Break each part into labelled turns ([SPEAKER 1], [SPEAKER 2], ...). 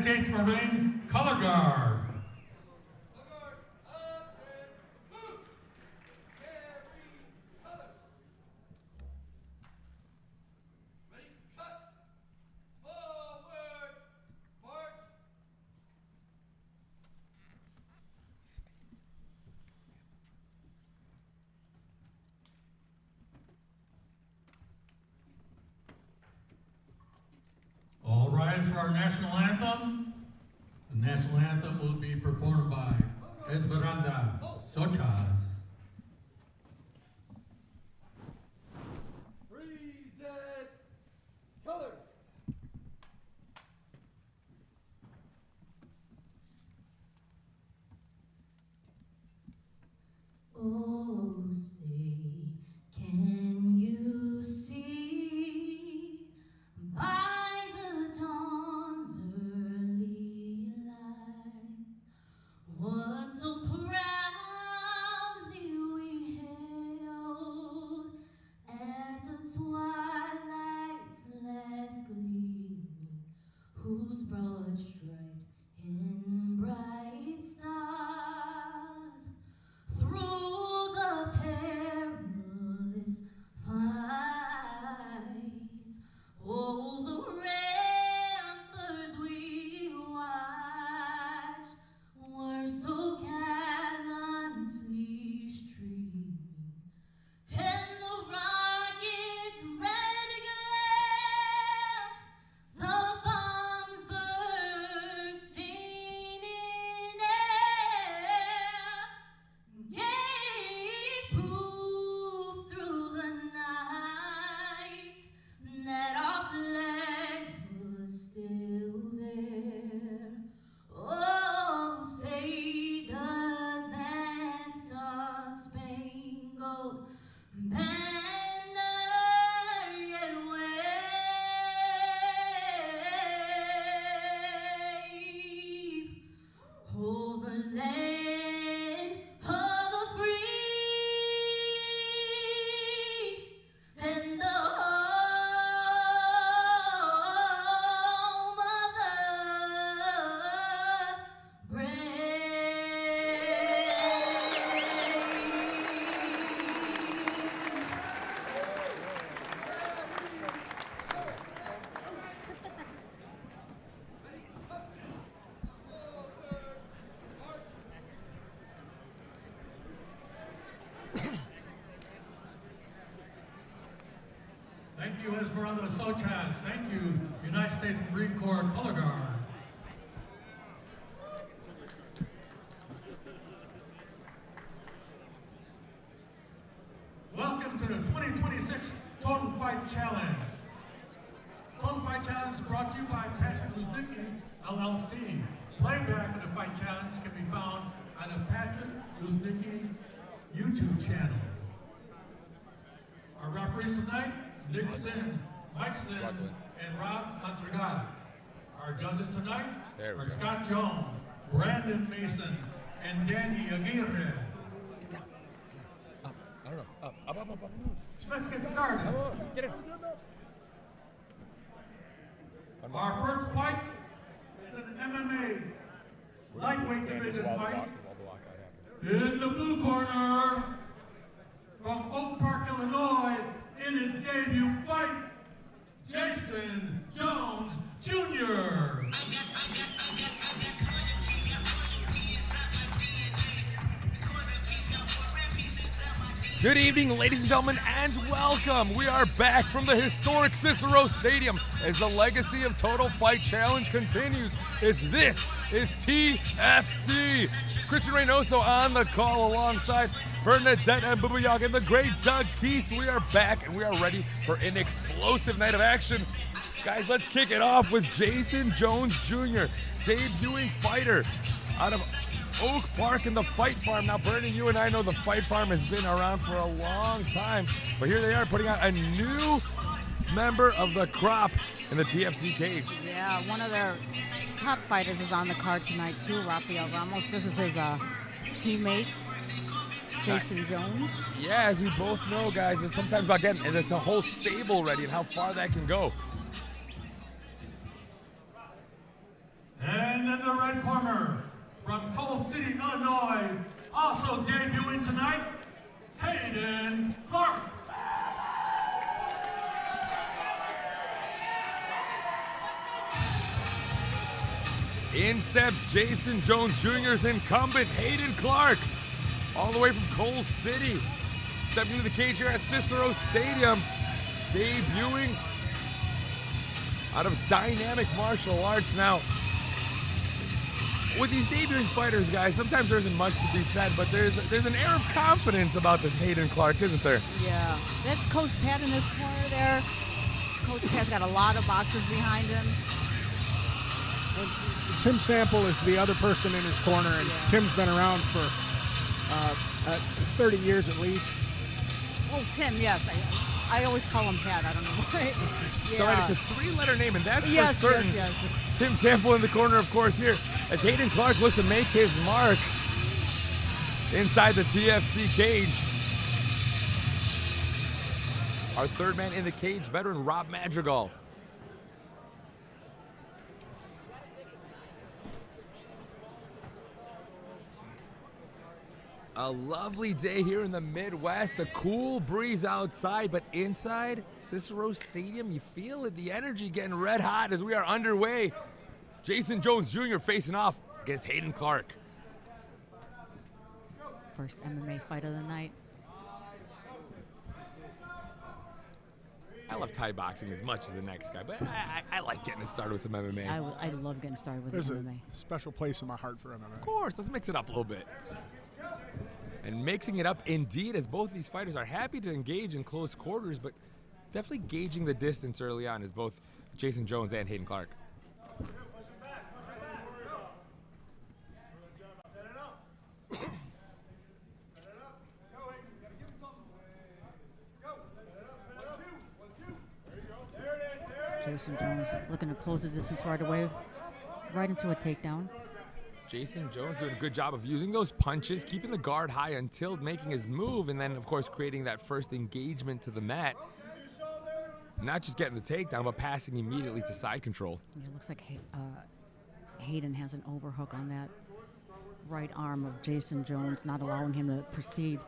[SPEAKER 1] States Marine Color Guard. All rise for our national anthem. The national anthem will be performed by Miranda.
[SPEAKER 2] Reset. Colors.
[SPEAKER 3] Oh, say, can you see by the dawn's early light what so proudly we hailed at the twilight's last gleaming, whose broad stripes in bright stars through the perilous fight, oh, the ramparts we watched were so gallantly streaming, and the rockets' red glare, the bombs bursting in air, gave proof through the night that our flag was still there. Oh, say does that star-spangled banner yet wave? Oh, the land of the free and the home of the brave.
[SPEAKER 1] Thank you, Esmeralda Sochas. Thank you, United States Marine Corps Color Guard. Welcome to the 2026 Total Fight Challenge. Total Fight Challenge is brought to you by Patrick Luznicki, LLC. Playback of the Fight Challenge can be found on the Patrick Luznicki YouTube channel. Our referees tonight, Nick Sims, Mike Sims, and Rob Montragada. Our judges tonight are Scott Jones, Brandon Mason, and Danny Aguirre.
[SPEAKER 4] Get down. Up. I don't know. Up.
[SPEAKER 1] Let's get started.
[SPEAKER 4] Get in.
[SPEAKER 1] Our first fight is an MMA lightweight division fight. In the blue corner, from Oak Park, Illinois, in his debut fight, Jason Jones Jr.
[SPEAKER 4] Good evening, ladies and gentlemen, and welcome. We are back from the historic CICERO Stadium as the legacy of Total Fight Challenge continues. This is TFC. Christian Reynoso on the call alongside Bernadette and Bubayak and the great Doug Keese. We are back and we are ready for an explosive night of action. Guys, let's kick it off with Jason Jones Jr., debuting fighter out of Oak Park in the Fight Farm. Now, Brandon, you and I know the Fight Farm has been around for a long time, but here they are putting out a new member of the crop in the TFC cage.
[SPEAKER 5] Yeah, one of their top fighters is on the card tonight too, Rafael Ramos. This is his teammate, Jason Jones.
[SPEAKER 4] Yeah, as we both know, guys, it's sometimes about getting the whole stable ready and how far that can go.
[SPEAKER 1] And And in the red corner, from Coal City, Illinois, also debuting tonight, Hayden Clark.
[SPEAKER 4] In steps Jason Jones Jr.'s incumbent, Hayden Clark, all the way from Coal City. Stepping into the cage here at CICERO Stadium, debuting out of Dynamic Martial Arts. Now, with these debuting fighters, guys, sometimes there isn't much to be said, but there's an air of confidence about this Hayden Clark, isn't there?
[SPEAKER 5] Yeah, that's Coach Pat in his corner there. Coach Pat's got a lot of boxers behind him.
[SPEAKER 6] Tim Sample is the other person in his corner, and Tim's been around for 30 years at least.
[SPEAKER 5] Oh, Tim, yes. I always call him Pat. I don't know why.
[SPEAKER 4] It's all right, it's a three-letter name, and that's
[SPEAKER 5] Yes,
[SPEAKER 4] for certain.
[SPEAKER 5] yes.
[SPEAKER 4] Tim Sample in the corner, of course, here, as Hayden Clark looks to make his mark inside the TFC cage. Our third man in the cage, veteran Rob Madrigal. A lovely day here in the Midwest, a cool breeze outside, but inside CICERO Stadium, you feel it, the energy getting red hot as we are underway. Jason Jones Jr. facing off against Hayden Clark.
[SPEAKER 5] First MMA fight of the night.
[SPEAKER 4] I love Thai boxing as much as the next guy, but I like getting it started with some MMA.
[SPEAKER 5] I love getting started with
[SPEAKER 6] There's
[SPEAKER 5] MMA.
[SPEAKER 6] a special place in my heart for MMA.
[SPEAKER 4] Of course, let's mix it up a little bit. And mixing it up indeed, as both these fighters are happy to engage in close quarters, but definitely gauging the distance early on as both Jason Jones and Hayden Clark.
[SPEAKER 5] Jason Jones looking to close the distance right away, right into a takedown.
[SPEAKER 4] Jason Jones doing a good job of using those punches, keeping the guard high until making his move, and then, of course, creating that first engagement to the mat. Not just getting the takedown, but passing immediately to side control.
[SPEAKER 5] Yeah, it looks like Hayden has an overhook on that right arm of Jason Jones, not allowing him to proceed.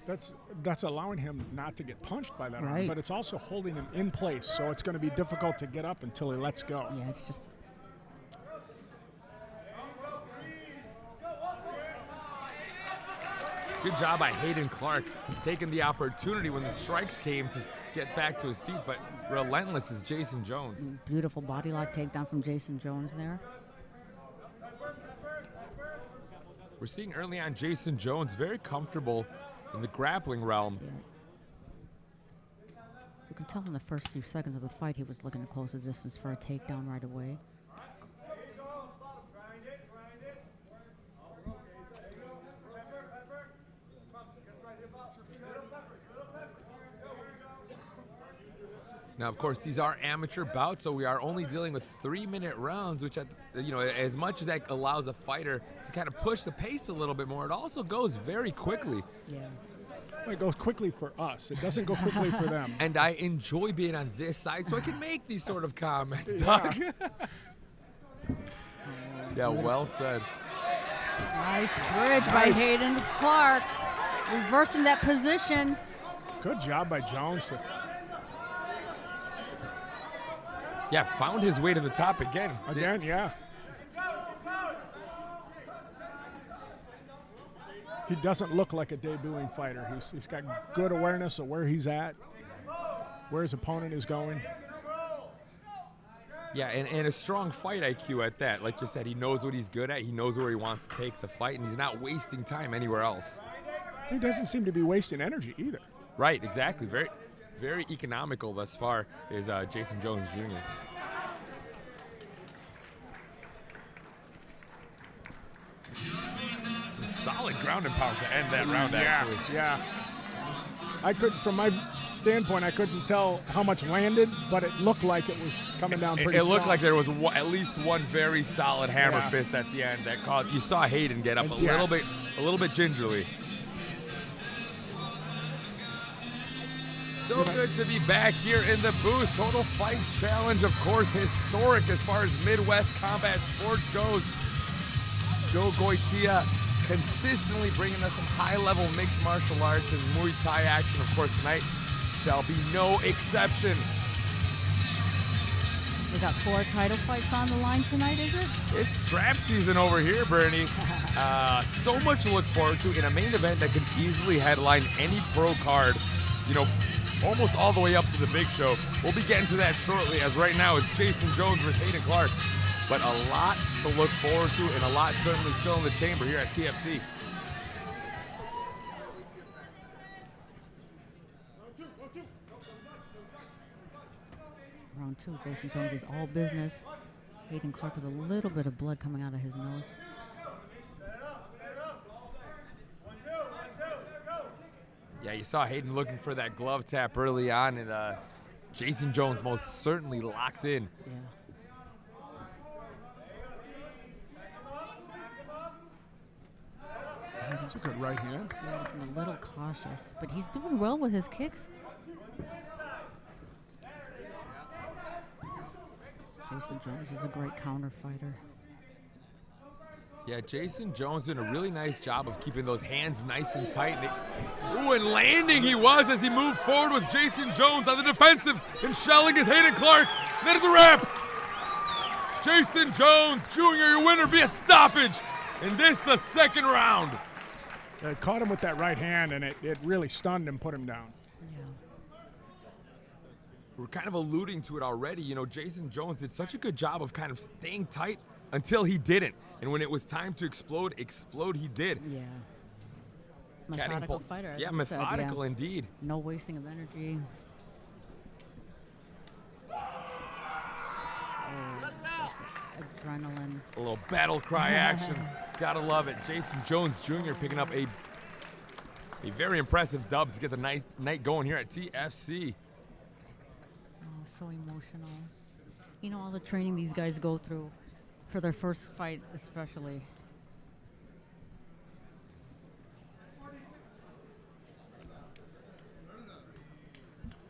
[SPEAKER 6] That's allowing him not to get punched by that arm,
[SPEAKER 5] Right.
[SPEAKER 6] but it's also holding him in place, so it's going to be difficult to get up until he lets go.
[SPEAKER 5] Yeah, it's just...
[SPEAKER 4] Good job by Hayden Clark, taking the opportunity when the strikes came to get back to his feet, but relentless is Jason Jones.
[SPEAKER 5] Beautiful body lock takedown from Jason Jones there.
[SPEAKER 4] We're seeing early on Jason Jones very comfortable in the grappling realm.
[SPEAKER 5] Yeah. You can tell in the first few seconds of the fight he was looking to close the distance for a takedown right away.
[SPEAKER 4] Now, of course, these are amateur bouts, so we are only dealing with 3-minute rounds, which, as much as that allows a fighter to kind of push the pace a little bit more, it also goes very quickly.
[SPEAKER 5] Yeah.
[SPEAKER 6] It goes quickly for us. It doesn't go quickly for them.
[SPEAKER 4] And I enjoy being on this side, so I can make these sort of comments, Doug. Yeah, well said.
[SPEAKER 5] Nice bridge by Hayden Clark, reversing that position.
[SPEAKER 6] Good job by Jones to...
[SPEAKER 4] Yeah, found his way to the top again.
[SPEAKER 6] Again, yeah. He doesn't look like a debuting fighter. He's got good awareness of where he's at, where his opponent is going.
[SPEAKER 4] Yeah, and a strong fight IQ at that. Like you said, he knows what he's good at. He knows where he wants to take the fight, and he's not wasting time anywhere else.
[SPEAKER 6] He doesn't seem to be wasting energy either.
[SPEAKER 4] Right, exactly. Very, very economical thus far is Jason Jones Jr. Some solid ground and pound to end that round, actually.
[SPEAKER 6] Yeah. I could, from my standpoint, I couldn't tell how much landed, but it looked like it was coming down pretty
[SPEAKER 4] It looked
[SPEAKER 6] strong.
[SPEAKER 4] like there was at least one very solid hammer fist at the end that caused. You saw Hayden get up a little bit gingerly. So good to be back here in the booth. Total Fight Challenge, of course, historic as far as Midwest combat sports goes. Joe Goitia consistently bringing us some high-level mixed martial arts and Muay Thai action. Of course, tonight shall be no exception.
[SPEAKER 5] We got 4 title fights on the line tonight, is it?
[SPEAKER 4] It's strap season over here, Bernie. So much to look forward to in a main event that could easily headline any pro card, you know, almost all the way up to the big show. We'll be getting to that shortly, as right now it's Jason Jones versus Hayden Clark. But a lot to look forward to and a lot certainly still in the chamber here at TFC.
[SPEAKER 5] Round 2, Jason Jones is all business. Hayden Clark with a little bit of blood coming out of his nose.
[SPEAKER 4] Yeah, you saw Hayden looking for that glove tap early on, and Jason Jones most certainly locked in.
[SPEAKER 5] Yeah.
[SPEAKER 6] It's a good right hand.
[SPEAKER 5] Yeah, looking a little cautious, but he's doing well with his kicks. Jason Jones is a great counter fighter.
[SPEAKER 4] Yeah, Jason Jones doing a really nice job of keeping those hands nice and tight. Ooh, and landing he was as he moved forward was Jason Jones on the defensive and shelling his Hayden Clark. That is a wrap. Jason Jones Jr., your winner via stoppage. And this the second round.
[SPEAKER 6] It caught him with that right hand, and it really stunned him, put him down.
[SPEAKER 5] Yeah.
[SPEAKER 4] We're kind of alluding to it already. You know, Jason Jones did such a good job of kind of staying tight until he didn't. And when it was time to explode he did.
[SPEAKER 5] Yeah. Methodical fighter.
[SPEAKER 4] Yeah, methodical indeed.
[SPEAKER 5] No wasting of energy. Adrenaline.
[SPEAKER 4] A little battle cry action. Gotta love it. Jason Jones Jr. picking up a very impressive dub to get the night going here at TFC.
[SPEAKER 5] Oh, so emotional. You know, all the training these guys go through for their first fight especially.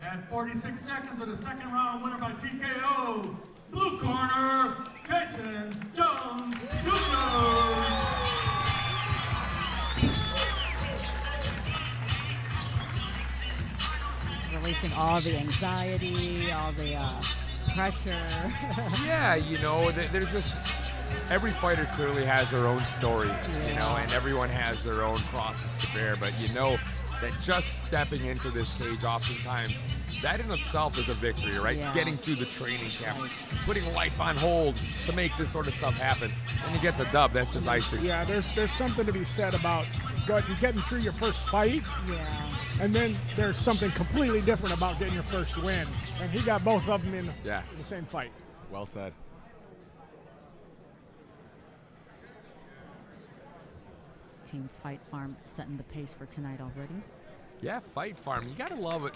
[SPEAKER 1] And 46 seconds of the second round, winner by TKO. Blue corner, Jason Jones Jr.
[SPEAKER 5] Releasing all the anxiety, all the pressure.
[SPEAKER 4] Yeah, you know, there's just every fighter clearly has their own story, you know, and everyone has their own crosses to bear. But you know that just stepping into this cage oftentimes, that in itself is a victory, right?
[SPEAKER 5] Yeah.
[SPEAKER 4] Getting through the training camp, putting life on hold to make this sort of stuff happen. And you get the dub, that's just icing.
[SPEAKER 6] Yeah, there's something to be said about getting through your first fight.
[SPEAKER 5] Yeah.
[SPEAKER 6] And then there's something completely different about getting your first win. And he got both of them in the same fight.
[SPEAKER 4] Well said.
[SPEAKER 5] Team Fight Farm setting the pace for tonight already.
[SPEAKER 4] Yeah, Fight Farm. You gotta love it.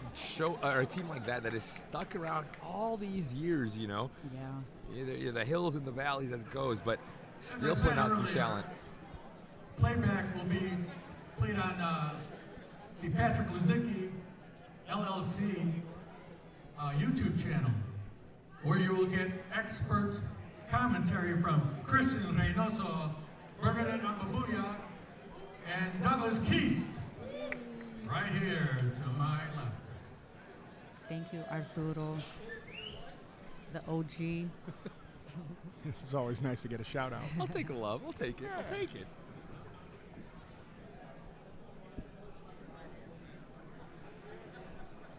[SPEAKER 4] A team like that is stuck around all these years, you know.
[SPEAKER 5] Yeah.
[SPEAKER 4] You're the hills and the valleys as it goes, but still putting out some talent.
[SPEAKER 1] Playback will be played on the Patrick Luznicki LLC YouTube channel, where you will get expert commentary from Christian Reynoso, Bernadette Amabuya, and Douglas Keast, right here to my left.
[SPEAKER 5] Thank you, Arturo, the OG.
[SPEAKER 6] It's always nice to get a shout out.
[SPEAKER 4] I'll take the love. I'll take it. I'll take it.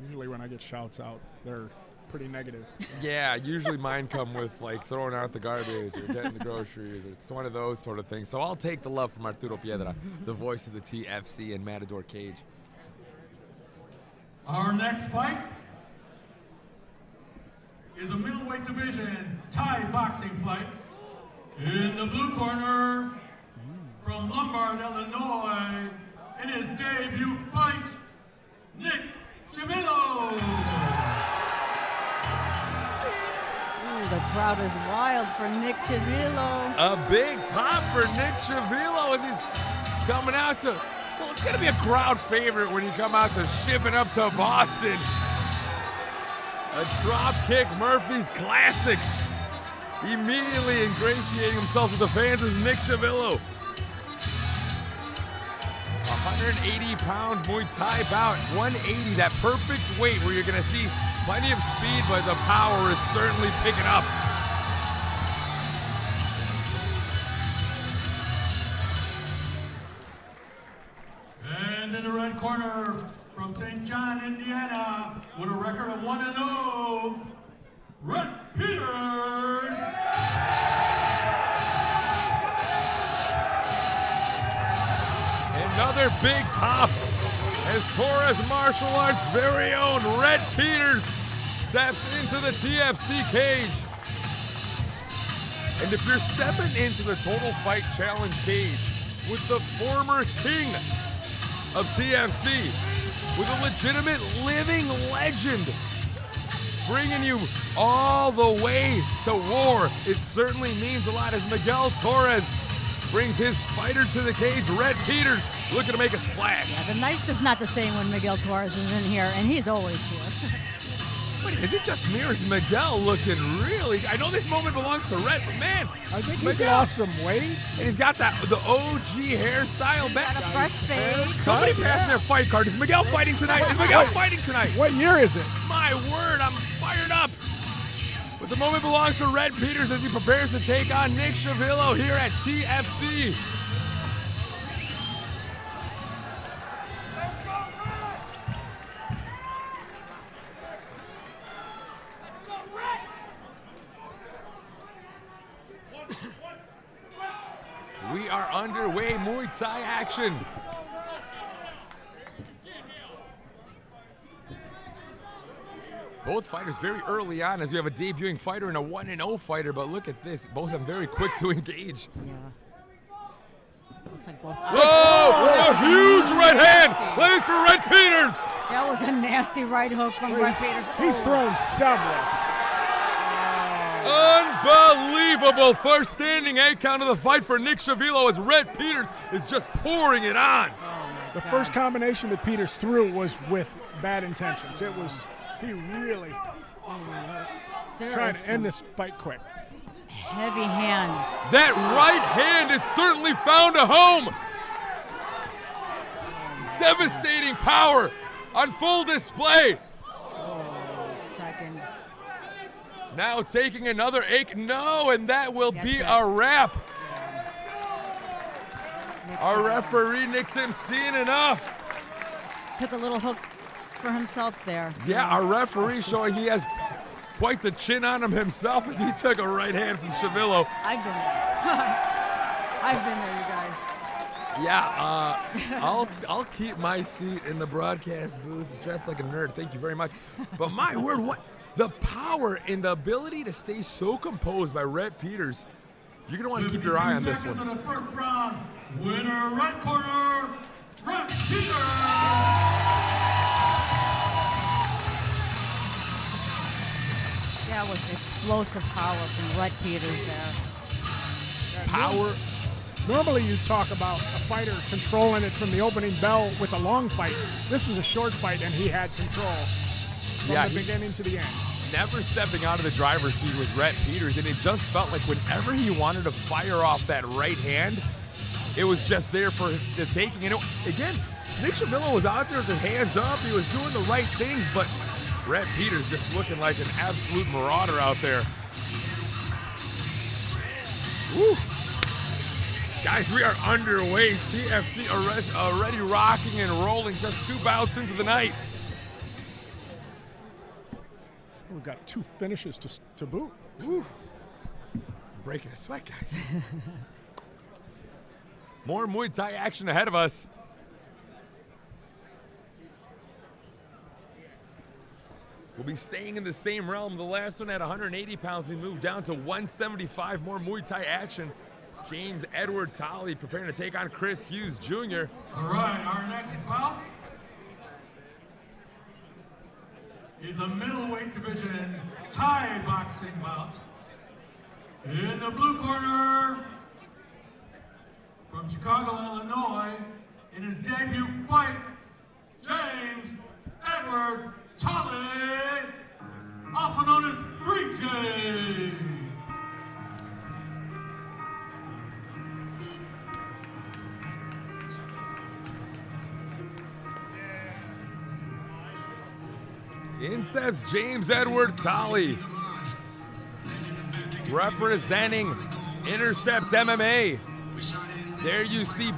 [SPEAKER 6] Usually when I get shouts out, they're pretty negative.
[SPEAKER 4] Yeah, usually mine come with like throwing out the garbage or getting the groceries. It's one of those sort of things. So I'll take the love from Arturo Piedra, the voice of the TFC and Matador Cage.
[SPEAKER 1] Our next fight is a middleweight division Thai boxing fight. In the blue corner, from Lombard, Illinois, in his debut fight, Nick Chavillo.
[SPEAKER 5] Ooh, the crowd is wild for Nick Chavillo.
[SPEAKER 4] A big pop for Nick Chavillo as he's coming out to, well, it's going to be a crowd favorite when you come out to shipping up to Boston. A drop kick, Murphy's classic. Immediately ingratiating himself with the fans is Nick Chavillo. 180-pound Muay Thai bout, 180, that perfect weight where you're gonna see plenty of speed, but the power is certainly picking up.
[SPEAKER 1] And in the red corner, from St. John, Indiana, with a record of 1-0, Red Peters.
[SPEAKER 4] Another big pop as Torres Martial Arts' very own Red Peters steps into the TFC cage. And if you're stepping into the Total Fight Challenge cage with the former king of TFC, with a legitimate living legend bringing you all the way to war, it certainly means a lot as Miguel Torres brings his fighter to the cage. Red Peters looking to make a splash.
[SPEAKER 5] Yeah, the night's just not the same when Miguel Torres is in here, and he's always here.
[SPEAKER 4] Wait, is it just me or is Miguel looking really? I know this moment belongs to Red, but man,
[SPEAKER 6] I think he's
[SPEAKER 4] Miguel,
[SPEAKER 6] lost some weight.
[SPEAKER 4] and he's got that the OG hairstyle back.
[SPEAKER 5] Got a fresh fade.
[SPEAKER 4] Somebody passed their fight card. Is Miguel fighting tonight? Is Miguel fighting tonight?
[SPEAKER 6] What year is it?
[SPEAKER 4] My word, I'm fired up. But the moment belongs to Red Peters as he prepares to take on Nick Chavillo here at TFC. We are underway, Muay Thai action. Both fighters very early on as you have a debuting fighter and a 1-0 fighter, but look at this. Both of them very quick to engage.
[SPEAKER 5] Yeah. Looks like both.
[SPEAKER 4] Whoa! A huge right hand plays for Red Peters.
[SPEAKER 5] That was a nasty right hook from Red Peters.
[SPEAKER 6] He's thrown several.
[SPEAKER 4] Unbelievable first standing 8 count of the fight for Nick Chavillo as Red Peters is just pouring it on.
[SPEAKER 6] The first combination that Peters threw was with bad intentions. It was, he really trying to end this fight quick.
[SPEAKER 5] Heavy hands.
[SPEAKER 4] That right hand has certainly found a home. Devastating power on full display.
[SPEAKER 5] Second.
[SPEAKER 4] Now taking another 8, no, and that will
[SPEAKER 5] That's
[SPEAKER 4] be
[SPEAKER 5] it.
[SPEAKER 4] a wrap.
[SPEAKER 5] Nick
[SPEAKER 4] Our
[SPEAKER 5] Chavillo
[SPEAKER 4] referee Nixon seeing enough.
[SPEAKER 5] took a little hook for himself there.
[SPEAKER 4] Yeah, our referee showing he has quite the chin on him himself as he took a right hand from Chavillo.
[SPEAKER 5] I've been there. I've been there, you guys.
[SPEAKER 4] Yeah, I'll keep my seat in the broadcast booth dressed like a nerd. Thank you very much. But my word, what the power and the ability to stay so composed by Red Peters. You're gonna want to keep your eye on this one.
[SPEAKER 1] To the first round, winner, red corner, Red Peters.
[SPEAKER 5] That was explosive power from Red Peters there.
[SPEAKER 4] Power.
[SPEAKER 6] Normally you talk about a fighter controlling it from the opening bell with a long fight. This was a short fight and he had control from the beginning to the end.
[SPEAKER 4] Never stepping out of the driver's seat with Red Peters, and it just felt like whenever he wanted to fire off that right hand, it was just there for the taking. And again, Nick Chavillo was out there with his hands up. He was doing the right things, but Red Peters just looking like an absolute marauder out there. Woo. Guys, we are underway. TFC already rocking and rolling just 2 bouts into the night.
[SPEAKER 6] We've got 2 finishes to boot.
[SPEAKER 4] Woo. Breaking a sweat, guys. More Muay Thai action ahead of us. We'll be staying in the same realm. The last one at 180 pounds. We moved down to 175. More Muay Thai action. James Edward Tolley preparing to take on Hughes Jr.
[SPEAKER 1] All right, our next bout is a middleweight division Thai boxing bout. In the blue corner, from Chicago, Illinois, in his debut fight, James Edward Tolley,
[SPEAKER 4] In steps James Edward Tolley, representing Intercept MMA. There you see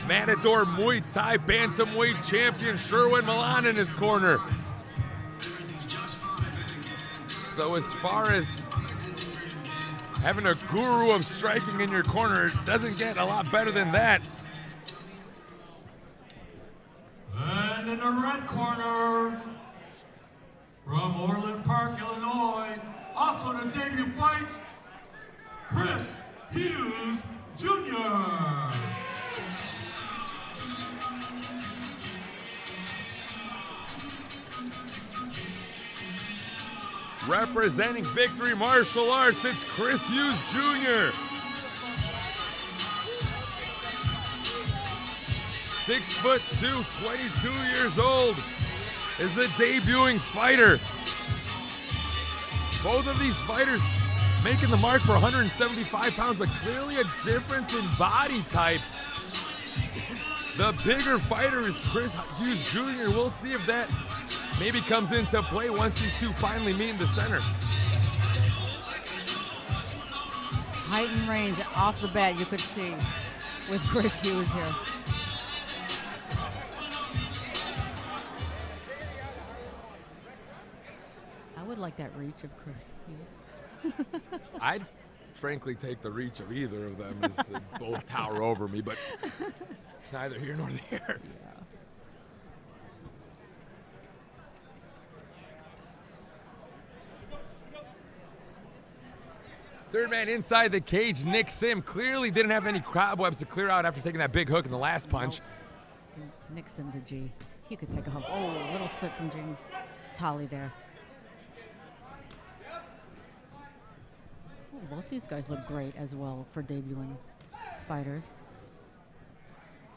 [SPEAKER 4] Matador Muay Thai Bantamweight champion Sherwin Milan in his corner. So as far as having a guru of striking in your corner, it doesn't get a lot better than that.
[SPEAKER 1] And in the red corner, from Orland Park, Illinois, also the debut fight, Chris Hughes Jr.
[SPEAKER 4] Representing Victory Martial Arts, it's Chris Hughes Jr. 6'2", 22 years old, is the debuting fighter. Both of these fighters making the mark for 175 pounds, but clearly a difference in body type. The bigger fighter is Chris Hughes Jr. We'll see if that maybe comes into play once these two finally meet in the center.
[SPEAKER 5] Height and range off the bat, you could see with Chris Hughes here. I would like that reach of Chris Hughes.
[SPEAKER 4] I'd frankly take the reach of either of them as they both tower over me, but it's neither here nor there. Third man inside the cage, Nick Sim, clearly didn't have any cobwebs to clear out after taking that big hook in the last punch.
[SPEAKER 5] Nick Sim's a G. He could take a hook. Oh, little slip from James Tolley there. Oh, both these guys look great as well for debuting fighters.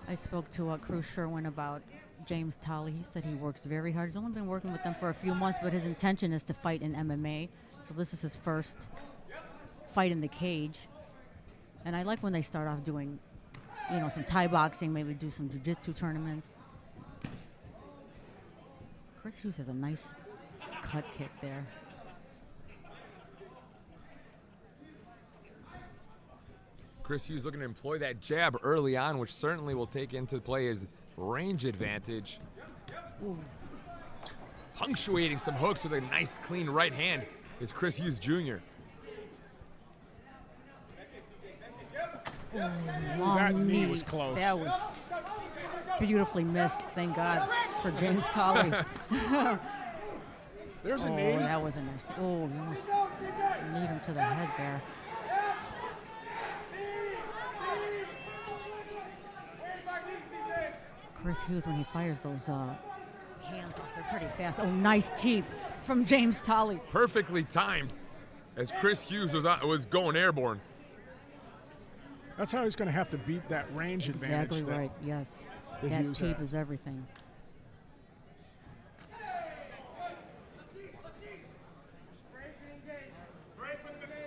[SPEAKER 5] I spoke to Cruz Sherwin about James Tolley. He said he works very hard. He's only been working with them for a few months, but his intention is to fight in MMA. So this is his first fight in the cage. And I like when they start off doing, you know, some Thai boxing, maybe do some jiu-jitsu tournaments. Chris Hughes has a nice cut kick there.
[SPEAKER 4] Chris Hughes looking to employ that jab early on, which certainly will take into play his range advantage. Ooh. Punctuating some hooks with a nice, clean right hand is Chris Hughes Jr.
[SPEAKER 6] That knee was close.
[SPEAKER 5] That was beautifully missed, thank God, for James Tolley.
[SPEAKER 6] There's a knee.
[SPEAKER 5] Oh, that was a nice. Oh, you almost kneed him to the head there. Chris Hughes, when he fires those hands off, they're pretty fast. Oh, nice teep from James Tolley.
[SPEAKER 4] Perfectly timed as Chris Hughes was going airborne.
[SPEAKER 6] That's how he's going to have to beat that range advantage.
[SPEAKER 5] Exactly right, yes. That tape is everything.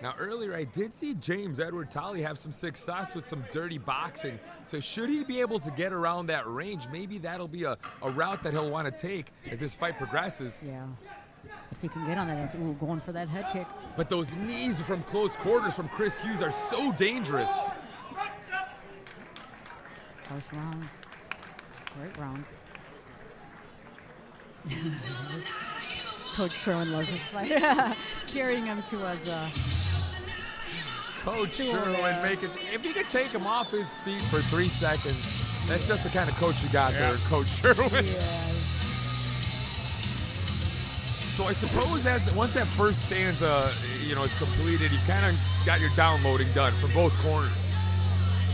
[SPEAKER 4] Now earlier I did see James Edward Tolley have some success with some dirty boxing. So should he be able to get around that range, maybe that'll be a route that he'll want to take as this fight progresses.
[SPEAKER 5] Yeah. If he can get on that, ooh, going for that head kick.
[SPEAKER 4] But those knees from close quarters from Chris Hughes are so dangerous.
[SPEAKER 5] First round. Great round. Coach Sherwin loves this fight. Carrying him to us.
[SPEAKER 4] Coach Sherwin, if he could take him off his feet for 3 seconds, that's just the kind of coach you got there, Coach Sherwin.
[SPEAKER 5] Yeah.
[SPEAKER 4] So I suppose once that first stanza, is completed, you've kind of got your downloading done from both corners.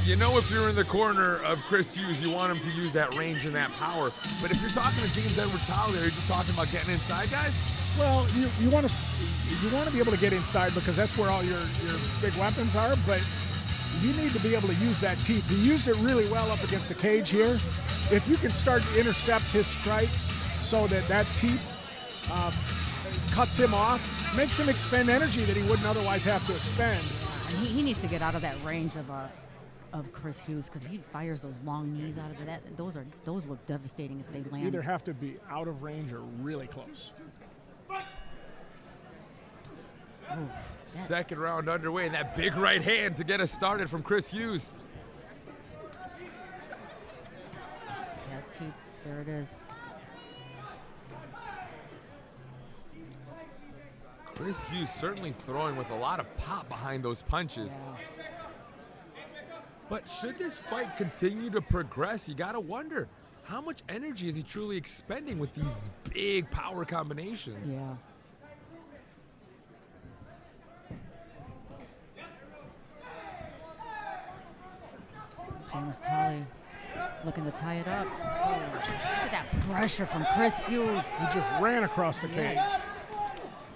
[SPEAKER 4] You know, if you're in the corner of Chris Hughes, you want him to use that range and that power. But if you're talking to James Edward Tolley, you're just talking about getting inside, guys?
[SPEAKER 6] Well, you want to be able to get inside because that's where all your big weapons are. But you need to be able to use that teep. He used it really well up against the cage here. If you can start to intercept his strikes so that teep cuts him off, makes him expend energy that he wouldn't otherwise have to expend.
[SPEAKER 5] And he needs to get out of that range of of Chris Hughes because he fires those long knees out of that. Those look devastating if they land.
[SPEAKER 6] Either have to be out of range or really close.
[SPEAKER 5] Oof,
[SPEAKER 4] Second round underway, and that big right hand to get us started from Chris Hughes.
[SPEAKER 5] That teeth, there it is.
[SPEAKER 4] Chris Hughes certainly throwing with a lot of pop behind those punches.
[SPEAKER 5] Yeah.
[SPEAKER 4] But should this fight continue to progress, you gotta wonder, how much energy is he truly expending with these big power combinations?
[SPEAKER 5] Yeah. James Tolley looking to tie it up. Oh, look at that pressure from Chris Hughes.
[SPEAKER 6] He just ran across the cage.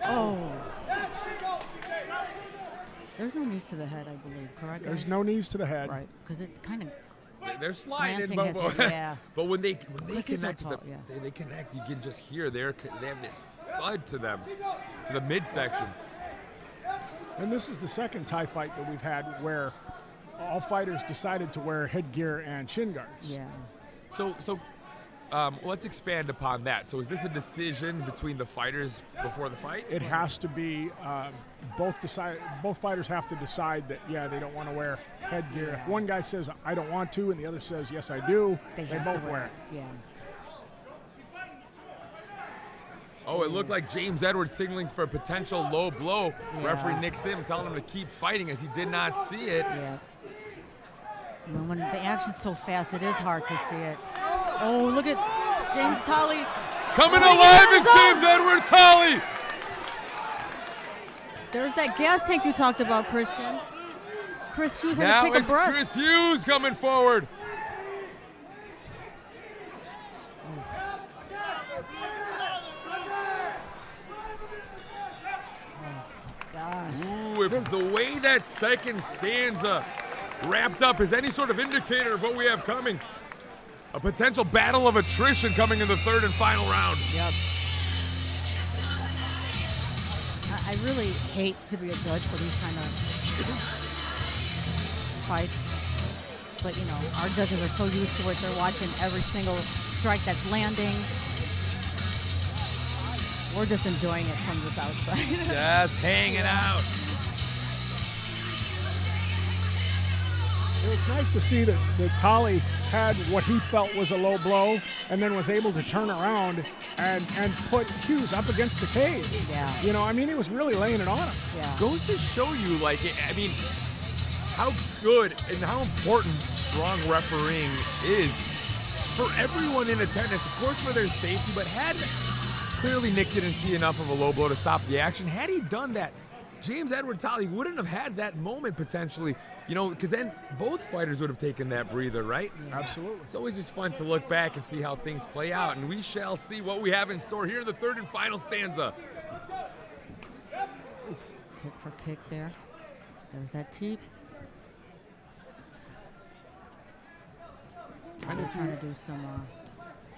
[SPEAKER 5] Oh. There's no knees to the head, I believe, correct?
[SPEAKER 6] There's no knees to the head.
[SPEAKER 5] Right, because it's kind of
[SPEAKER 4] They're sliding,
[SPEAKER 5] glancing his head, yeah.
[SPEAKER 4] but when they
[SPEAKER 5] Chris is so
[SPEAKER 4] connect,
[SPEAKER 5] tall, yeah.
[SPEAKER 4] they connect. You can just hear they have this thud to them, to the midsection.
[SPEAKER 6] And this is the second Thai fight that we've had where all fighters decided to wear headgear and shin guards.
[SPEAKER 5] yeah.
[SPEAKER 4] So let's expand upon that. So is this a decision between the fighters before the fight?
[SPEAKER 6] It has to be both fighters have to decide that they don't want to wear headgear. If one guy says I don't want to and the other says yes I do, they
[SPEAKER 5] have
[SPEAKER 6] both
[SPEAKER 5] to
[SPEAKER 6] wear it.
[SPEAKER 5] Yeah.
[SPEAKER 4] Oh, it looked like James Edwards signaling for a potential low blow.
[SPEAKER 5] Yeah.
[SPEAKER 4] Referee Nick Sim telling him to keep fighting as he did not see it.
[SPEAKER 5] Yeah. When the action's so fast, it is hard to see it. Oh, look at James Tolley.
[SPEAKER 4] Coming alive is James Edwards Tolley.
[SPEAKER 5] There's that gas tank you talked about, Christian. Chris Hughes had
[SPEAKER 4] Now
[SPEAKER 5] to take a
[SPEAKER 4] it's
[SPEAKER 5] breath.
[SPEAKER 4] Chris Hughes coming forward.
[SPEAKER 5] Gosh.
[SPEAKER 4] Ooh, if the way that second stanza wrapped up is any sort of indicator of what we have coming, a potential battle of attrition coming in the third and final round.
[SPEAKER 5] Yep. I really hate to be a judge for these kind of fights, but you know, our judges are so used to it. They're watching every single strike that's landing. We're just enjoying it from this outside.
[SPEAKER 4] Just hanging out.
[SPEAKER 6] It was nice to see that Tolley had what he felt was a low blow and then was able to turn around and put Hughes up against the cage.
[SPEAKER 5] Yeah.
[SPEAKER 6] You know, I mean, he was really laying it on him.
[SPEAKER 5] Yeah.
[SPEAKER 4] Goes to show you, like, I mean, how good and how important strong refereeing is for everyone in attendance. Of course, for their safety, but clearly Nick didn't see enough of a low blow to stop the action. Had he done that, James Edward Tolley wouldn't have had that moment potentially, you know, because then both fighters would have taken that breather, right?
[SPEAKER 6] Yeah. Absolutely.
[SPEAKER 4] It's always just fun to look back and see how things play out, and we shall see what we have in store here in the third and final stanza.
[SPEAKER 5] Kick for kick there. There's that teep. They're trying to do some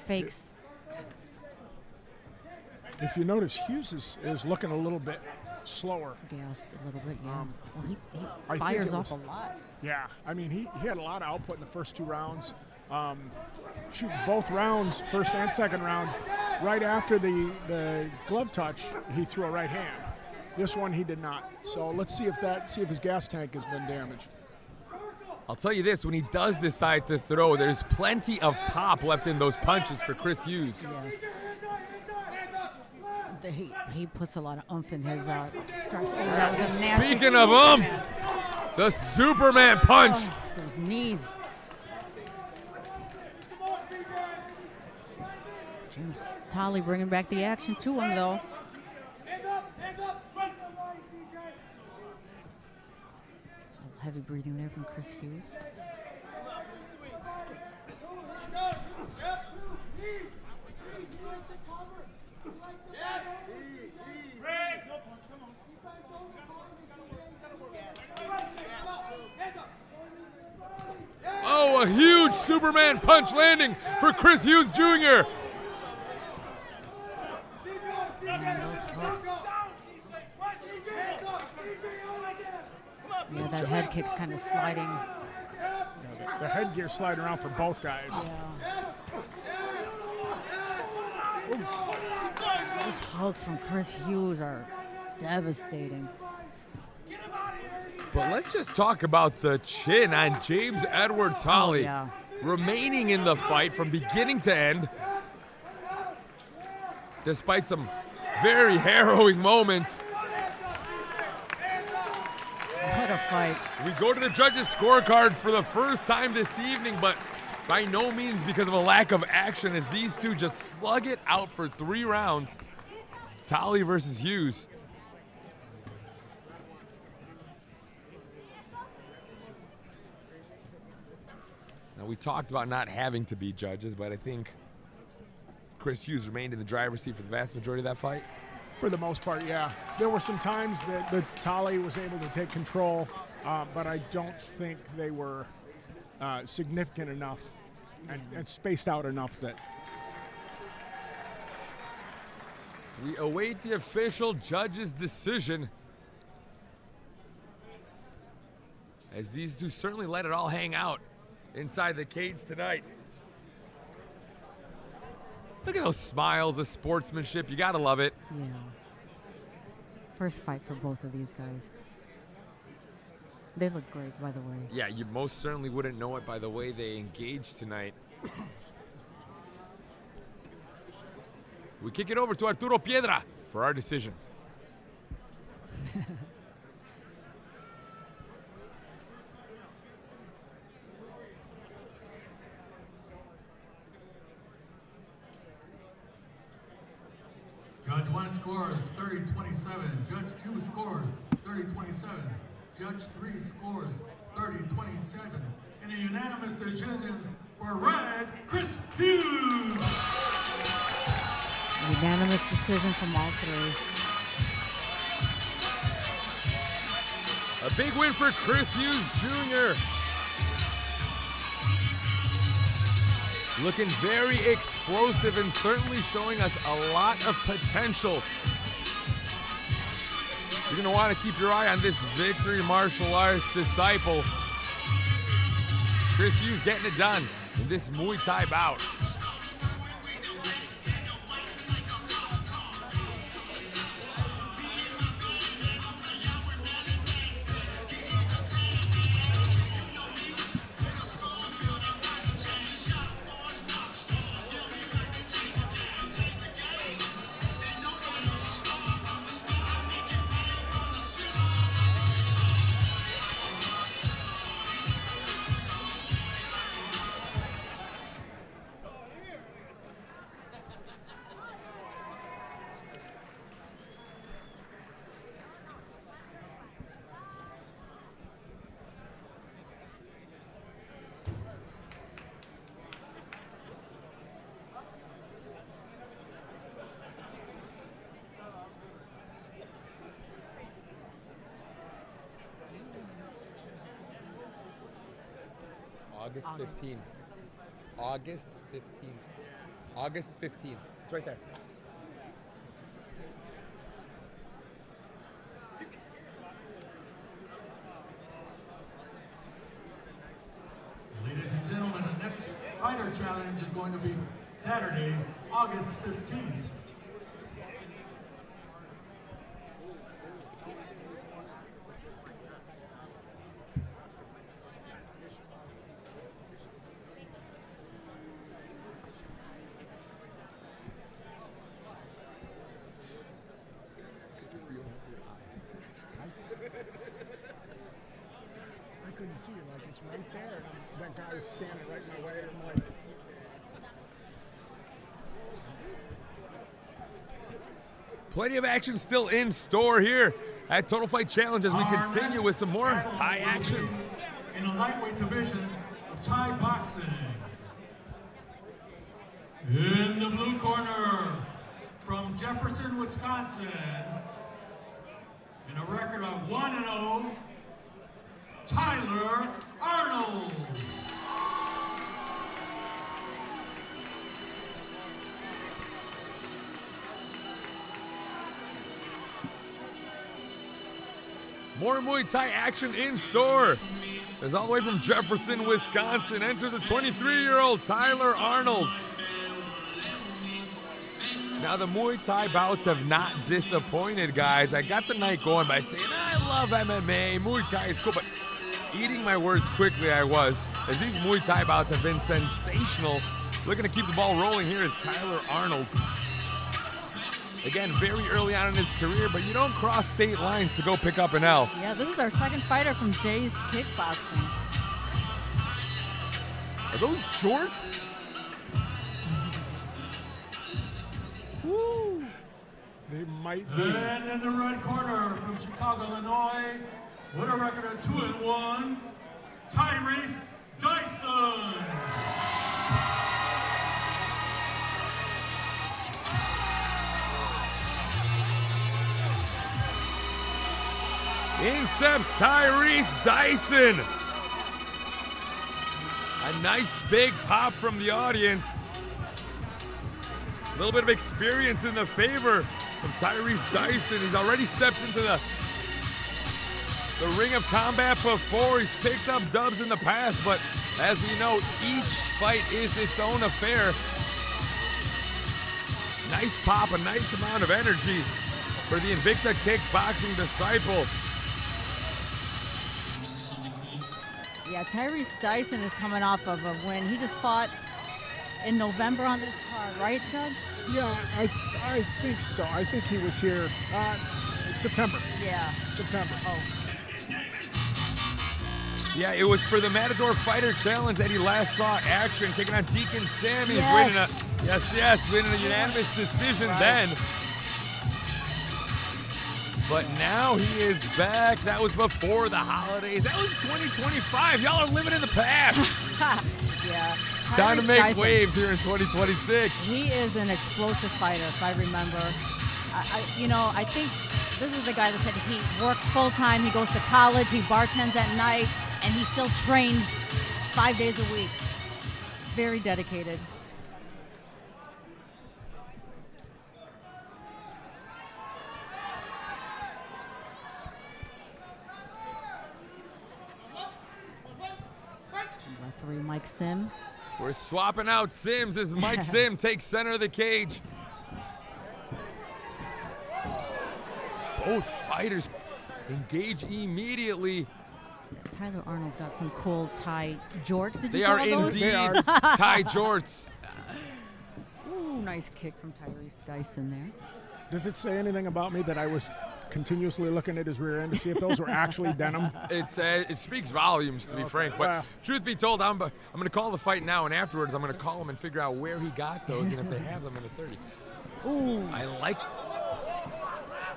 [SPEAKER 5] fakes.
[SPEAKER 6] If you notice, Hughes is looking a little bit slower.
[SPEAKER 5] Gassed a little bit, yeah. Well, he
[SPEAKER 6] I think
[SPEAKER 5] fires
[SPEAKER 6] it
[SPEAKER 5] off
[SPEAKER 6] was-
[SPEAKER 5] a lot.
[SPEAKER 6] Yeah, I mean, he had a lot of output in the first two rounds. Shoot, both rounds, first and second round, right after the glove touch, he threw a right hand. This one he did not. So let's see if his gas tank has been damaged.
[SPEAKER 4] I'll tell you this, when he does decide to throw, there's plenty of pop left in those punches for Chris Hughes.
[SPEAKER 5] Yes. He puts a lot of oomph in his strikes. Oh, that was a nasty
[SPEAKER 4] Speaking of
[SPEAKER 5] Superman.
[SPEAKER 4] oomph, the Superman punch.
[SPEAKER 5] Oh, those knees. James Tolley bringing back the action to him, though. Heavy breathing there from Chris Hughes.
[SPEAKER 4] Oh, a huge Superman punch landing for Chris Hughes Jr.
[SPEAKER 5] Yeah, that head kick's kind of sliding
[SPEAKER 6] the headgear sliding around for both guys.
[SPEAKER 5] Yeah. Those hooks from Chris Hughes are devastating.
[SPEAKER 4] But let's just talk about the chin on James Edward Tolley.
[SPEAKER 5] Oh, yeah.
[SPEAKER 4] Remaining in the fight from beginning to end, despite some very harrowing moments.
[SPEAKER 5] What a fight.
[SPEAKER 4] We go to the judges' scorecard for the first time this evening, but by no means because of a lack of action, as these two just slug it out for 3 rounds. Tolley versus Hughes. Now, we talked about not having to be judges, but I think Chris Hughes remained in the driver's seat for the vast majority of that fight.
[SPEAKER 6] For the most part, yeah. There were some times that Tolley was able to take control, but I don't think they were significant enough and spaced out enough that.
[SPEAKER 4] We await the official judge's decision, as these two certainly let it all hang out inside the cage tonight. Look at those smiles, the sportsmanship. You gotta love it.
[SPEAKER 5] Yeah. First fight for both of these guys. They look great, by the way.
[SPEAKER 4] Yeah, you most certainly wouldn't know it by the way they engaged tonight. We kick it over to Arturo Piedra for our decision.
[SPEAKER 1] Judge 1 scores 30-27. Judge 2 scores 30-27. Judge 3 scores 30-27. In a unanimous decision for red, Chris Hughes.
[SPEAKER 5] Unanimous decision from all 3.
[SPEAKER 4] A big win for Chris Hughes Jr. Looking very explosive and certainly showing us a lot of potential. You're going to want to keep your eye on this Victory Martial Arts disciple. Chris Hughes getting it done in this Muay Thai bout. August 15. August 15. August 15. It's right there.
[SPEAKER 1] Ladies and gentlemen, the next fighter challenge is going to be Saturday, August 15th.
[SPEAKER 6] I couldn't see it, like it's right there. And that guy was standing right in my way. I'm like,
[SPEAKER 4] Plenty of action still in store here at Total Fight Challenge as we continue with some more Thai action.
[SPEAKER 1] In the lightweight division of Thai boxing. In the blue corner, from Jefferson, Wisconsin, in a record of 1-0, Tyler Arnold.
[SPEAKER 4] More Muay Thai action in store. As all the way from Jefferson, Wisconsin, enters the 23-year-old Tyler Arnold. Now the Muay Thai bouts have not disappointed, guys. I got the night going by saying, I love MMA, Muay Thai is cool, but eating my words quickly I was, as these Muay Thai bouts have been sensational. Looking to keep the ball rolling here is Tyler Arnold. Again, very early on in his career, but you don't cross state lines to go pick up an L.
[SPEAKER 5] Yeah, this is our second fighter from Jay's Kickboxing.
[SPEAKER 4] Are those jorts?
[SPEAKER 6] Woo! They might be.
[SPEAKER 1] And in the red corner from Chicago, Illinois, with a record of 2-1, Tyrese Dyson.
[SPEAKER 4] In steps Tyrese Dyson. A nice big pop from the audience. A little bit of experience in the favor of Tyrese Dyson. He's already stepped into the ring of combat before. He's picked up dubs in the past, but as we know, each fight is its own affair. Nice pop, a nice amount of energy for the Invicta Kickboxing disciple.
[SPEAKER 5] Yeah, Tyrese Dyson is coming off of a win. He just fought in November on this card, right, Doug?
[SPEAKER 6] Yeah, I think so. I think he was here September.
[SPEAKER 5] Yeah.
[SPEAKER 6] September.
[SPEAKER 5] Oh.
[SPEAKER 4] Yeah, it was for the Matador Fighter Challenge that he last saw action, taking on Deacon Sam. He's
[SPEAKER 5] Yes.
[SPEAKER 4] winning a unanimous decision then. But now he is back. That was before the holidays. That was 2025. Y'all are living in the past.
[SPEAKER 5] Yeah.
[SPEAKER 4] Time to
[SPEAKER 5] Tyrese
[SPEAKER 4] make
[SPEAKER 5] Dyson,
[SPEAKER 4] waves here in 2026.
[SPEAKER 5] He is an explosive fighter, if I remember. I think this is the guy that said he works full time, he goes to college, he bartends at night, and he still trains 5 days a week. Very dedicated. Referee Mike Sim.
[SPEAKER 4] We're swapping out Sims as Mike Sim takes center of the cage. Both fighters engage immediately.
[SPEAKER 5] Tyler Arnold's got some cool Thai jorts. Did you
[SPEAKER 4] They
[SPEAKER 5] call
[SPEAKER 4] are
[SPEAKER 5] those?
[SPEAKER 4] indeed Thai jorts.
[SPEAKER 5] Ooh, nice kick from Tyrese Dyson there.
[SPEAKER 6] Does it say anything about me that I was continuously looking at his rear end to see if those were actually denim?
[SPEAKER 4] It speaks volumes, to be frank. But truth be told, I'm going to call the fight now, and afterwards I'm going to call him and figure out where he got those and if they have them in the 30.
[SPEAKER 5] Ooh.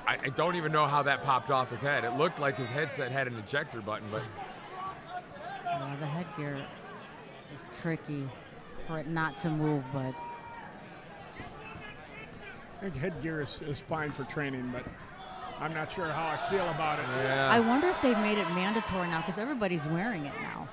[SPEAKER 4] I don't even know how that popped off his head. It looked like his headset had an ejector button, but
[SPEAKER 5] Yeah, the headgear is tricky for it not to move, but
[SPEAKER 6] I think headgear is fine for training, but I'm not sure how I feel about it.
[SPEAKER 4] yeah.
[SPEAKER 5] I wonder if they've made it mandatory now because everybody's wearing it now.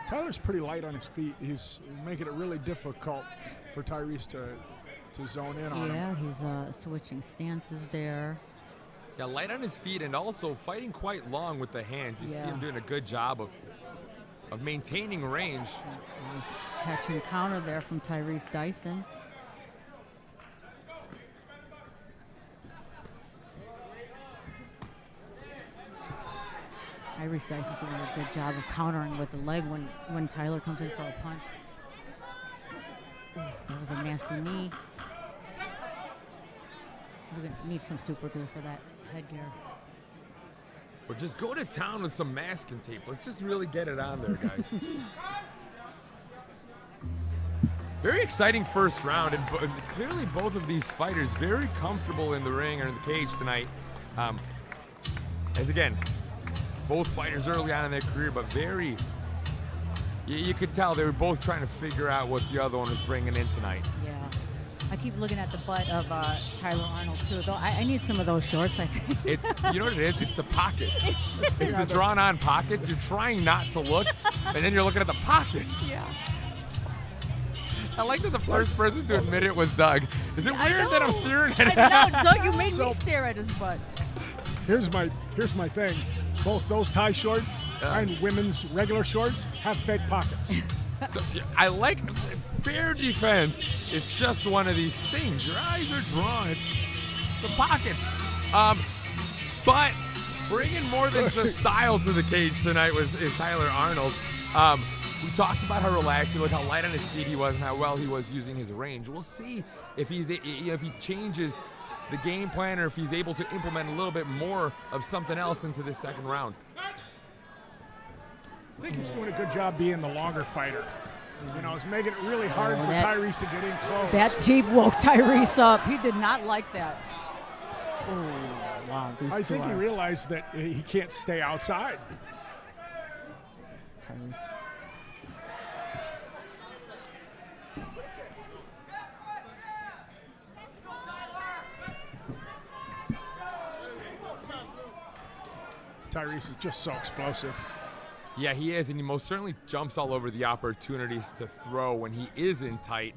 [SPEAKER 6] Tyler's pretty light on his feet. He's making it really difficult for Tyrese to zone in on him.
[SPEAKER 5] Yeah, he's switching stances there.
[SPEAKER 4] Yeah, light on his feet and also fighting quite long with the hands. You see him doing a good job of maintaining range.
[SPEAKER 5] Nice catch and counter there from Tyrese Dyson. Tyrese Dyson's doing a good job of countering with the leg when Tyler comes in for a punch. Ooh, that was a nasty knee. We're going to need some super glue for that headgear.
[SPEAKER 4] Or just go to town with some masking tape. Let's just really get it on there, guys. Very exciting first round, and clearly both of these fighters very comfortable in the ring or in the cage tonight. As again, both fighters early on in their career, but very, you could tell they were both trying to figure out what the other one was bringing in tonight.
[SPEAKER 5] Yeah. I keep looking at the butt of Tyler Arnold too. Though I need some of those shorts. I think.
[SPEAKER 4] It's, you know what it is? It's the pockets. It's the drawn-on pockets. You're trying not to look, and then you're looking at the pockets.
[SPEAKER 5] Yeah.
[SPEAKER 4] I like that the first person to admit it was Doug. Is it weird that I'm staring at it?
[SPEAKER 5] No, Doug, you made me stare at his butt.
[SPEAKER 6] Here's my thing. Both those tie shorts and women's regular shorts have fake pockets.
[SPEAKER 4] So, yeah, I like fair defense. It's just one of these things. Your eyes are drawn. It's the pockets. But bringing more than just style to the cage tonight is Tyler Arnold. We talked about how relaxed he looked, how light on his feet he was, and how well he was using his range. We'll see if he changes the game plan or if he's able to implement a little bit more of something else into this second round.
[SPEAKER 6] I think he's doing a good job being the longer fighter. You know, it's making it really hard for Tyrese to get in close.
[SPEAKER 5] That teep woke Tyrese up. He did not like that. Oh, wow.
[SPEAKER 6] I think he realized that he can't stay outside.
[SPEAKER 5] Tyrese.
[SPEAKER 6] Tyrese is just so explosive.
[SPEAKER 4] Yeah, he is, and he most certainly jumps all over the opportunities to throw when he is in tight.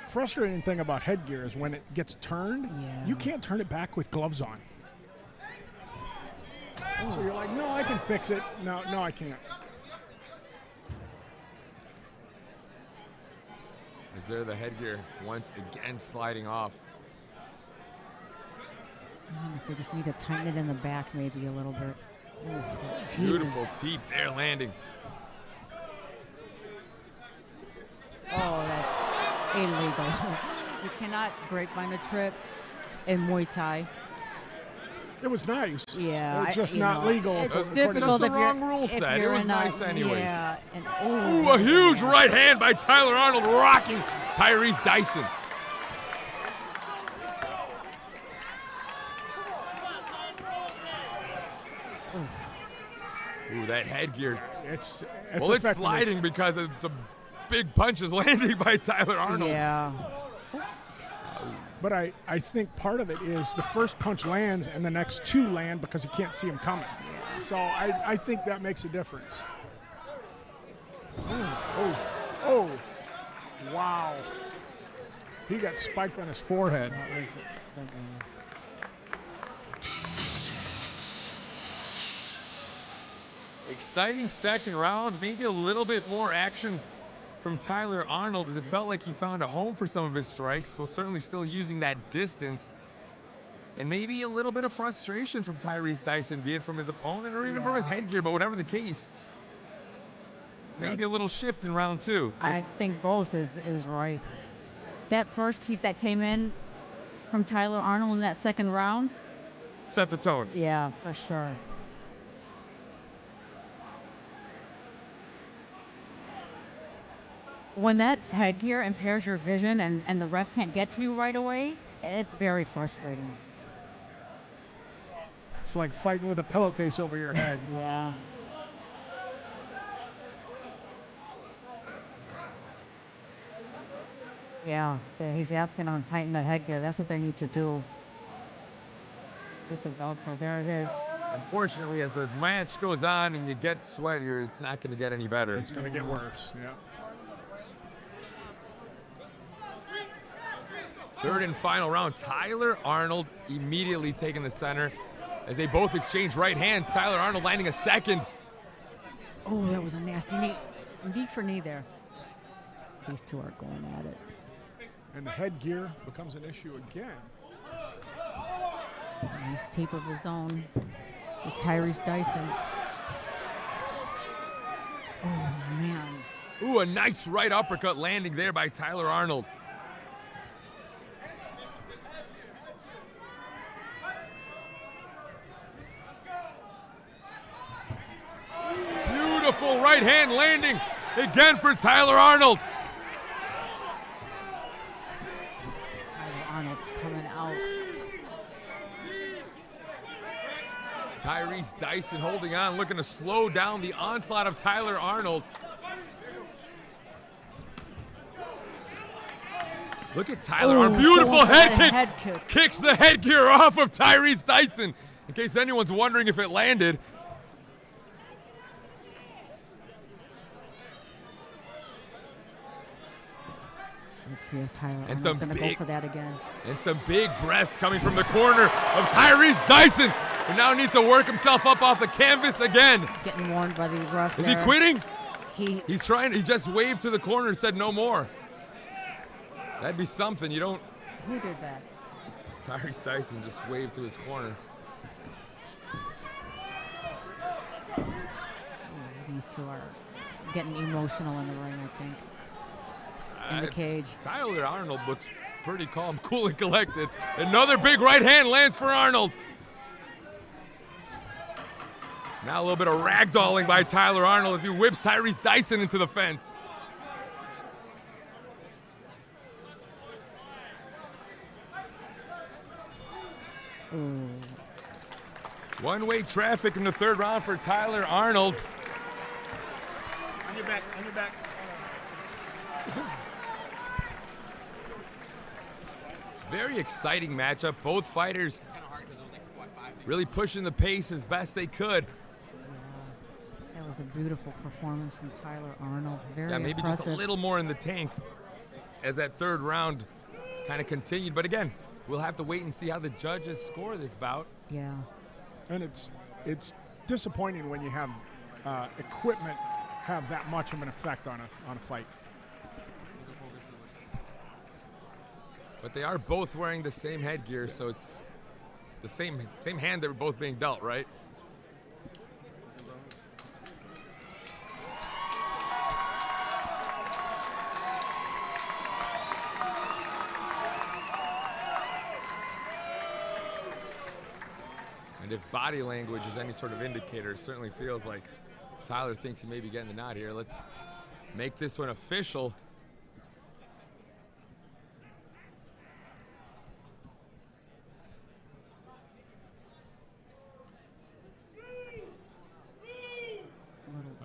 [SPEAKER 6] Frustrating thing about headgear is when it gets turned, you can't turn it back with gloves on. So you're like, no, I can fix it. No, I can't.
[SPEAKER 4] Is there the headgear once again sliding off?
[SPEAKER 5] If they just need to tighten it in the back maybe a little bit. Oof, that teep
[SPEAKER 4] Beautiful teep there landing.
[SPEAKER 5] Oh, that's illegal. You cannot grapevine a trip in Muay Thai.
[SPEAKER 6] It was nice.
[SPEAKER 5] Yeah.
[SPEAKER 6] It's just not legal.
[SPEAKER 5] It's
[SPEAKER 4] Just
[SPEAKER 5] difficult
[SPEAKER 4] the
[SPEAKER 5] if
[SPEAKER 4] wrong
[SPEAKER 5] you're,
[SPEAKER 4] rule
[SPEAKER 5] if
[SPEAKER 4] set. It
[SPEAKER 5] you're
[SPEAKER 4] was
[SPEAKER 5] in
[SPEAKER 4] nice
[SPEAKER 5] a,
[SPEAKER 4] anyways.
[SPEAKER 5] Yeah. And,
[SPEAKER 4] Ooh, a huge right hand by Tyler Arnold rocking Tyrese Dyson. Ooh, that headgear.
[SPEAKER 6] It's
[SPEAKER 4] sliding because of the big punches landing by Tyler Arnold.
[SPEAKER 5] Yeah.
[SPEAKER 6] But I think part of it is the first punch lands and the next two land because you can't see him coming. So I think that makes a difference. Oh, wow. He got spiked on his forehead.
[SPEAKER 4] Exciting second round, maybe a little bit more action from Tyler Arnold, as it felt like he found a home for some of his strikes, while certainly still using that distance. And maybe a little bit of frustration from Tyrese Dyson, be it from his opponent or even from his headgear, but whatever the case. Maybe a little shift in round two.
[SPEAKER 5] I think both is right. That first teep that came in from Tyler Arnold in that second round.
[SPEAKER 4] Set the tone.
[SPEAKER 5] Yeah, for sure. When that headgear impairs your vision and the ref can't get to you right away, it's very frustrating.
[SPEAKER 6] It's like fighting with a pillowcase over your head.
[SPEAKER 5] Yeah. Yeah, he's asking on tighten the headgear. That's what they need to do. With the Velcro, there it is.
[SPEAKER 4] Unfortunately, as the match goes on and you get sweatier, it's not going to get any better.
[SPEAKER 6] It's going to get worse, yeah.
[SPEAKER 4] Third and final round, Tyler Arnold immediately taking the center as they both exchange right hands. Tyler Arnold landing a second.
[SPEAKER 5] Oh, that was a nasty knee. Knee for knee there. These two are going at it.
[SPEAKER 6] And the headgear becomes an issue again.
[SPEAKER 5] Nice tape of his own. It's Tyrese Dyson. Oh, man.
[SPEAKER 4] Ooh, a nice right uppercut landing there by Tyler Arnold. Beautiful right hand landing again for Tyler Arnold.
[SPEAKER 5] Tyler Arnold's coming out.
[SPEAKER 4] Tyrese Dyson holding on, looking to slow down the onslaught of Tyler Arnold. Look at Tyler Arnold, beautiful head kick. Kicks the headgear off of Tyrese Dyson. In case anyone's wondering if it landed.
[SPEAKER 5] Let's see if Tyler Arnold's going to go for that again.
[SPEAKER 4] And some big breaths coming from the corner of Tyrese Dyson. And now needs to work himself up off the canvas again.
[SPEAKER 5] Getting warned by the ref.
[SPEAKER 4] Is he quitting?
[SPEAKER 5] He's
[SPEAKER 4] trying. He just waved to the corner and said no more. That'd be something. You don't.
[SPEAKER 5] Who did that?
[SPEAKER 4] Tyrese Dyson just waved to his corner.
[SPEAKER 5] These two are getting emotional in the ring, I think. In the cage.
[SPEAKER 4] Tyler Arnold looks pretty calm, cool, and collected. Another big right hand lands for Arnold. Now a little bit of ragdolling by Tyler Arnold as he whips Tyrese Dyson into the fence.
[SPEAKER 5] Ooh.
[SPEAKER 4] One-way traffic in the third round for Tyler Arnold.
[SPEAKER 6] On your back, on your back.
[SPEAKER 4] Very exciting matchup. Both fighters really pushing the pace as best they could.
[SPEAKER 5] Yeah, that was a beautiful performance from Tyler Arnold. Very
[SPEAKER 4] maybe
[SPEAKER 5] impressive.
[SPEAKER 4] just a little more in the tank as that third round kind of continued. But again, we'll have to wait and see how the judges score this bout.
[SPEAKER 5] Yeah.
[SPEAKER 6] And it's disappointing when you have equipment have that much of an effect on a fight.
[SPEAKER 4] But they are both wearing the same headgear, so it's the same hand they were both being dealt, right? And if body language is any sort of indicator, it certainly feels like Tyler thinks he may be getting the nod here. Let's make this one official.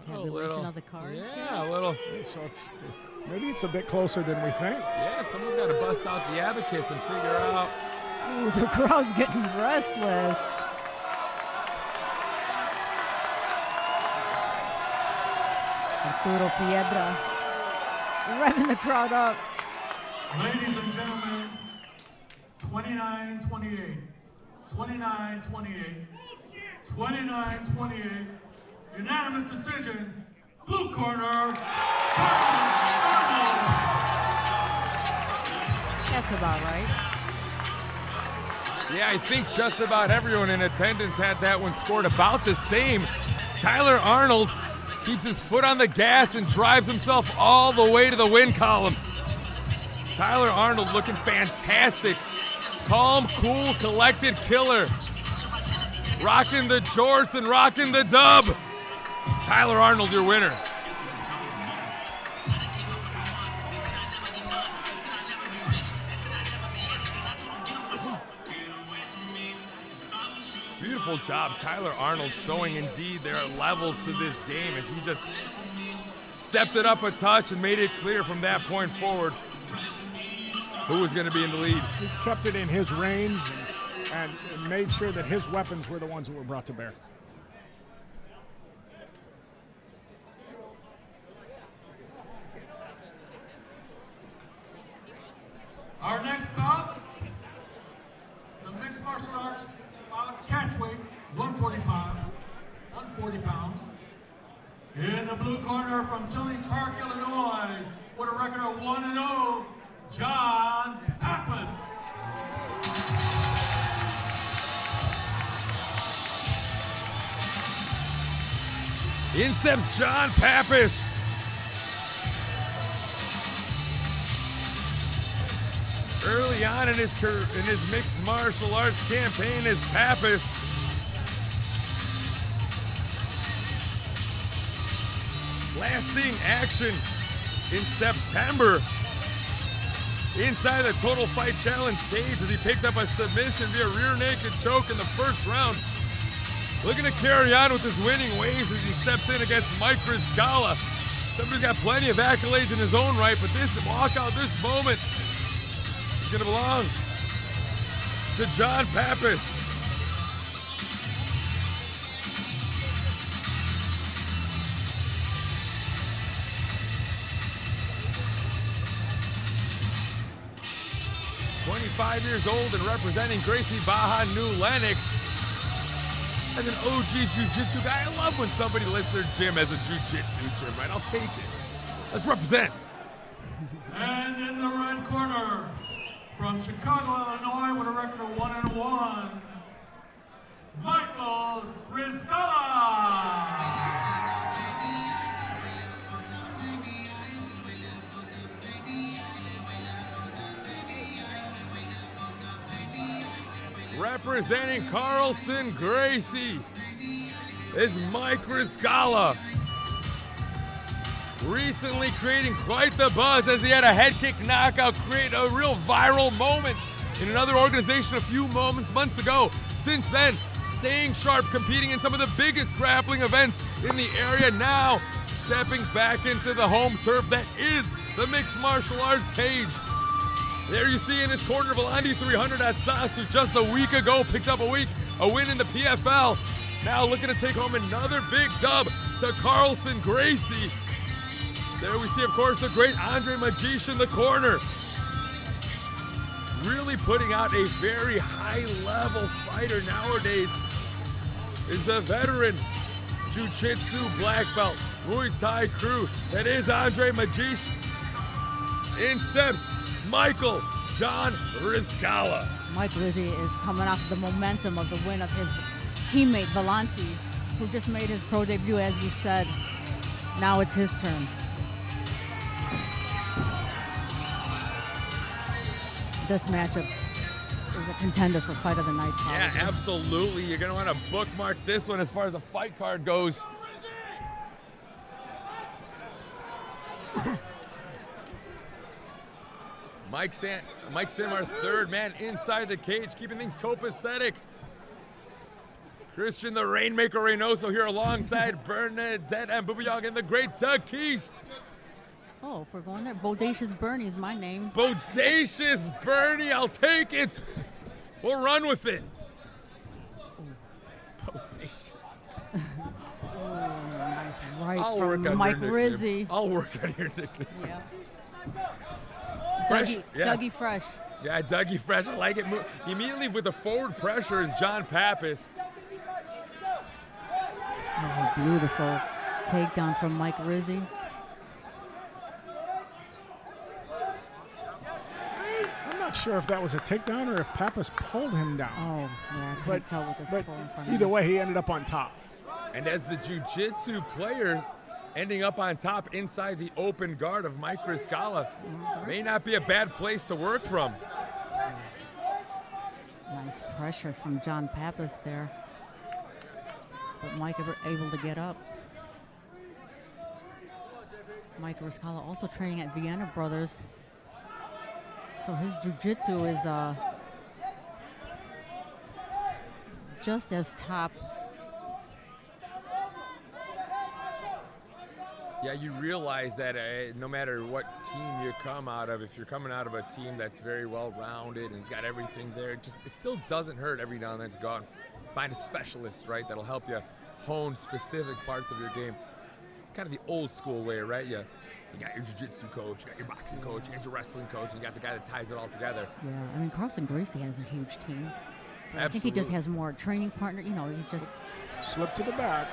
[SPEAKER 5] Tabulation of the cards.
[SPEAKER 4] Yeah, a little.
[SPEAKER 6] So maybe it's a bit closer than we think.
[SPEAKER 4] Yeah, someone's got to bust out the abacus and figure out.
[SPEAKER 5] Ooh, the crowd's getting restless. Arturo Piedra revving the crowd up.
[SPEAKER 1] Ladies and gentlemen, 29-28, 29-28, 29-28, unanimous decision, blue corner, Arnold.
[SPEAKER 5] That's about right.
[SPEAKER 4] Yeah, I think just about everyone in attendance had that one scored about the same. Tyler Arnold keeps his foot on the gas and drives himself all the way to the win column. Tyler Arnold looking fantastic. Calm, cool, collected killer. Rocking the jorts and rocking the dub. Tyler Arnold, your winner. Beautiful job, Tyler Arnold, showing indeed there are levels to this game as he just stepped it up a touch and made it clear from that point forward who was going to be in the lead.
[SPEAKER 6] He kept it in his range and made sure that his weapons were the ones that were brought to bear.
[SPEAKER 1] Our next bout, the mixed martial arts catchweight, 140 pounds. In the blue corner from Tinley Park, Illinois, with a record of 1-0, John Papis.
[SPEAKER 4] In steps John Papis. Early on in his mixed martial arts campaign as Papis. Last seeing action in September inside the Total Fight Challenge cage as he picked up a submission via rear naked choke in the first round looking to carry on with his winning ways as he steps in against Mike Riscala. Somebody's got plenty of accolades in his own right, but this walkout, this moment, is going to belong to John Papis. "25 years old and representing Gracie Baja New Lenox. As an OG Jiu-Jitsu guy, I love when somebody lists their gym as a Jiu-Jitsu gym, right? I'll take it. Let's represent.
[SPEAKER 1] And in the red corner, from Chicago, Illinois, with a record of 1-1, Michael Riscala.
[SPEAKER 4] Representing Carlson Gracie is Mike Riscala. Recently creating quite the buzz as he had a head kick knockout, create a real viral moment in another organization a few months ago. Since then, staying sharp, competing in some of the biggest grappling events in the area, now stepping back into the home turf that is the mixed martial arts cage. There you see in his corner, Volandi 300 at Sasu just a week ago, picked up a win in the PFL. Now looking to take home another big dub to Carlson Gracie. There we see, of course, the great Andre Magish in the corner. Really putting out a very high-level fighter nowadays is the veteran Jiu-Jitsu black belt, Muay Thai crew. That is Andre Magish. In steps Michael John Riscala.
[SPEAKER 5] Mike Rizzi is coming off the momentum of the win of his teammate Volandi, who just made his pro debut, as you said. Now it's his turn. This matchup is a contender for Fight of the Night. Probably.
[SPEAKER 4] Yeah, absolutely. You're going to want to bookmark this one as far as the fight card goes. Mike Sim, our third man inside the cage, keeping things copacetic. Christian the Rainmaker Reynoso here alongside Bernadette and Bubiyog and the great Doug Keast.
[SPEAKER 5] Oh, if we're going there, Bodacious Bernie is my name.
[SPEAKER 4] Bodacious Bernie, I'll take it. We'll run with it. Bodacious.
[SPEAKER 5] Oh, nice right from Mike Rizzi.
[SPEAKER 4] I'll work on your nickname.
[SPEAKER 5] Yeah.
[SPEAKER 4] Fresh,
[SPEAKER 5] Dougie,
[SPEAKER 4] yes.
[SPEAKER 5] Dougie Fresh.
[SPEAKER 4] Yeah, Dougie Fresh, I like it. Immediately with the forward pressure is John Papis.
[SPEAKER 5] Oh, beautiful takedown from Mike Rizzi.
[SPEAKER 6] I'm not sure if that was a takedown or if Papis pulled him down.
[SPEAKER 5] Oh, yeah, I couldn't tell with this pull in front of
[SPEAKER 6] either
[SPEAKER 5] him.
[SPEAKER 6] way, he ended up on top.
[SPEAKER 4] And as the jiu-jitsu player ending up on top inside the open guard of Mike Riscala, may not be a bad place to work from.
[SPEAKER 5] Nice pressure from John Papis there. But Mike able to get up. Mike Riscala also training at Vienna Brothers. So his jiu-jitsu is just as top.
[SPEAKER 4] Yeah, you realize that no matter what team you come out of, if you're coming out of a team that's very well-rounded and it's got everything there, it still doesn't hurt every now and then to go out and find a specialist, right, that'll help you hone specific parts of your game. Kind of the old school way, right? You got your jiu-jitsu coach, you got your boxing coach, you got your wrestling coach, and you got the guy that ties it all together.
[SPEAKER 5] Yeah, I mean, Carlson Gracie has a huge team.
[SPEAKER 4] Absolutely.
[SPEAKER 5] I think he just has more training partner. You know, he just
[SPEAKER 6] Slip to the back.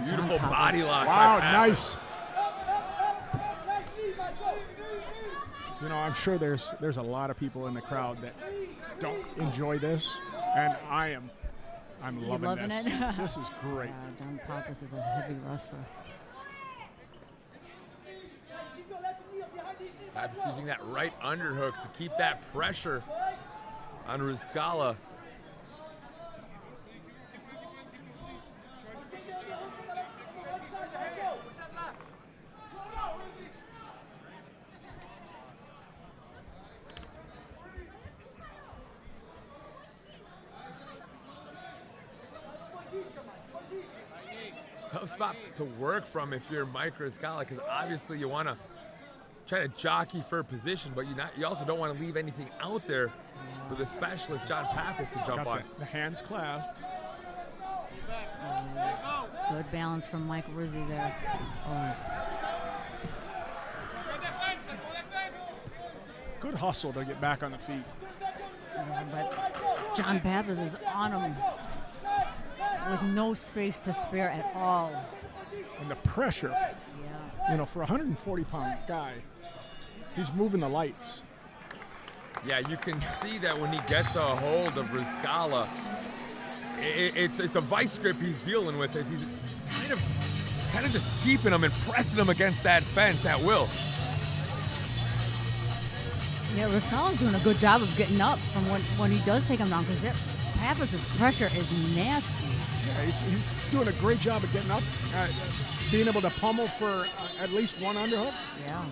[SPEAKER 4] Beautiful body lock.
[SPEAKER 6] Wow, nice. You know, I'm sure there's a lot of people in the crowd that don't enjoy this, and I'm loving this.
[SPEAKER 5] It?
[SPEAKER 6] This is great.
[SPEAKER 5] John Papis is a heavy wrestler.
[SPEAKER 4] Papis using that right underhook to keep that pressure on Riscala. spot to work from if you're Mike Riscala, because obviously you want to try to jockey for position, but you also don't want to leave anything out there for the specialist, John Papis, to jump on.
[SPEAKER 6] The hands clasped.
[SPEAKER 5] Good balance from Mike Rizzi there. Oh.
[SPEAKER 6] Good hustle to get back on the feet.
[SPEAKER 5] Yeah, but John Papis is on him with no space to spare at all.
[SPEAKER 6] And the pressure, you know, for a 140-pound guy, he's moving the lights.
[SPEAKER 4] Yeah, you can see that when he gets a hold of Riscala, it's a vice grip he's dealing with. He's kind of just keeping him and pressing him against that fence at will.
[SPEAKER 5] Yeah, Riscala's doing a good job of getting up from when he does take him down, because Papis' pressure is nasty.
[SPEAKER 6] Yeah, he's doing a great job of getting up, being able to pummel for at least one underhook.
[SPEAKER 5] Yeah.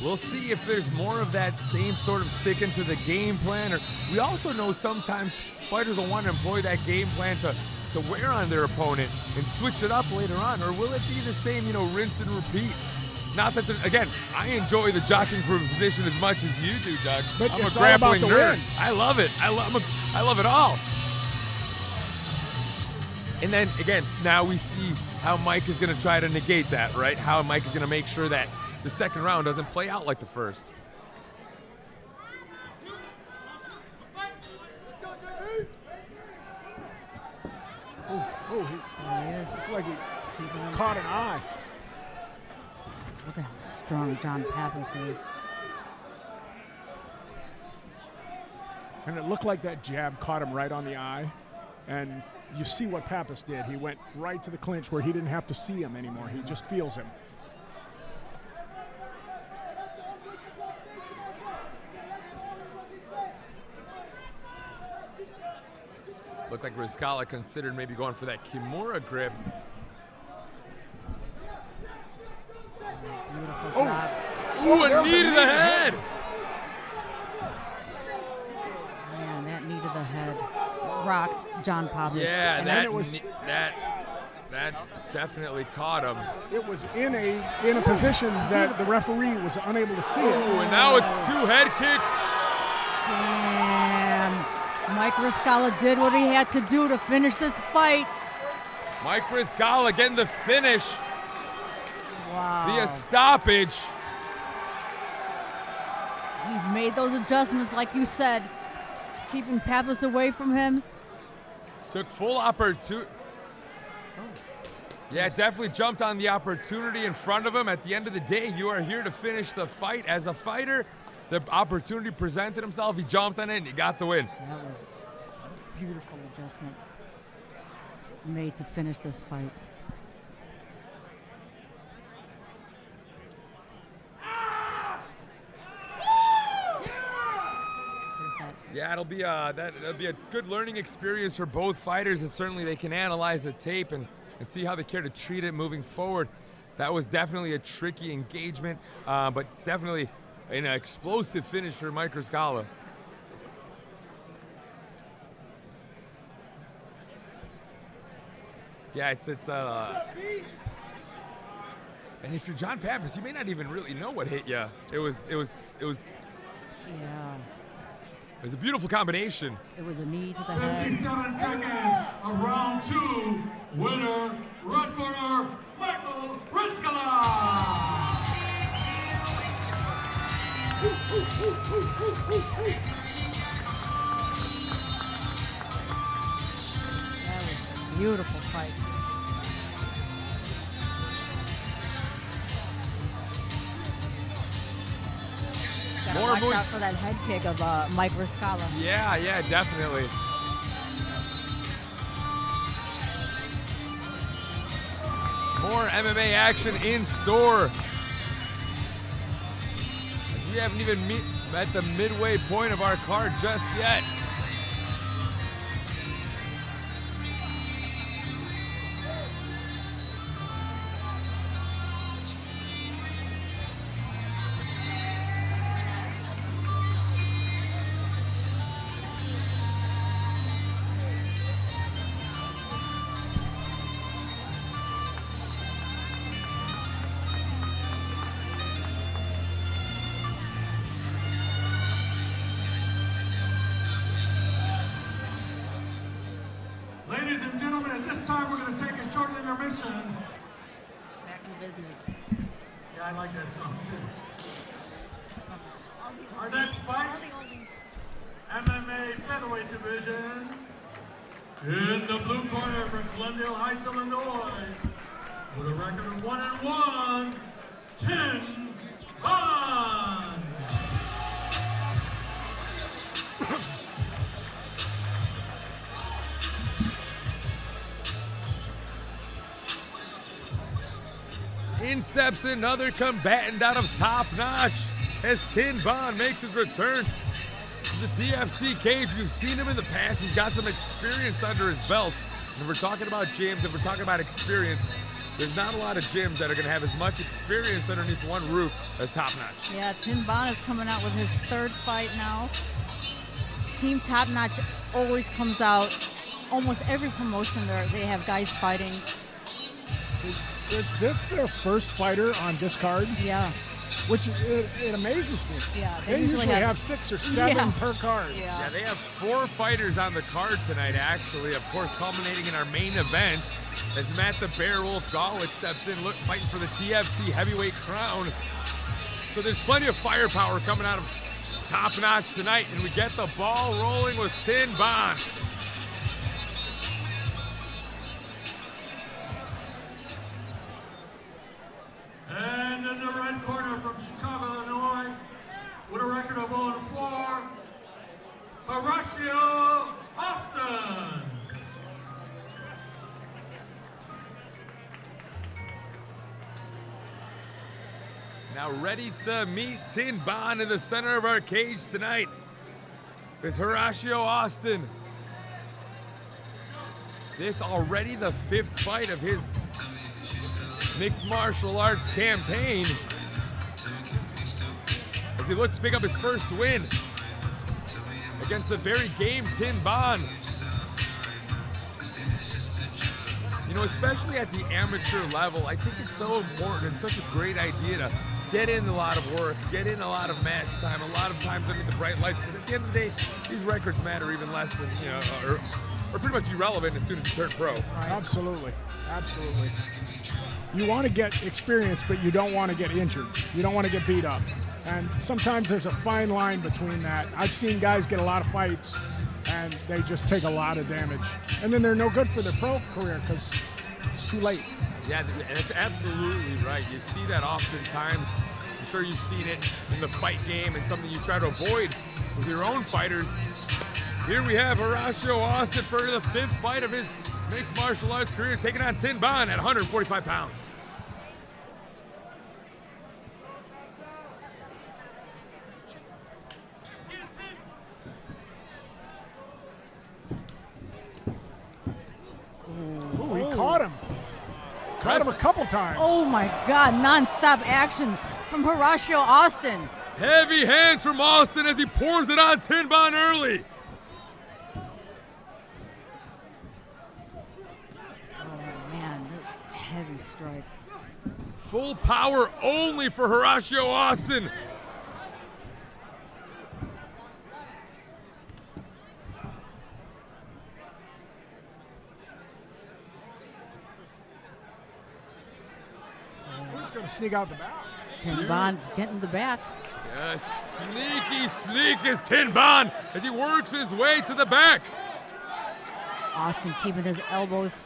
[SPEAKER 4] We'll see if there's more of that same sort of sticking to the game plan. Or we also know sometimes fighters will want to employ that game plan to wear on their opponent and switch it up later on. Or will it be the same, you know, rinse and repeat? Not that, again, I enjoy the jockeying for position as much as you do, Doug.
[SPEAKER 6] But
[SPEAKER 4] I'm a
[SPEAKER 6] it's all about
[SPEAKER 4] grappling
[SPEAKER 6] the
[SPEAKER 4] nerd.
[SPEAKER 6] win.
[SPEAKER 4] I love it. I love it all. And then, again, now we see how Mike is going to try to negate that, right? How Mike is going to make sure that the second round doesn't play out like the first.
[SPEAKER 5] He is.
[SPEAKER 6] Looked like he caught an eye.
[SPEAKER 5] Look at how strong John Papis is.
[SPEAKER 6] And it looked like that jab caught him right on the eye. And you see what Papis did. He went right to the clinch where he didn't have to see him anymore. He just feels him.
[SPEAKER 4] Looked like Riscala considered maybe going for that Kimura grip.
[SPEAKER 5] Beautiful job.
[SPEAKER 4] Ooh, a knee to the head!
[SPEAKER 5] Man, that knee to the head rocked John Papis.
[SPEAKER 4] Yeah,
[SPEAKER 5] And
[SPEAKER 4] that definitely caught him.
[SPEAKER 6] It was in a position that the referee was unable to see it.
[SPEAKER 4] Ooh, and now it's 2 head kicks.
[SPEAKER 5] Damn. Mike Riscala did what he had to do to finish this fight.
[SPEAKER 4] Mike Riscala getting the finish
[SPEAKER 5] Wow.
[SPEAKER 4] via stoppage.
[SPEAKER 5] He made those adjustments like you said, keeping Papis away from him.
[SPEAKER 4] Took full opportunity. Yeah, definitely jumped on the opportunity in front of him. At the end of the day, you are here to finish the fight. As a fighter, the opportunity presented himself. He jumped on it and he got the win.
[SPEAKER 5] That was a beautiful adjustment made to finish this fight.
[SPEAKER 4] Yeah, that'll be a good learning experience for both fighters, and certainly they can analyze the tape and see how they care to treat it moving forward. That was definitely a tricky engagement, but definitely an explosive finish for Mike Riscala. Yeah, and if you're John Papis, you may not even really know what hit you. It was
[SPEAKER 5] Yeah.
[SPEAKER 4] It was a beautiful combination.
[SPEAKER 5] It was a knee to the head.
[SPEAKER 1] 57 seconds of round 2. Winner, red corner, Michael Riscala.
[SPEAKER 5] That was a beautiful fight. Gotta
[SPEAKER 4] More
[SPEAKER 5] watch
[SPEAKER 4] moves.
[SPEAKER 5] out for that head kick of Mike Riscala.
[SPEAKER 4] Yeah, definitely. More MMA action in store. As we haven't even met the midway point of our card just yet.
[SPEAKER 1] Ladies and gentlemen, at this time we're going to take a short intermission.
[SPEAKER 5] Back in business.
[SPEAKER 1] Yeah, I like that song too. Our next fight, MMA featherweight division. In the blue corner from Glendale Heights, Illinois, with a record of 1-1, 10 Bond.
[SPEAKER 4] In steps another combatant out of Top Notch as Tin Bond makes his return to the TFC cage. We've seen him in the past. He's got some experience under his belt. And if we're talking about gyms, if we're talking about experience, there's not a lot of gyms that are going to have as much experience underneath one roof as Top Notch.
[SPEAKER 5] Yeah, Tin Bond is coming out with his third fight now. Team Top Notch always comes out. Almost every promotion they have guys fighting.
[SPEAKER 6] Is this their first fighter on this card?
[SPEAKER 5] Yeah.
[SPEAKER 6] Which it amazes me.
[SPEAKER 5] Yeah,
[SPEAKER 6] they usually have 6 or 7 per card.
[SPEAKER 4] Yeah, they have 4 fighters on the card tonight, actually. Of course, culminating in our main event as Matt the Bearwolf Gollic steps in, fighting for the TFC heavyweight crown. So there's plenty of firepower coming out of Top Notch tonight, and we get the ball rolling with Tin Bond.
[SPEAKER 1] And in the red corner from Chicago, Illinois, with a record of 0-4, Horacio Austin.
[SPEAKER 4] Now ready to meet Tin Bond in the center of our cage tonight is Horacio Austin. This already the 5th fight of his mixed martial arts campaign as he looks to pick up his first win against the very game Tin Bond. You know, especially at the amateur level, I think it's so important and such a great idea to get in a lot of work, get in a lot of match time, a lot of times under the bright lights, because at the end of the day, these records matter even less than, you know, or pretty much irrelevant as soon as you turn pro.
[SPEAKER 6] Absolutely, absolutely. You want to get experience, but you don't want to get injured. You don't want to get beat up. And sometimes there's a fine line between that. I've seen guys get a lot of fights, and they just take a lot of damage. And then they're no good for their pro career because it's too late.
[SPEAKER 4] Yeah, and it's absolutely right. You see that oftentimes. I'm sure you've seen it in the fight game and something you try to avoid with your own fighters. Here we have Horacio Austin for the 5th fight of his mixed martial arts career, taking on Tin Bond at 145 pounds.
[SPEAKER 6] Ooh, he caught him. Caught him a couple times.
[SPEAKER 5] Oh my God, non-stop action from Horacio Austin.
[SPEAKER 4] Heavy hands from Austin as he pours it on Tin Bond early.
[SPEAKER 5] Oh man, heavy strikes.
[SPEAKER 4] Full power only for Horacio Austin.
[SPEAKER 6] He's going to sneak out the back.
[SPEAKER 5] Tin Bond's getting the back.
[SPEAKER 4] A sneaky sneak is Tin Bond as he works his way to the back.
[SPEAKER 5] Austin keeping his elbows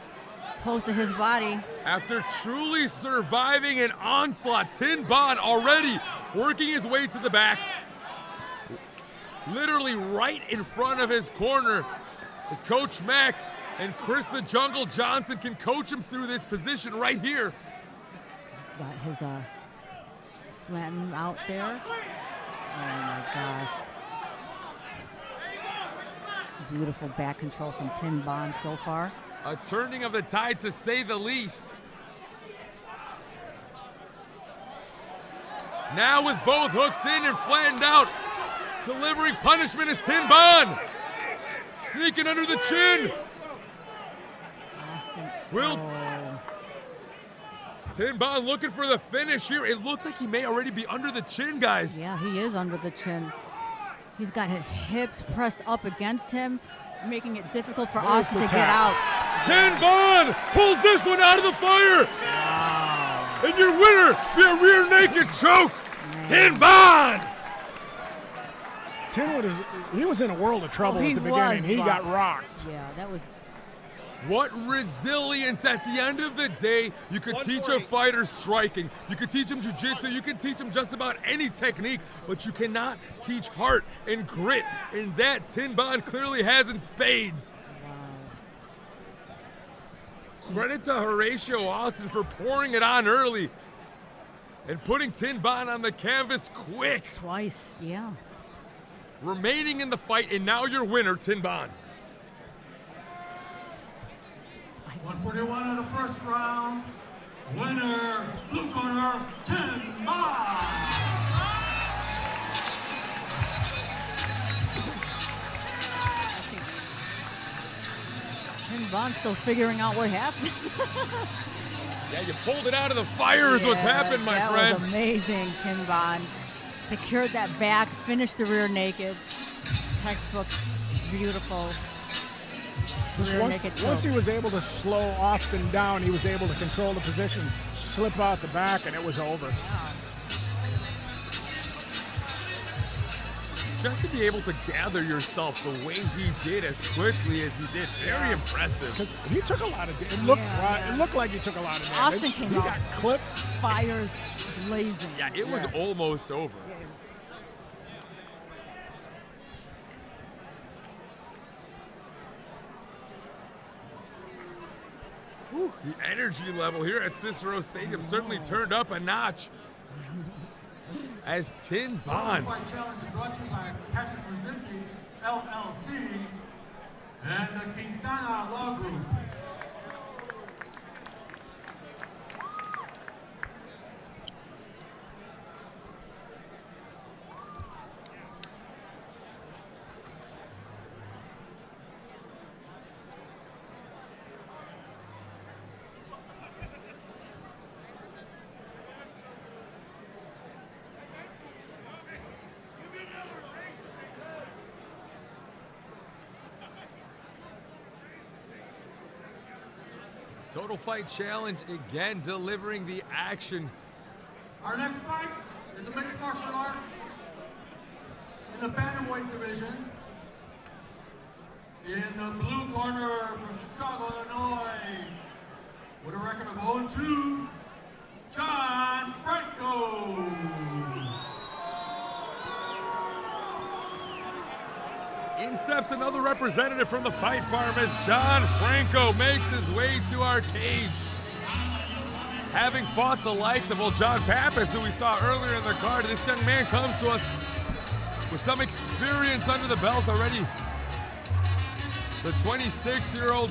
[SPEAKER 5] close to his body.
[SPEAKER 4] After truly surviving an onslaught, Tin Bond already working his way to the back. Literally right in front of his corner. As Coach Mack and Chris the Jungle Johnson can coach him through this position right here.
[SPEAKER 5] He's got his flatten out there. Oh my gosh. Beautiful back control from Tin Bond so far.
[SPEAKER 4] A turning of the tide to say the least. Now with both hooks in and flattened out, delivering punishment is Tin Bond. Sneaking under the chin.
[SPEAKER 5] Austin.
[SPEAKER 4] Will Tin Bond looking for the finish here. It looks like he may already be under the chin, guys.
[SPEAKER 5] Yeah, he is under the chin. He's got his hips pressed up against him. making it difficult for
[SPEAKER 6] There's
[SPEAKER 5] Austin
[SPEAKER 6] the
[SPEAKER 5] to get
[SPEAKER 6] tap.
[SPEAKER 5] out.
[SPEAKER 4] Tin Bond pulls this one out of the fire.
[SPEAKER 5] Wow.
[SPEAKER 4] And your winner via rear naked choke, Tin Bond.
[SPEAKER 6] Tin he was in a world of trouble at the beginning. He got rocked.
[SPEAKER 5] Yeah, that was.
[SPEAKER 4] What resilience at the end of the day. You could teach a fighter striking. You could teach him jiu-jitsu. You can teach him just about any technique, but you cannot teach heart and grit. And that Tin Bond clearly has in spades.
[SPEAKER 5] Wow.
[SPEAKER 4] Credit to Horatio Austin for pouring it on early and putting Tin Bond on the canvas quick.
[SPEAKER 5] Twice, yeah.
[SPEAKER 4] Remaining in the fight, and now your winner, Tin Bond.
[SPEAKER 1] 141 of the first round. Winner, blue corner, Tin Bond.
[SPEAKER 5] Tin Bond's still figuring out what happened.
[SPEAKER 4] Yeah, you pulled it out of the fire is what's happened, my friend.
[SPEAKER 5] That was amazing, Tin Bond. Secured that back, finished the rear naked. Textbook, beautiful.
[SPEAKER 6] Once he was able to slow Austin down, he was able to control the position, slip out the back, and it was over.
[SPEAKER 4] Just to be able to gather yourself the way he did as quickly as he did, very impressive.
[SPEAKER 6] Because he took a lot of damage. It looked like he took a lot of damage.
[SPEAKER 5] Austin came
[SPEAKER 6] he
[SPEAKER 5] out.
[SPEAKER 6] got clipped.
[SPEAKER 5] Fires blazing.
[SPEAKER 4] Yeah, it was almost over. Whew, the energy level here at CICERO Stadium certainly turned up a notch. As Tin Bond.
[SPEAKER 1] Fight challenge is brought to you by Patrick Riscala, LLC, and the Quintana Law Group.
[SPEAKER 4] Total Fight Challenge again delivering the action.
[SPEAKER 1] Our next fight is a mixed martial art in the bantamweight division. In the blue corner from Chicago, Illinois, with a record of 0-2, John Franco.
[SPEAKER 4] In steps another representative from the Fight Farm as John Franco makes his way to our cage. Having fought the likes of John Papis, who we saw earlier in the card, this young man comes to us with some experience under the belt already. The 26-year-old.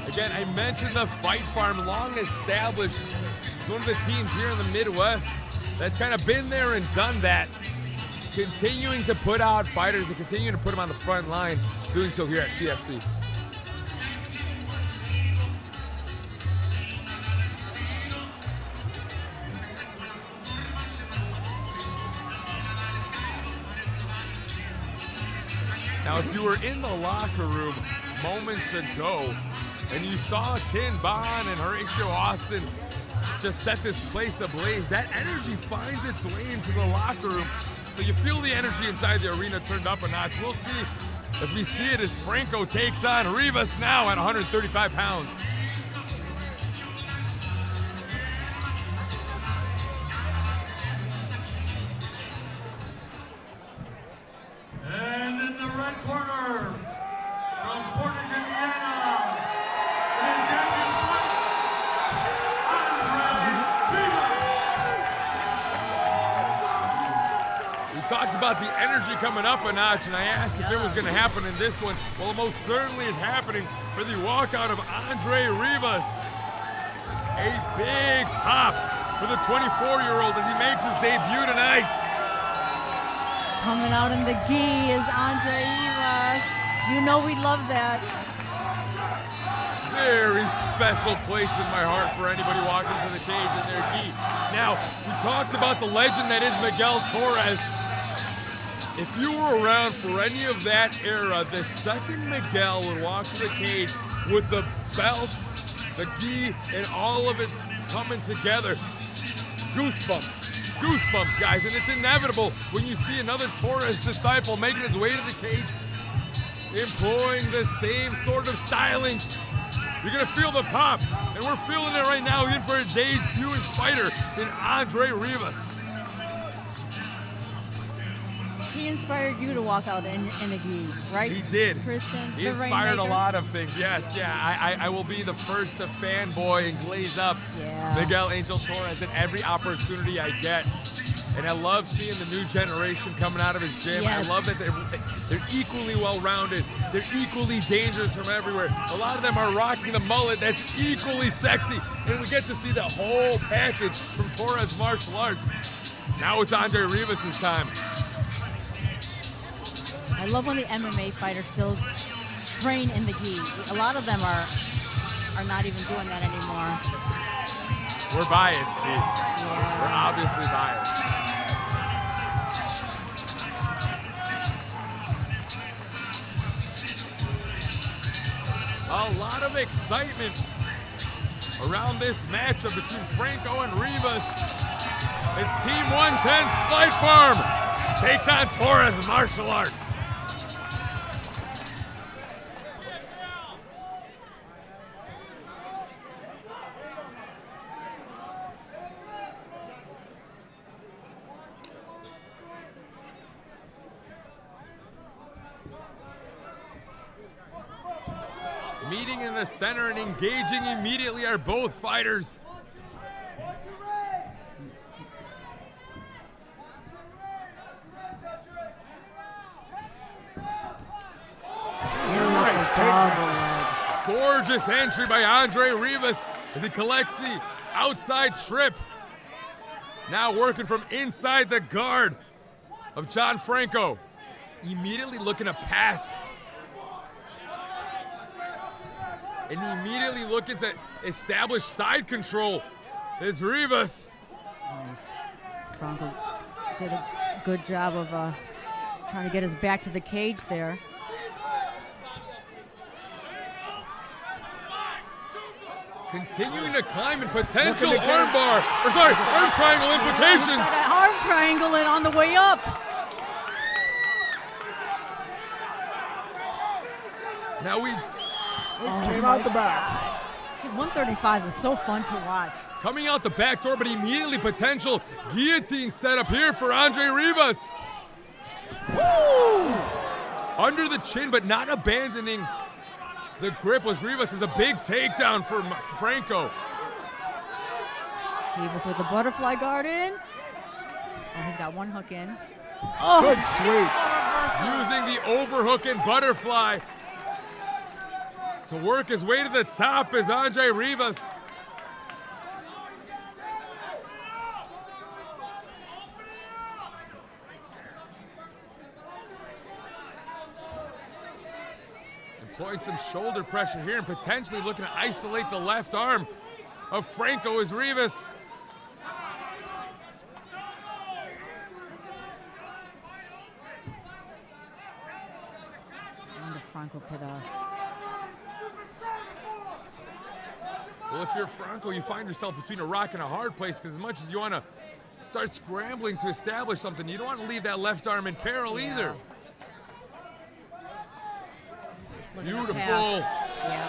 [SPEAKER 4] Again, I mentioned the Fight Farm, long established. It's one of the teams here in the Midwest that's kind of been there and done that. Continuing to put out fighters and continuing to put them on the front line, doing so here at TFC. Now, if you were in the locker room moments ago and you saw Tin Bond and Horatio Austin just set this place ablaze, that energy finds its way into the locker room. So you feel the energy inside the arena turned up a notch. We'll see if we see it as Franco takes on Rivas now at 135 pounds.
[SPEAKER 1] And in the red corner, from Portage, Indiana, in his debut fight,
[SPEAKER 4] We talked about the energy coming up a notch, and I asked if it was going to happen in this one. Well, it most certainly is happening for the walkout of Andre Rivas. A big pop for the 24-year-old as he makes his debut tonight.
[SPEAKER 5] Coming out in the gi is Andre Rivas. You know we love that.
[SPEAKER 4] Very special place in my heart for anybody walking to the cage in their gi. Now, we talked about the legend that is Miguel Torres. if you were around for any of that era, the second Miguel would walk to the cage with the belt, the gi, and all of it coming together, goosebumps, guys. And it's inevitable when you see another Torres disciple making his way to the cage, employing the same sort of styling. You're gonna feel the pop, and we're feeling it right now, in for a debuting fighter in Andre Rivas.
[SPEAKER 5] He inspired you to walk out in a gi, right?
[SPEAKER 4] He did.
[SPEAKER 5] Kristen,
[SPEAKER 4] he
[SPEAKER 5] the
[SPEAKER 4] inspired a
[SPEAKER 5] Rainmaker?
[SPEAKER 4] lot of things. Yes, yeah. I will be the first to fanboy and glaze up
[SPEAKER 5] Yeah.
[SPEAKER 4] Miguel Angel Torres at every opportunity I get. And I love seeing the new generation coming out of his gym.
[SPEAKER 5] Yes.
[SPEAKER 4] I love that they're equally well-rounded. They're equally dangerous from everywhere. A lot of them are rocking the mullet that's equally sexy. And we get to see the whole package from Torres martial arts. Now it's Andre Rivas' time.
[SPEAKER 5] I love when the MMA fighters still train in the gi. A lot of them are not even doing that anymore.
[SPEAKER 4] We're biased, Steve.
[SPEAKER 5] Yeah.
[SPEAKER 4] We're obviously biased. A lot of excitement around this matchup between Franco and Rivas as Team 110's Fight Farm takes on Torres Martial Arts. Meeting in the center and engaging immediately are both fighters. Gorgeous entry by Andre Rivas as he collects the outside trip. Now working from inside the guard of John Franco. Immediately looking to pass. And immediately looking to establish side control is Rivas.
[SPEAKER 5] Nice. Franco did a good job of trying to get his back to the cage there.
[SPEAKER 4] Continuing to climb and potential arm triangle implications.
[SPEAKER 5] Arm triangle in on the way up.
[SPEAKER 4] Now we've
[SPEAKER 6] Came out the back.
[SPEAKER 5] See, 135 is so fun to watch.
[SPEAKER 4] coming out the back door, but immediately potential guillotine set up here for Andre Rivas.
[SPEAKER 5] Woo!
[SPEAKER 4] Under the chin, but not abandoning the grip was Rivas. Is a big takedown for Franco.
[SPEAKER 5] Rivas with the butterfly guard in. Oh, he's got one hook in.
[SPEAKER 6] Oh, good sweep.
[SPEAKER 4] Using the overhook and butterfly to work his way to the top is Andre Rivas. Employing some shoulder pressure here and potentially looking to isolate the left arm of Franco as Rivas.
[SPEAKER 5] Franco could
[SPEAKER 4] Well, if you're Franco, you find yourself between a rock and a hard place, because as much as you want to start scrambling to establish something, you don't want to leave that left arm in peril either. Beautiful.
[SPEAKER 5] Yeah.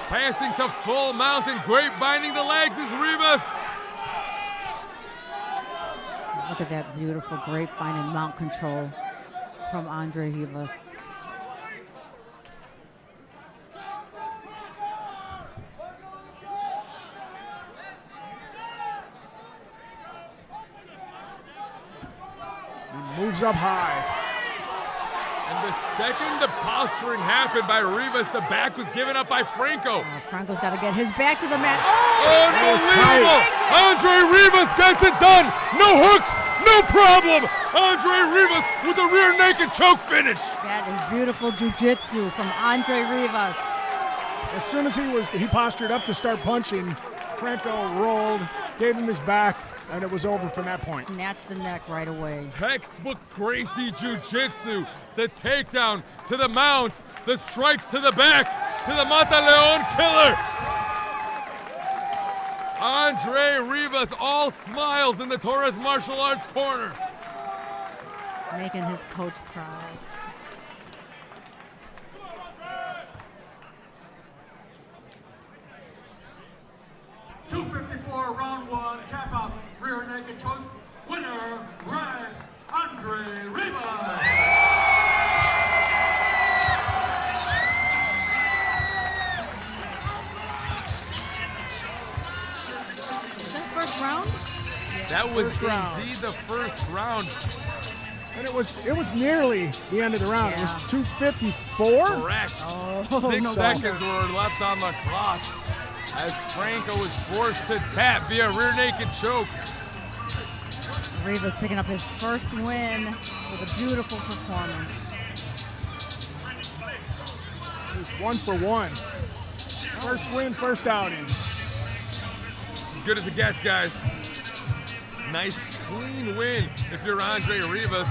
[SPEAKER 4] Passing to full mount and grapevinding the legs is Rivas.
[SPEAKER 5] Look at that beautiful grapevine and mount control from Andre Rivas.
[SPEAKER 6] Moves up high.
[SPEAKER 4] And the second the posturing happened by Rivas, the back was given up by Franco.
[SPEAKER 5] Franco's got to get his back to the mat.
[SPEAKER 4] Unbelievable! Andre Rivas gets it done. No hooks, no problem. Andre Rivas with a rear naked choke finish.
[SPEAKER 5] That is beautiful jiu-jitsu from Andre Rivas.
[SPEAKER 6] As soon as he postured up to start punching, Franco rolled, gave him his back, and it was over from that point.
[SPEAKER 5] Snatched the neck right away.
[SPEAKER 4] Textbook Gracie Jiu-Jitsu. The takedown to the mount. The strikes to the back. To the Mataleon killer. Andre Rivas all smiles in the Torres Martial Arts corner.
[SPEAKER 5] Making his coach proud.
[SPEAKER 1] .254 round one, tap out, rear naked choke, winner, red, Andre Rivas.
[SPEAKER 5] Is that first round?
[SPEAKER 4] That was
[SPEAKER 6] First round.
[SPEAKER 4] indeed the first round.
[SPEAKER 6] And it was nearly the end of the round. It was
[SPEAKER 5] Yeah.
[SPEAKER 6] 254.
[SPEAKER 4] Correct.
[SPEAKER 5] Oh,
[SPEAKER 4] 6
[SPEAKER 5] no
[SPEAKER 4] seconds
[SPEAKER 5] wonder.
[SPEAKER 4] were left on the clock as Franco was forced to tap via rear naked choke.
[SPEAKER 5] Rivas picking up his first win with a beautiful performance.
[SPEAKER 6] It was 1 for 1. First win, first outing.
[SPEAKER 4] As good as it gets, guys. Nice, clean win if you're Andre Rivas.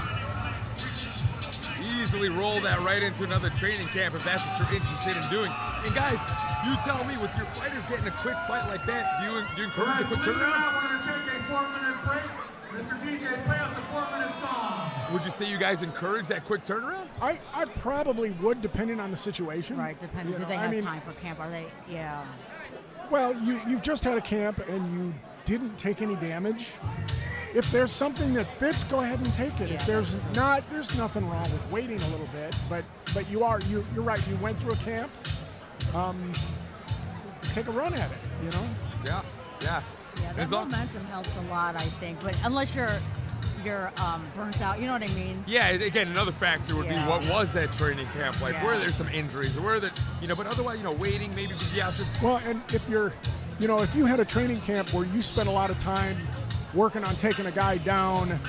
[SPEAKER 4] Easily roll that right into another training camp if that's what you're interested in doing. And guys, you tell me, with your fighters getting a quick fight like that, do you encourage a quick turnaround?
[SPEAKER 1] We're going to take a 4-minute break. Mr. DJ, play us a 4-minute song.
[SPEAKER 4] Would you say you guys encourage that quick turnaround?
[SPEAKER 6] I probably would, depending on the situation.
[SPEAKER 5] Right, depending.
[SPEAKER 6] You
[SPEAKER 5] Do
[SPEAKER 6] know,
[SPEAKER 5] they
[SPEAKER 6] I
[SPEAKER 5] have
[SPEAKER 6] mean,
[SPEAKER 5] time for camp? Are they? Yeah.
[SPEAKER 6] Well, you've just had a camp and you didn't take any damage. If there's something that fits, go ahead and take it.
[SPEAKER 5] Yeah.
[SPEAKER 6] If there's not, there's nothing wrong with waiting a little bit. But you're right. You went through a camp. Take a run at it. You know.
[SPEAKER 4] Yeah.
[SPEAKER 5] Yeah, that
[SPEAKER 4] It's all-
[SPEAKER 5] momentum helps a lot, I think. But unless you're burnt out, you know what I mean?
[SPEAKER 4] Yeah, again, another factor would
[SPEAKER 5] Yeah.
[SPEAKER 4] be what was that training camp like?
[SPEAKER 5] Yeah.
[SPEAKER 4] Were there some injuries? Were there, but otherwise, waiting maybe would be the option.
[SPEAKER 6] Well, and if you had a training camp where you spent a lot of time working on taking a guy down,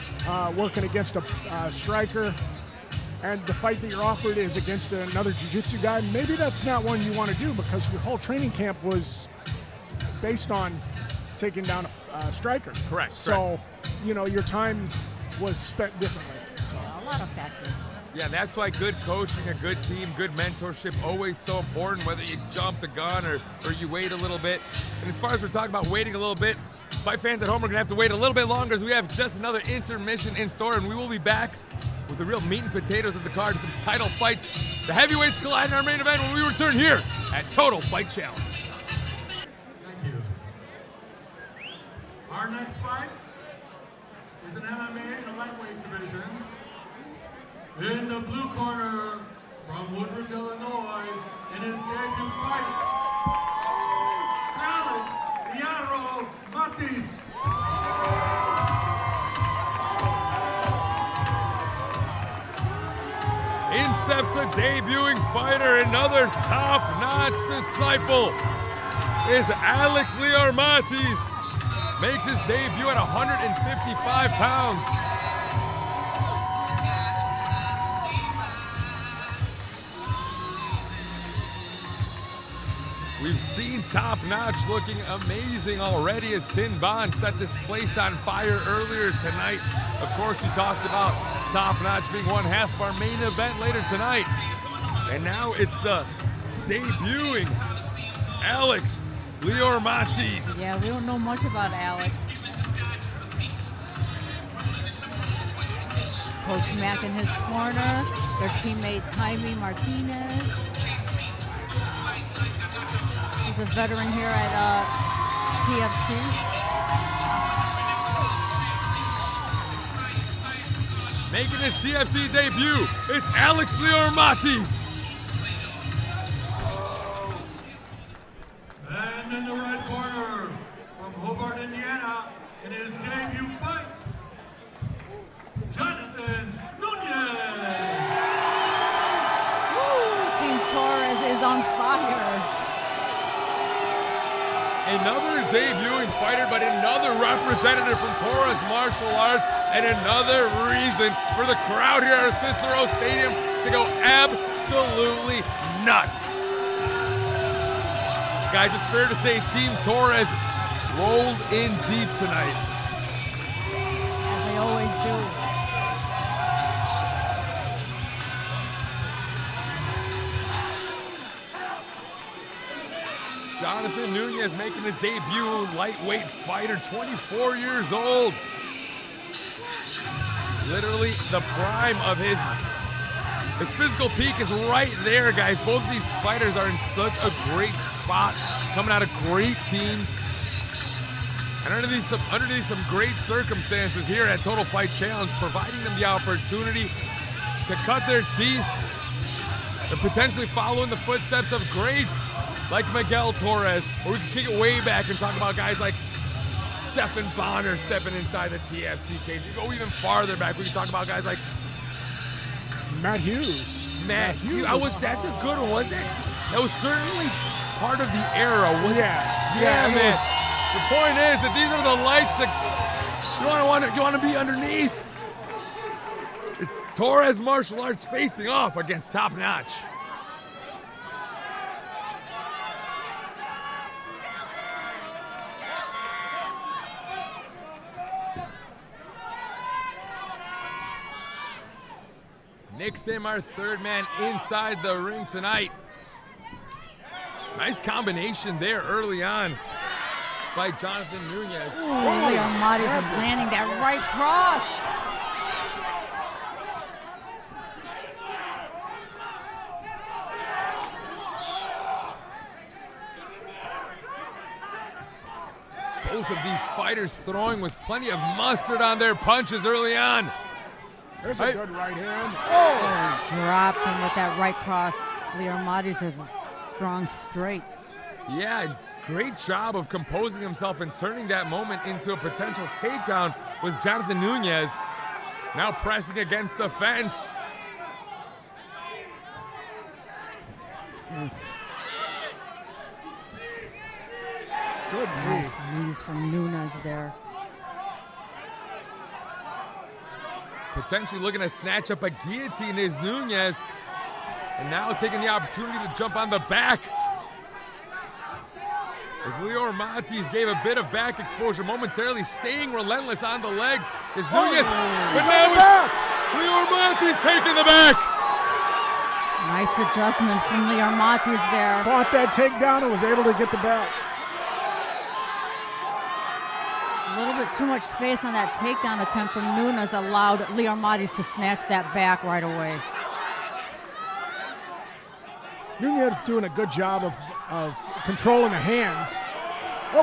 [SPEAKER 6] working against a striker, and the fight that you're offered is against another jiu-jitsu guy, maybe that's not one you want to do because your whole training camp was based on taking down a striker.
[SPEAKER 4] Correct.
[SPEAKER 6] So, your time was spent differently. So.
[SPEAKER 5] Yeah, a lot of factors.
[SPEAKER 4] Yeah, that's why good coaching, a good team, good mentorship, always so important, whether you jump the gun or you wait a little bit. And as far as we're talking about waiting a little bit, fight fans at home are going to have to wait a little bit longer as we have just another intermission in store, and we will be back with the real meat and potatoes of the card, some title fights. The heavyweights collide in our main event when we return here at Total Fight Challenge.
[SPEAKER 1] Thank you. Our next fight is an MMA in the lightweight division. In the blue corner, from Woodridge, Illinois, in his debut fight, Alex Liaro Matis.
[SPEAKER 4] In steps the debuting fighter, another top-notch disciple is Alex Liarmatis. Makes his debut at 155 pounds. We've seen top-notch looking amazing already as Tin Bond set this place on fire earlier tonight. Of course, we talked about top-notch being one half of our main event later tonight. And now it's the debuting Alex Liarmatis.
[SPEAKER 5] Yeah, we don't know much about Alex. Coach Mack in his corner, their teammate Jaime Martinez. He's a veteran here at TFC.
[SPEAKER 4] Making his TFC debut, it's Alex Liarmatis.
[SPEAKER 1] And in the red corner, from Hobart, Indiana, in his debut fight, Jonathan Nunes.
[SPEAKER 5] Woo! Team Torres is on fire.
[SPEAKER 4] Another debuting fighter, but another representative from Torres Martial Arts, and another reason for the crowd here at CICERO Stadium to go absolutely nuts. Guys, it's fair to say Team Torres rolled in deep tonight.
[SPEAKER 5] do.
[SPEAKER 4] Jonathan Nunes making his debut, lightweight fighter, 24 years old. Literally the prime of his physical peak is right there, guys. Both of these fighters are in such a great spot, coming out of great teams. And underneath some great circumstances here at Total Fight Challenge, providing them the opportunity to cut their teeth and potentially follow in the footsteps of greats like Miguel Torres, or we can kick it way back and talk about guys like Stephan Bonner stepping inside the TFC cage. You go even farther back, we can talk about guys like
[SPEAKER 6] Matt Hughes.
[SPEAKER 4] Matt Hughes. That's a good one. That was certainly part of the era. Yeah, man. The point is that these are the lights that you want to be underneath. It's Torres Martial Arts facing off against Top Notch. Nick Sim, our third man inside the ring tonight. Nice combination there early on by Jonathan Nunes.
[SPEAKER 5] Leon Martis is landing that right cross.
[SPEAKER 4] Both of these fighters throwing with plenty of mustard on their punches early on.
[SPEAKER 6] There's a good right hand.
[SPEAKER 5] Oh, dropped him with that right cross. Leon Martis has strong straights.
[SPEAKER 4] Yeah, great job of composing himself and turning that moment into a potential takedown was Jonathan Nunes. Now pressing against the fence.
[SPEAKER 6] Good
[SPEAKER 5] Nice knees from Nunes there.
[SPEAKER 4] Potentially looking to snatch up a guillotine is Nunes. And now taking the opportunity to jump on the back. As Leo Martis gave a bit of back exposure, momentarily staying relentless on the legs. Is Nunes, but now Leo Martis taking the back.
[SPEAKER 5] Nice adjustment from Leo Martis there.
[SPEAKER 6] Fought that takedown and was able to get the back.
[SPEAKER 5] A little bit too much space on that takedown attempt from Nunes allowed Leo Martis to snatch that back right away.
[SPEAKER 6] Nunes doing a good job of controlling the hands. Oh.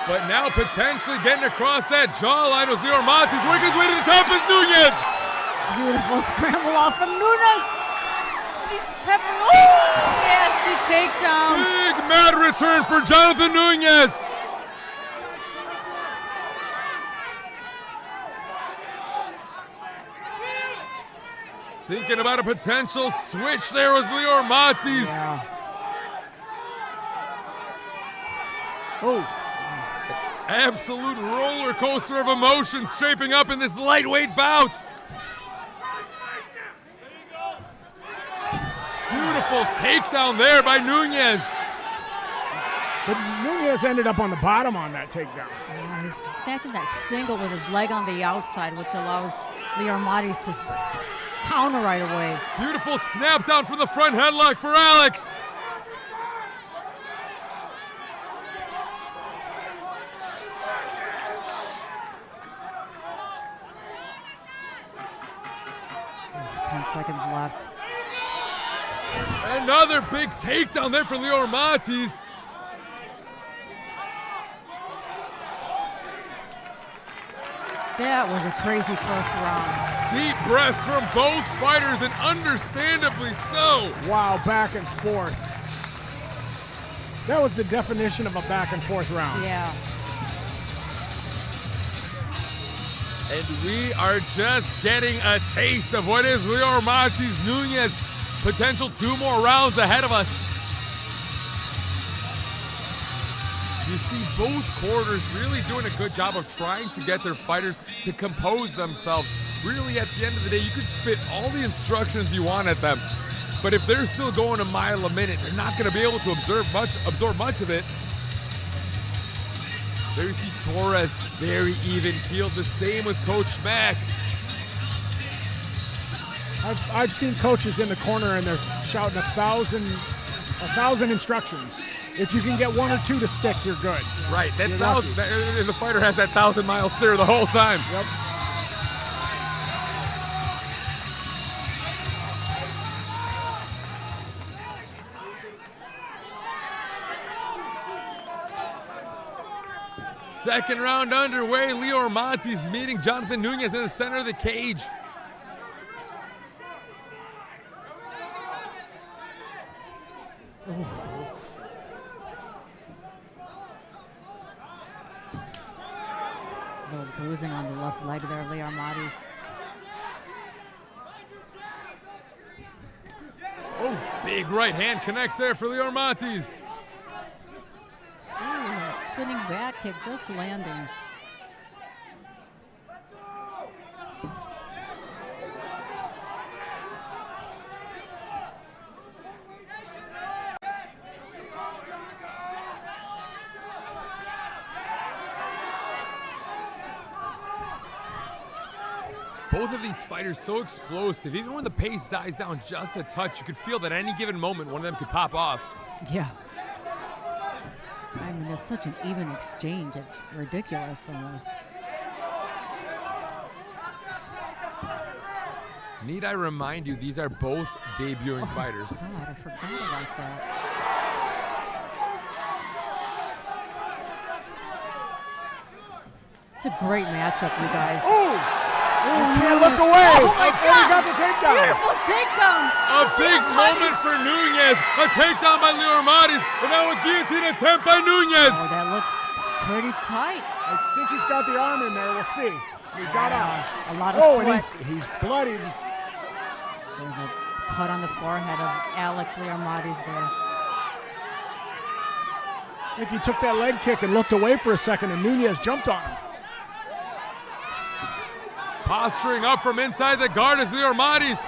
[SPEAKER 4] But now potentially getting across that jawline was Leo Martis, working his way to the top is Nunes.
[SPEAKER 5] Beautiful scramble off from Nunes. He's peppering. Oh, nasty takedown.
[SPEAKER 4] Big mad return for Jonathan Nunes. Thinking about a potential switch there was Leo Martis.
[SPEAKER 5] Yeah.
[SPEAKER 6] Oh.
[SPEAKER 4] Absolute roller coaster of emotions shaping up in this lightweight bout. Beautiful takedown there by Nunes.
[SPEAKER 6] But Nunes ended up on the bottom on that takedown.
[SPEAKER 5] Yeah, he's snatching that single with his leg on the outside, which allows Leo Martis to counter right away.
[SPEAKER 4] Beautiful snap down from the front headlock for Alex.
[SPEAKER 5] Oof, 10 seconds left.
[SPEAKER 4] Another big takedown there for Leo Martis.
[SPEAKER 5] That was a crazy first round.
[SPEAKER 4] Deep breaths from both fighters, and understandably so.
[SPEAKER 6] Wow, back and forth. That was the definition of a back and forth round.
[SPEAKER 5] Yeah.
[SPEAKER 4] And we are just getting a taste of what is Leo Martis Nunes. Potential 2 more rounds ahead of us. You see both quarters really doing a good job of trying to get their fighters to compose themselves. Really, at the end of the day, you could spit all the instructions you want at them, but if they're still going a mile a minute, they're not going to be able to absorb much of it. There you see Torres, very even keeled. The same with Coach Mack.
[SPEAKER 6] I've seen coaches in the corner and they're shouting a thousand instructions. If you can get one or two to stick, you're good.
[SPEAKER 4] Right, the fighter has that 1,000-mile stare the whole time.
[SPEAKER 6] Yep.
[SPEAKER 4] Second round underway. Leo Montes meeting Jonathan Nunes in the center of the cage.
[SPEAKER 5] A little bruising on the left leg there, Leo Montes.
[SPEAKER 4] Oh, big right hand connects there for Leo Montes.
[SPEAKER 5] That spinning back kick just landing.
[SPEAKER 4] Both of these fighters so explosive. Even when the pace dies down just a touch, you could feel that at any given moment one of them could pop off.
[SPEAKER 5] Yeah. I mean, it's such an even exchange. It's ridiculous almost.
[SPEAKER 4] Need I remind you, these are both debuting fighters.
[SPEAKER 5] God, I forgot about that. It's a great matchup, you guys.
[SPEAKER 6] Oh! You can't look away.
[SPEAKER 5] Oh my
[SPEAKER 6] And he
[SPEAKER 5] God!
[SPEAKER 6] got the takedown.
[SPEAKER 5] Beautiful takedown.
[SPEAKER 4] A big moment for Nunes. A takedown by Leo Montes, and now a guillotine attempt by Nunes.
[SPEAKER 5] Oh, that looks pretty tight.
[SPEAKER 6] I think he's got the arm in there. We'll see. He got out.
[SPEAKER 5] A lot of
[SPEAKER 6] Oh, and
[SPEAKER 5] sweat.
[SPEAKER 6] he's bloodied.
[SPEAKER 5] There's a cut on the forehead of Alex Leo Montes there.
[SPEAKER 6] I think he took that leg kick and looked away for a second, and Nunes jumped on him.
[SPEAKER 4] Posturing up from inside the guard is Leo Montes.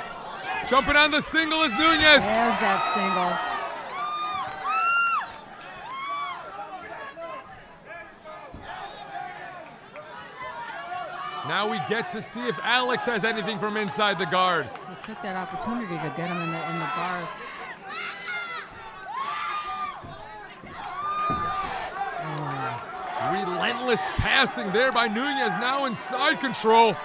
[SPEAKER 4] Jumping on the single is Nunes.
[SPEAKER 5] There's that single.
[SPEAKER 4] Now we get to see if Alex has anything from inside the guard.
[SPEAKER 5] He took that opportunity to get him in the guard.
[SPEAKER 4] Relentless passing there by Nunes, now in side control.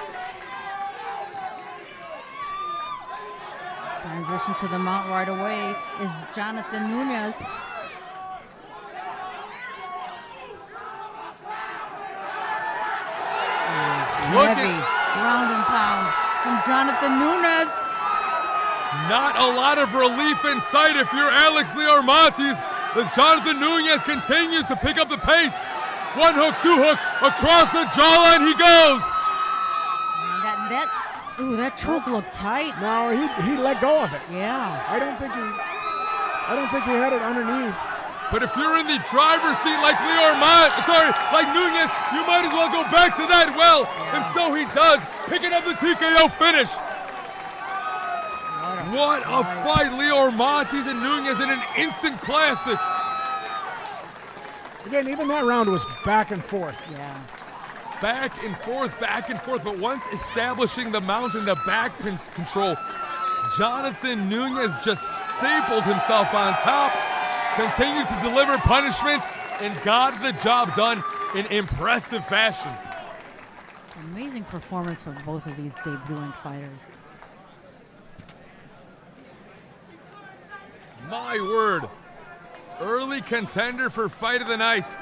[SPEAKER 5] Transition to the mount right away is Jonathan Nunes. Heavy ground and pound from Jonathan Nunes.
[SPEAKER 4] Not a lot of relief in sight if you're Alex Leo Montes, as Jonathan Nunes continues to pick up the pace. One hook, two hooks, across the jawline he goes.
[SPEAKER 5] Ooh, that choke looked tight.
[SPEAKER 6] No, he let go of it.
[SPEAKER 5] Yeah.
[SPEAKER 6] I don't think he had it underneath.
[SPEAKER 4] But if you're in the driver's seat like like Nunes, you might as well go back to that well. And so he does, picking up the TKO finish. What a fight, Leo Montes and Nunes in an instant classic.
[SPEAKER 6] Again, even that round was back and forth.
[SPEAKER 5] Yeah.
[SPEAKER 4] Back and forth, but once establishing the mount and the back control, Jonathan Nunes just stapled himself on top, continued to deliver punishment, and got the job done in impressive fashion.
[SPEAKER 5] Amazing performance from both of these debuting fighters.
[SPEAKER 4] My word, early contender for fight of the night.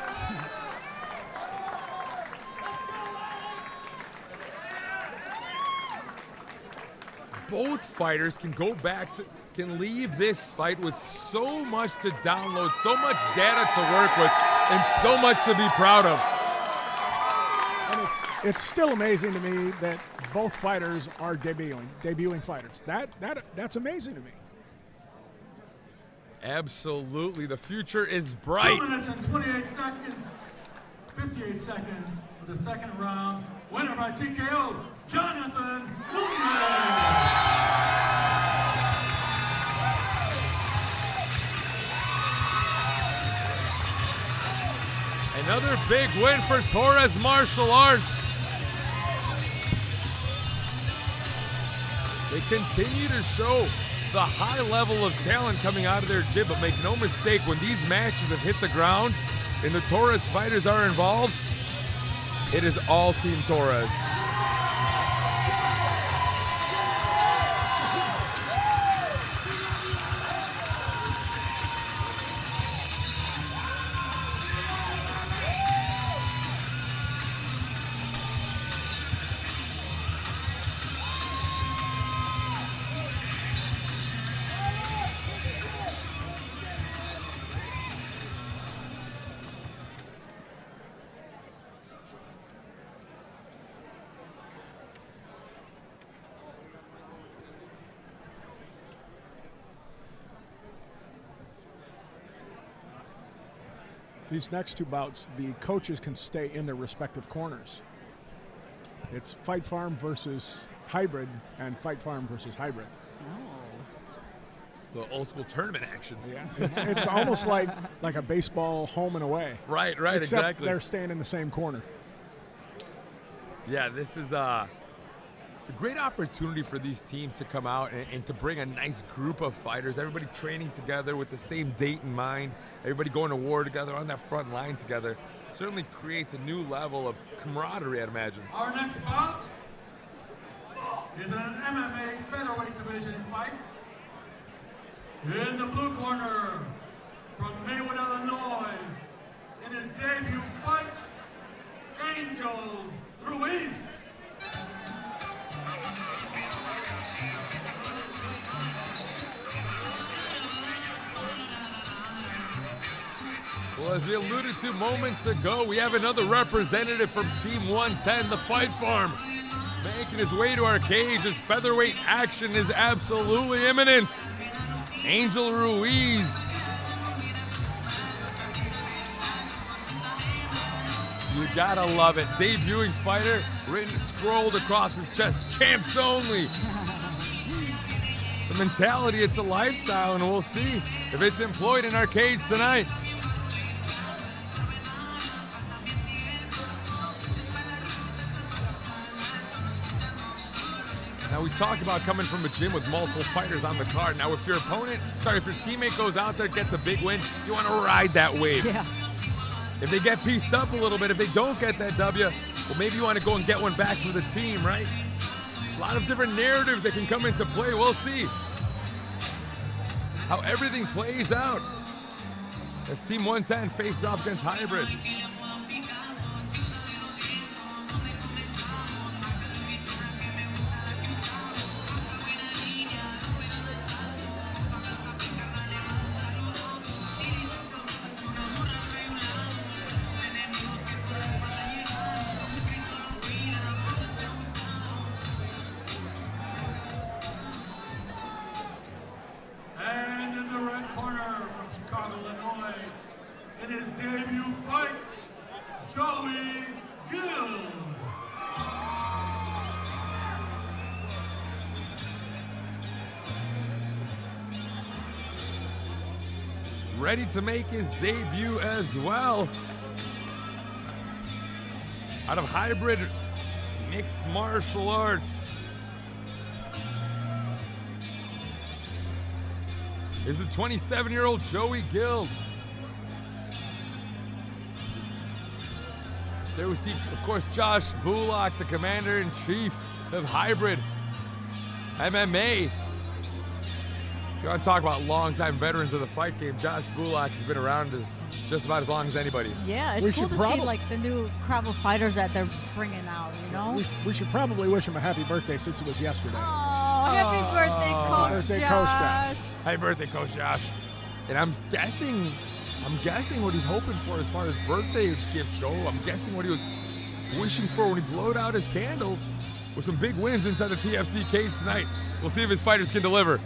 [SPEAKER 4] Both fighters can can leave this fight with so much to download, so much data to work with, and so much to be proud of.
[SPEAKER 6] And it's still amazing to me that both fighters are debuting fighters. That's amazing to me.
[SPEAKER 4] Absolutely, the future is bright.
[SPEAKER 1] 2 minutes and 28 seconds, 58 seconds for the second round. Winner by TKO, Jonathan Nunes.
[SPEAKER 4] And Another big win for Torres Martial Arts. They continue to show the high level of talent coming out of their gym, but make no mistake, when these matches have hit the ground and the Torres fighters are involved, it is all Team Torres.
[SPEAKER 6] These next two bouts, the coaches can stay in their respective corners. It's Fight Farm versus Hybrid and Fight Farm versus Hybrid.
[SPEAKER 4] The old school tournament action.
[SPEAKER 6] Yeah, it's almost like a baseball home and away.
[SPEAKER 4] Right,
[SPEAKER 6] Except
[SPEAKER 4] exactly.
[SPEAKER 6] they're staying in the same corner.
[SPEAKER 4] Yeah, this is a great opportunity for these teams to come out and to bring a nice group of fighters, everybody training together with the same date in mind, everybody going to war together on that front line together. Certainly creates a new level of camaraderie, I'd imagine.
[SPEAKER 1] Our next bout is an MMA featherweight division fight. In the blue corner, from Maywood, Illinois, in his debut fight, Angel Ruiz.
[SPEAKER 4] Well, as we alluded to moments ago, we have another representative from Team 110, the Fight Farm, making his way to our cage as featherweight action is absolutely imminent. Angel Ruiz. You gotta love it. Debuting fighter, written scrolled across his chest, champs only. It's a mentality, it's a lifestyle, and we'll see if it's employed in our cage tonight. Now, we talked about coming from a gym with multiple fighters on the card. Now, if your teammate goes out there, gets a big win, you want to ride that wave.
[SPEAKER 5] Yeah.
[SPEAKER 4] If they get pieced up a little bit, if they don't get that W, well, maybe you want to go and get one back for the team, right? A lot of different narratives that can come into play. We'll see how everything plays out as Team 110 faces off against Hybrid.
[SPEAKER 1] Gills.
[SPEAKER 4] Ready to make his debut as well. Out of Hybrid Mixed Martial Arts is the 27-year-old Joey Gills. There we see, of course, Josh Bullock, the commander-in-chief of Hybrid MMA. You want to talk about longtime veterans of the fight game? Josh Bullock has been around just about as long as anybody.
[SPEAKER 5] Yeah, it's cool to see like the new crop of fighters that they're bringing out, you know?
[SPEAKER 6] We should probably wish him a happy birthday since it was yesterday.
[SPEAKER 5] Oh, happy birthday, Coach Josh.
[SPEAKER 4] Happy birthday, Coach Josh. And I'm guessing what he's hoping for as far as birthday gifts go. I'm guessing what he was wishing for when he blowed out his candles with some big wins inside the TFC cage tonight. We'll see if his fighters can deliver.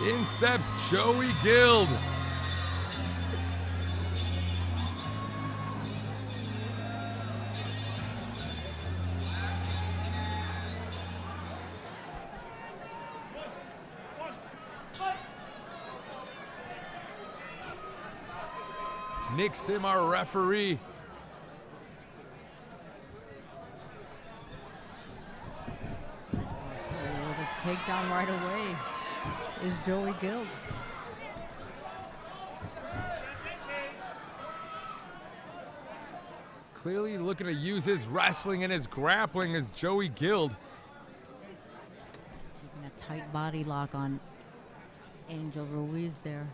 [SPEAKER 4] In steps Joey Gills. Nick Sim, our referee.
[SPEAKER 5] The takedown right away is Joey Gills.
[SPEAKER 4] Clearly looking to use his wrestling and his grappling as Joey Gills.
[SPEAKER 5] Keeping a tight body lock on Angel Ruiz there.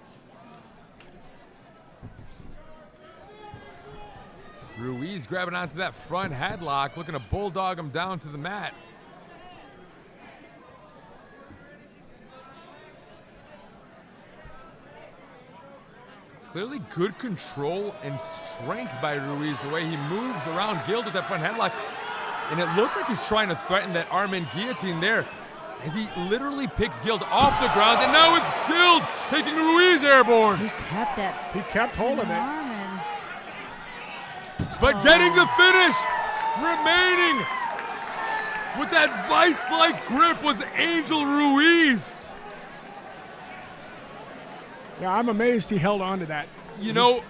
[SPEAKER 4] Ruiz grabbing onto that front headlock, looking to bulldog him down to the mat. Clearly good control and strength by Ruiz, the way he moves around Gills with that front headlock. And it looks like he's trying to threaten that arm and guillotine there as he literally picks Gills off the ground. And now it's Gills taking Ruiz airborne.
[SPEAKER 5] He kept that.
[SPEAKER 6] He kept hold of it.
[SPEAKER 5] Arm and
[SPEAKER 4] But getting the finish, remaining with that vice-like grip was Angel Ruiz.
[SPEAKER 6] Yeah, I'm amazed he held on to that.
[SPEAKER 4] You know,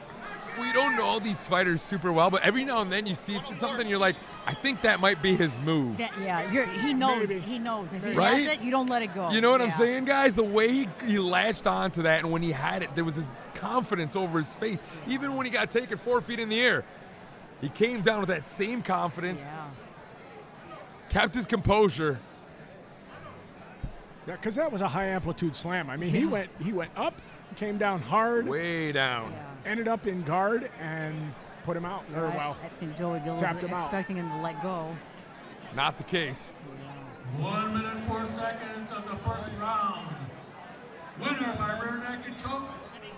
[SPEAKER 4] we don't know all these fighters super well, but every now and then you see something, you're like, I think that might be his move.
[SPEAKER 5] He knows.
[SPEAKER 6] Maybe.
[SPEAKER 5] He knows. If he
[SPEAKER 4] Right?
[SPEAKER 5] has it, you don't let it go.
[SPEAKER 4] You know what I'm
[SPEAKER 5] Yeah.
[SPEAKER 4] saying, guys? The way he latched onto that, and when he had it, there was this confidence over his face. Even when he got taken 4 feet in the air, he came down with that same confidence,
[SPEAKER 5] Yeah.
[SPEAKER 4] kept his composure.
[SPEAKER 6] Yeah, because that was a high amplitude slam. I mean, he went up, came down hard,
[SPEAKER 4] Way down.
[SPEAKER 5] Yeah.
[SPEAKER 6] ended up in guard, and put him out. Or well,
[SPEAKER 5] I think Joey Gills
[SPEAKER 6] tapped
[SPEAKER 5] was
[SPEAKER 6] him out.
[SPEAKER 5] expecting him to let go.
[SPEAKER 4] Not the case.
[SPEAKER 1] 1 minute, 4 seconds of the first round. Winner by rear naked choke,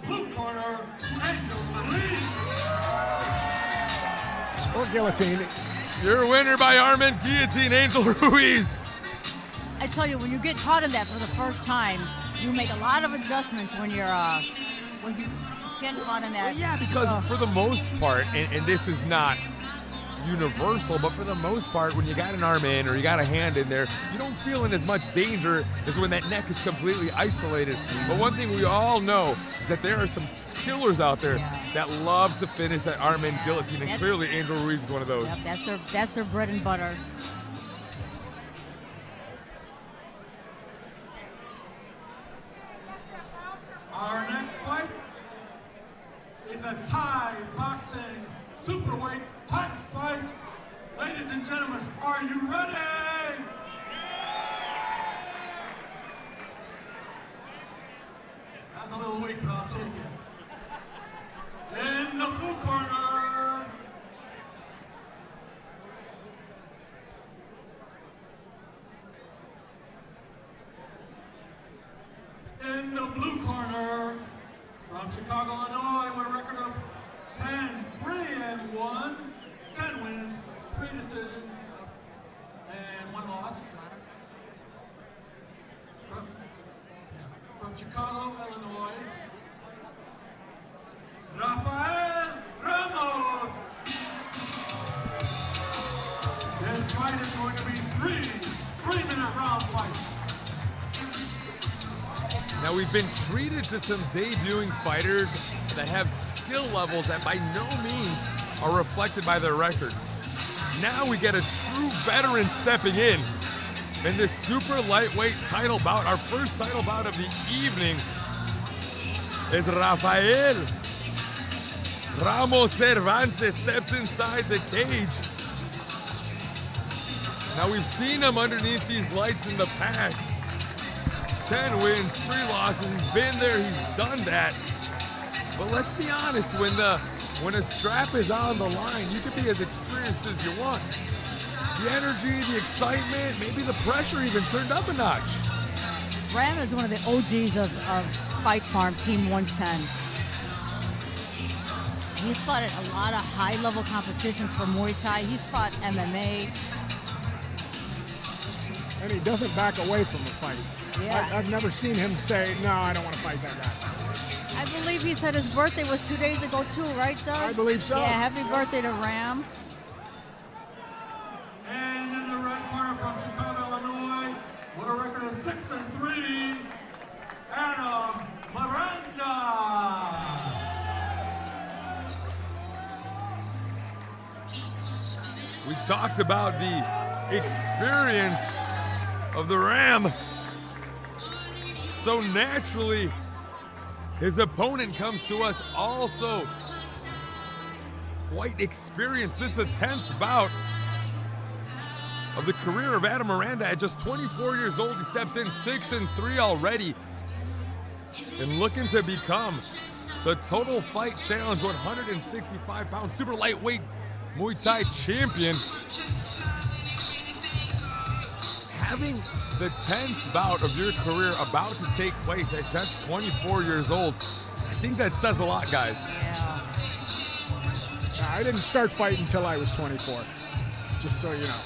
[SPEAKER 1] blue corner, Angel Ruiz.
[SPEAKER 6] or guillotine.
[SPEAKER 4] Your winner by arm and guillotine, Angel Ruiz.
[SPEAKER 5] I tell you, when you get caught in that for the first time, you make a lot of adjustments when you get caught in that.
[SPEAKER 4] Well, yeah, because for the most part, and this is not universal, but for the most part, when you got an arm in or you got a hand in there, you don't feel in as much danger as when that neck is completely isolated. But one thing we all know is that there are some killers out there that love to finish that arm in guillotine, and clearly Angel Ruiz is one of those.
[SPEAKER 5] Yep, that's their bread and butter.
[SPEAKER 1] Our next fight is a Thai boxing superweight title fight. Ladies and gentlemen, are you ready? That's a little weak, but I'll take it. In the blue corner, from Chicago, Illinois, with a record of 10-3-1, 10 wins, 3 decisions, and 1 loss. From Chicago, Illinois, Rafael Ramos. This fight is going to be 3-minute round fight.
[SPEAKER 4] Now, we've been treated to some debuting fighters that have skill levels that by no means are reflected by their records. Now we get a true veteran stepping in this super lightweight title bout. Our first title bout of the evening is Rafael Ramos Cervantes steps inside the cage. Now, we've seen him underneath these lights in the past. 10 wins, 3 losses. He's been there, he's done that. But let's be honest, when a strap is on the line, you can be as experienced as you want. The energy, the excitement, maybe the pressure even turned up a notch.
[SPEAKER 5] Ram is one of the OGs of Fight Farm Team 110. He's fought at a lot of high-level competitions for Muay Thai. He's fought MMA.
[SPEAKER 6] And he doesn't back away from the fight.
[SPEAKER 5] Yeah.
[SPEAKER 6] I've never seen him say, no, I don't want to fight that guy.
[SPEAKER 5] I believe he said his birthday was 2 days ago too, right, Doug?
[SPEAKER 6] I believe so.
[SPEAKER 5] Yeah, happy birthday to Ram.
[SPEAKER 1] And in the red corner from Chicago, Illinois, with a record of 6-3, Adam Miranda.
[SPEAKER 4] We talked about the experience of the Ram. So naturally, his opponent comes to us also quite experienced. This is the 10th bout of the career of Adam Miranda. At just 24 years old, he steps in 6-3 already and looking to become the Total Fight Challenge 165-pound super lightweight Muay Thai champion. Having the 10th bout of your career about to take place at just 24 years old, I think that says a lot, guys.
[SPEAKER 5] Yeah.
[SPEAKER 6] I didn't start fighting until I was 24, just so you know.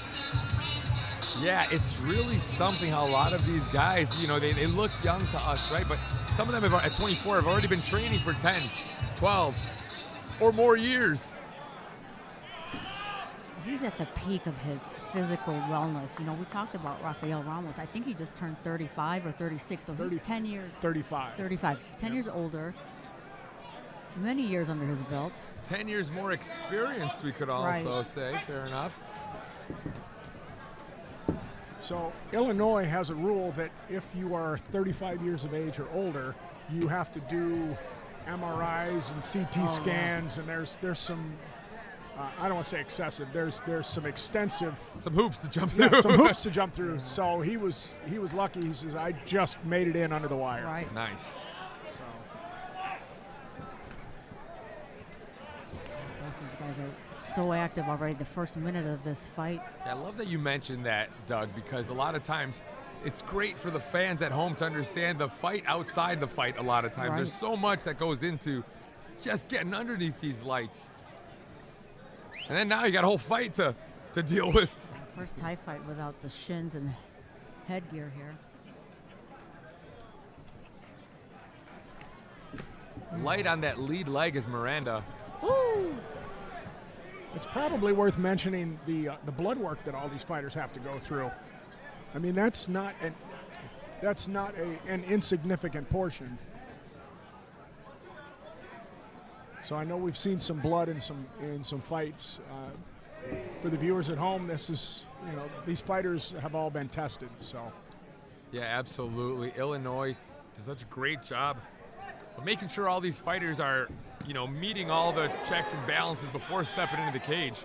[SPEAKER 4] Yeah, it's really something how a lot of these guys, you know, they look young to us, right? But some of them have, at 24 have already been training for 10, 12, or more years.
[SPEAKER 5] He's at the peak of his physical wellness. You know, we talked about Rafael Ramos. I think he just turned 35 or 36, so
[SPEAKER 6] 30,
[SPEAKER 5] he's 10 years.
[SPEAKER 6] 35.
[SPEAKER 5] 35. He's 10 years older, many years under his belt.
[SPEAKER 4] 10 years more experienced, we could also say. Fair enough.
[SPEAKER 6] So Illinois has a rule that if you are 35 years of age or older, you have to do MRIs and CT scans, and there's some. I don't want to say excessive. There's some extensive.
[SPEAKER 4] Some hoops to jump through.
[SPEAKER 6] Yeah, some hoops to jump through. So he was lucky. He says, I just made it in under the wire.
[SPEAKER 5] Right.
[SPEAKER 4] Nice.
[SPEAKER 6] So
[SPEAKER 5] both these guys are so active already. The first minute of this fight.
[SPEAKER 4] Yeah, I love that you mentioned that, Doug, because a lot of times it's great for the fans at home to understand the fight outside the fight. A lot of times there's so much that goes into just getting underneath these lights. And then now you got a whole fight to deal with.
[SPEAKER 5] First Thai fight without the shins and headgear here.
[SPEAKER 4] Light on that lead leg is Miranda.
[SPEAKER 5] Ooh.
[SPEAKER 6] it's probably worth mentioning the blood work that all these fighters have to go through. I mean, that's not an insignificant portion. So I know we've seen some blood in some fights. For the viewers at home, this is, you know, these fighters have all been tested. So.
[SPEAKER 4] Yeah, absolutely. Illinois does such a great job of making sure all these fighters are, you know, meeting all the checks and balances before stepping into the cage.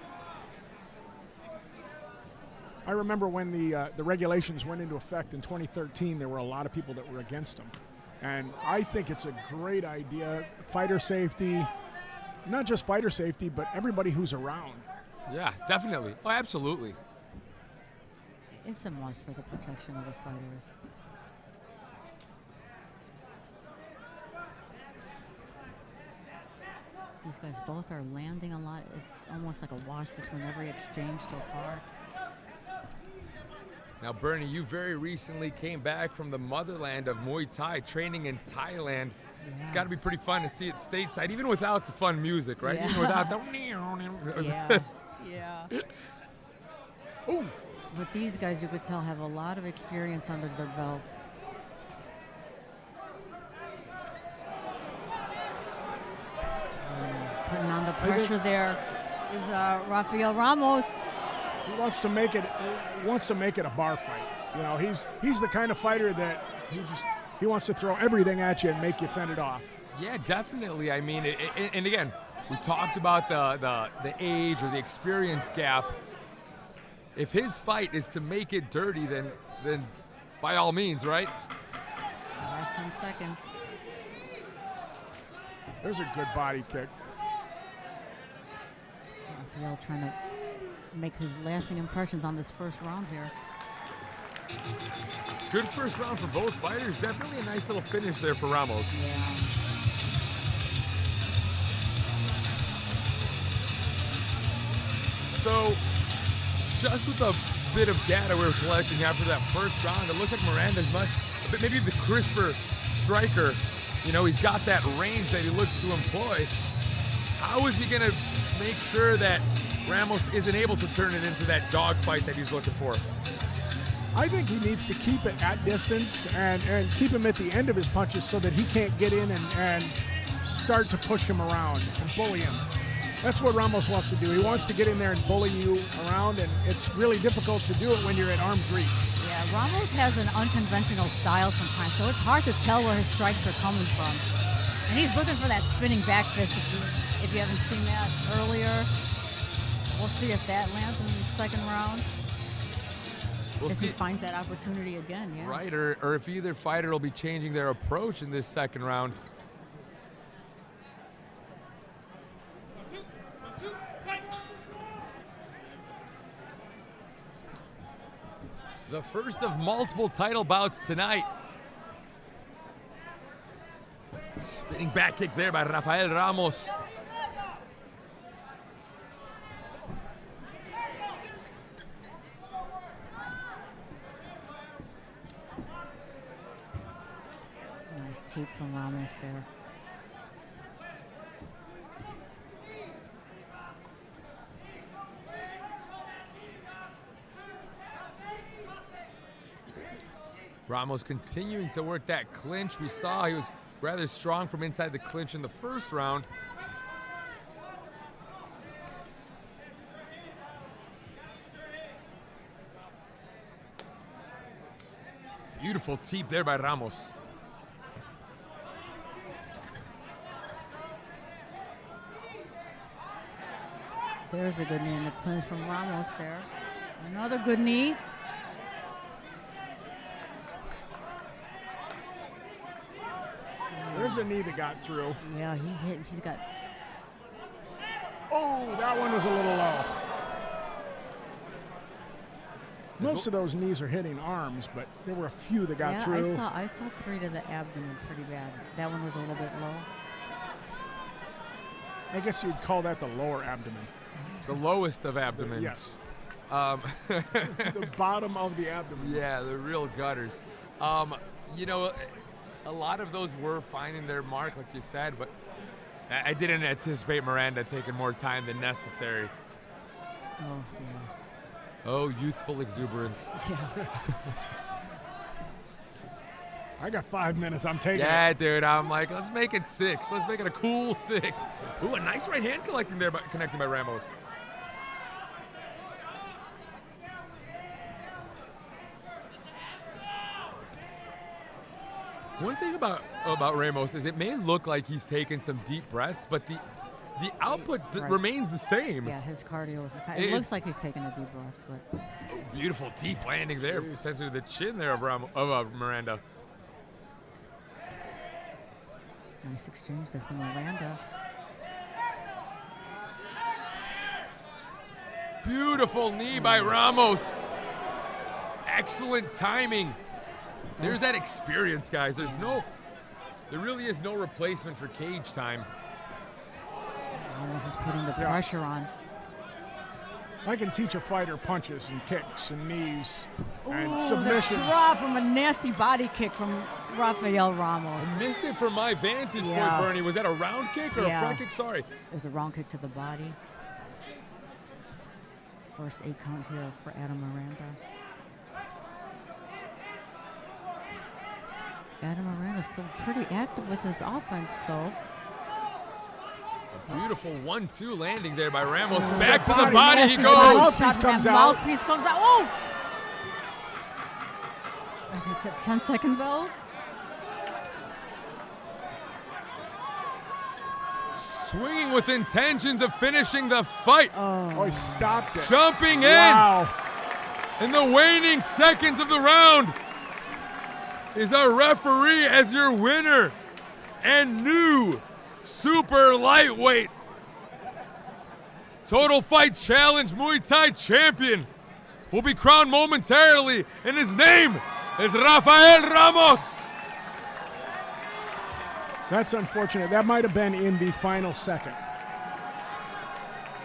[SPEAKER 6] I remember when the regulations went into effect in 2013, there were a lot of people that were against them. And I think it's a great idea. Fighter safety, not just fighter safety, but everybody who's around.
[SPEAKER 4] Yeah, definitely. Oh, absolutely.
[SPEAKER 5] It's a must for the protection of the fighters. These guys both are landing a lot. It's almost like a wash between every exchange so far.
[SPEAKER 4] Now, Bernie, you very recently came back from the motherland of Muay Thai, training in Thailand. Yeah. It's got to be pretty fun to see it stateside, even without the fun music, right?
[SPEAKER 5] Yeah.
[SPEAKER 4] Even without the...
[SPEAKER 5] Yeah, yeah.
[SPEAKER 6] Ooh.
[SPEAKER 5] But these guys, you could tell, have a lot of experience under their belt. Putting on the pressure there is Rafael Ramos.
[SPEAKER 6] He wants to make it a bar fight. You know, he's the kind of fighter that he wants to throw everything at you and make you fend it off.
[SPEAKER 4] Yeah, definitely. I mean, and again, we talked about the age or the experience gap. If his fight is to make it dirty, then by all means, right?
[SPEAKER 5] Last 10 seconds.
[SPEAKER 6] There's a good body kick.
[SPEAKER 5] Rafael trying to make his lasting impressions on this first round here.
[SPEAKER 4] Good first round for both fighters. Definitely a nice little finish there for Ramos.
[SPEAKER 5] Yeah.
[SPEAKER 4] So, just with a bit of data we were collecting after that first round, it looks like Miranda's maybe the crisper striker. You know, he's got that range that he looks to employ. How is he going to make sure that Ramos isn't able to turn it into that dogfight that he's looking for?
[SPEAKER 6] I think he needs to keep it at distance and keep him at the end of his punches so that he can't get in and start to push him around and bully him. That's what Ramos wants to do. He wants to get in there and bully you around, and it's really difficult to do it when you're at arm's reach.
[SPEAKER 5] Yeah, Ramos has an unconventional style sometimes, so it's hard to tell where his strikes are coming from. And he's looking for that spinning back fist. If you haven't seen that earlier, we'll see if that lands in the second round. If he finds that opportunity again, yeah.
[SPEAKER 4] Right, or if either fighter will be changing their approach in this second round. The first of multiple title bouts tonight. Spinning back kick there by Rafael Ramos.
[SPEAKER 5] Nice teep from Ramos there.
[SPEAKER 4] Ramos continuing to work that clinch. We saw he was rather strong from inside the clinch in the first round. Beautiful teep there by Ramos.
[SPEAKER 5] There's a good knee in the clinch from Ramos there. Another good knee.
[SPEAKER 6] There's a knee that got through.
[SPEAKER 5] Yeah, he's got.
[SPEAKER 6] Oh, that one was a little low. Most of those knees are hitting arms, but there were a few that got through.
[SPEAKER 5] I saw 3 to the abdomen pretty bad. That one was a little bit low.
[SPEAKER 6] I guess you'd call that the lower abdomen.
[SPEAKER 4] The lowest of abdomens.
[SPEAKER 6] Yes. The bottom of the abdomen.
[SPEAKER 4] Yeah, the real gutters. You know, a lot of those were finding their mark, like you said, but I didn't anticipate Miranda taking more time than necessary.
[SPEAKER 5] Oh, yeah.
[SPEAKER 4] Oh, youthful exuberance.
[SPEAKER 5] Yeah.
[SPEAKER 6] I got 5 minutes. I'm taking
[SPEAKER 4] Yeah,
[SPEAKER 6] it.
[SPEAKER 4] dude. I'm like, let's make it 6. Let's make it a cool 6. Ooh, a nice right hand connecting by Ramos. One thing about Ramos is it may look like he's taking some deep breaths, but the output remains the same.
[SPEAKER 5] Yeah, his cardio is. It looks like he's taking a deep breath, but.
[SPEAKER 4] Oh, beautiful deep landing there, potentially the chin there of Miranda.
[SPEAKER 5] Nice exchange there from Miranda.
[SPEAKER 4] Beautiful knee by Ramos. Excellent timing. There's that experience, guys. There really is no replacement for cage time.
[SPEAKER 5] Ramos is putting the pressure on.
[SPEAKER 6] I can teach a fighter punches and kicks and knees and
[SPEAKER 5] Ooh,
[SPEAKER 6] submissions.
[SPEAKER 5] The drop from a nasty body kick from Rafael Ramos.
[SPEAKER 4] I missed it from my vantage point, Bernie. Was that a round kick or a front kick? Sorry.
[SPEAKER 5] It was a round kick to the body. First 8 count here for Adam Miranda. Adam Miranda's still pretty active with his offense, though.
[SPEAKER 4] A beautiful 1-2 landing there by Ramos.
[SPEAKER 6] Oh,
[SPEAKER 4] Back to the
[SPEAKER 6] body,
[SPEAKER 4] body he goes.
[SPEAKER 6] Mouthpiece comes out.
[SPEAKER 5] Mouthpiece comes out. Oh! Is it the 10-second bell?
[SPEAKER 4] Swinging with intentions of finishing the fight.
[SPEAKER 6] Oh, he stopped it.
[SPEAKER 4] Jumping
[SPEAKER 6] Wow.
[SPEAKER 4] in the waning seconds of the round is our referee as your winner and new super lightweight Total Fight Challenge Muay Thai champion will be crowned momentarily, and his name is Rafael Ramos.
[SPEAKER 6] That's unfortunate. That might have been in the final second.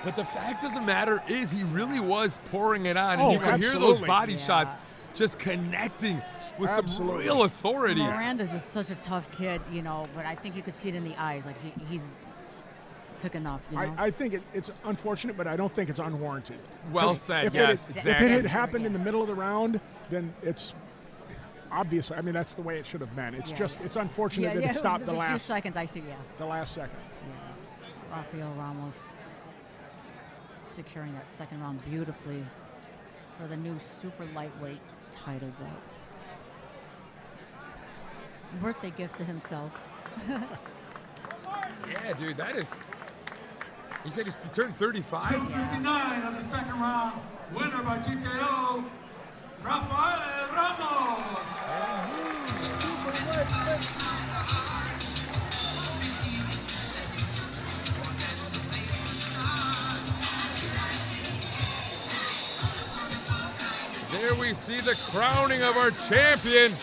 [SPEAKER 4] But the fact of the matter is he really was pouring it on, and
[SPEAKER 6] Oh,
[SPEAKER 4] you could hear those
[SPEAKER 6] absolutely.
[SPEAKER 4] body
[SPEAKER 5] Yeah.
[SPEAKER 4] shots just connecting with some
[SPEAKER 6] Absolutely.
[SPEAKER 4] real authority.
[SPEAKER 5] Miranda's just such a tough kid, you know, but I think you could see it in the eyes. Like, he's took enough, you know?
[SPEAKER 6] I think it's unfortunate, but I don't think it's unwarranted.
[SPEAKER 4] Well
[SPEAKER 6] 'Cause
[SPEAKER 4] said,
[SPEAKER 6] if
[SPEAKER 4] yes,
[SPEAKER 6] If
[SPEAKER 4] exactly.
[SPEAKER 6] it had happened in the middle of the round, then it's obvious. I mean, that's the way it should have been. It's it's unfortunate that it stopped
[SPEAKER 5] a few seconds, I see,
[SPEAKER 6] the last second.
[SPEAKER 5] Yeah. Rafael Ramos securing that second round beautifully for the new super lightweight title belt. Birthday gift to himself.
[SPEAKER 4] Yeah, dude, that is. He said he's turned 35.
[SPEAKER 1] 2:59 of the second round. Winner by TKO, Ramos.
[SPEAKER 4] There we see the crowning of our champion.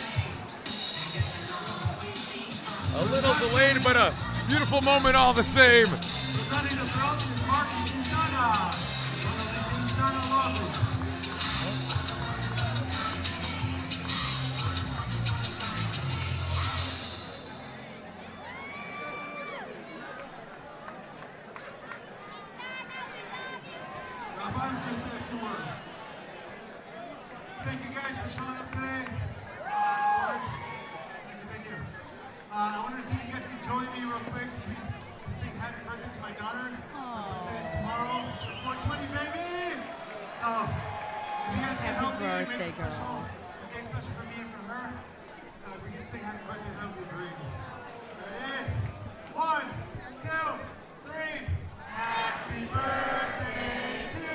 [SPEAKER 4] A little delayed, but a beautiful moment all the same.
[SPEAKER 1] Presenting the belt is Quintana. Quintana Lawson. Rafael's gonna say a few words. Thank you guys for showing up today. Thank you. I wanted to see if you guys could join me real quick to sing happy birthday to my daughter. Her birthday is tomorrow. 420, baby! So, if you guys can help me make
[SPEAKER 5] birthday,
[SPEAKER 1] it special,
[SPEAKER 5] girl.
[SPEAKER 1] this day's special for me and for her. If we can sing happy birthday, that would be great. Ready? 1, 2, 3. Happy birthday to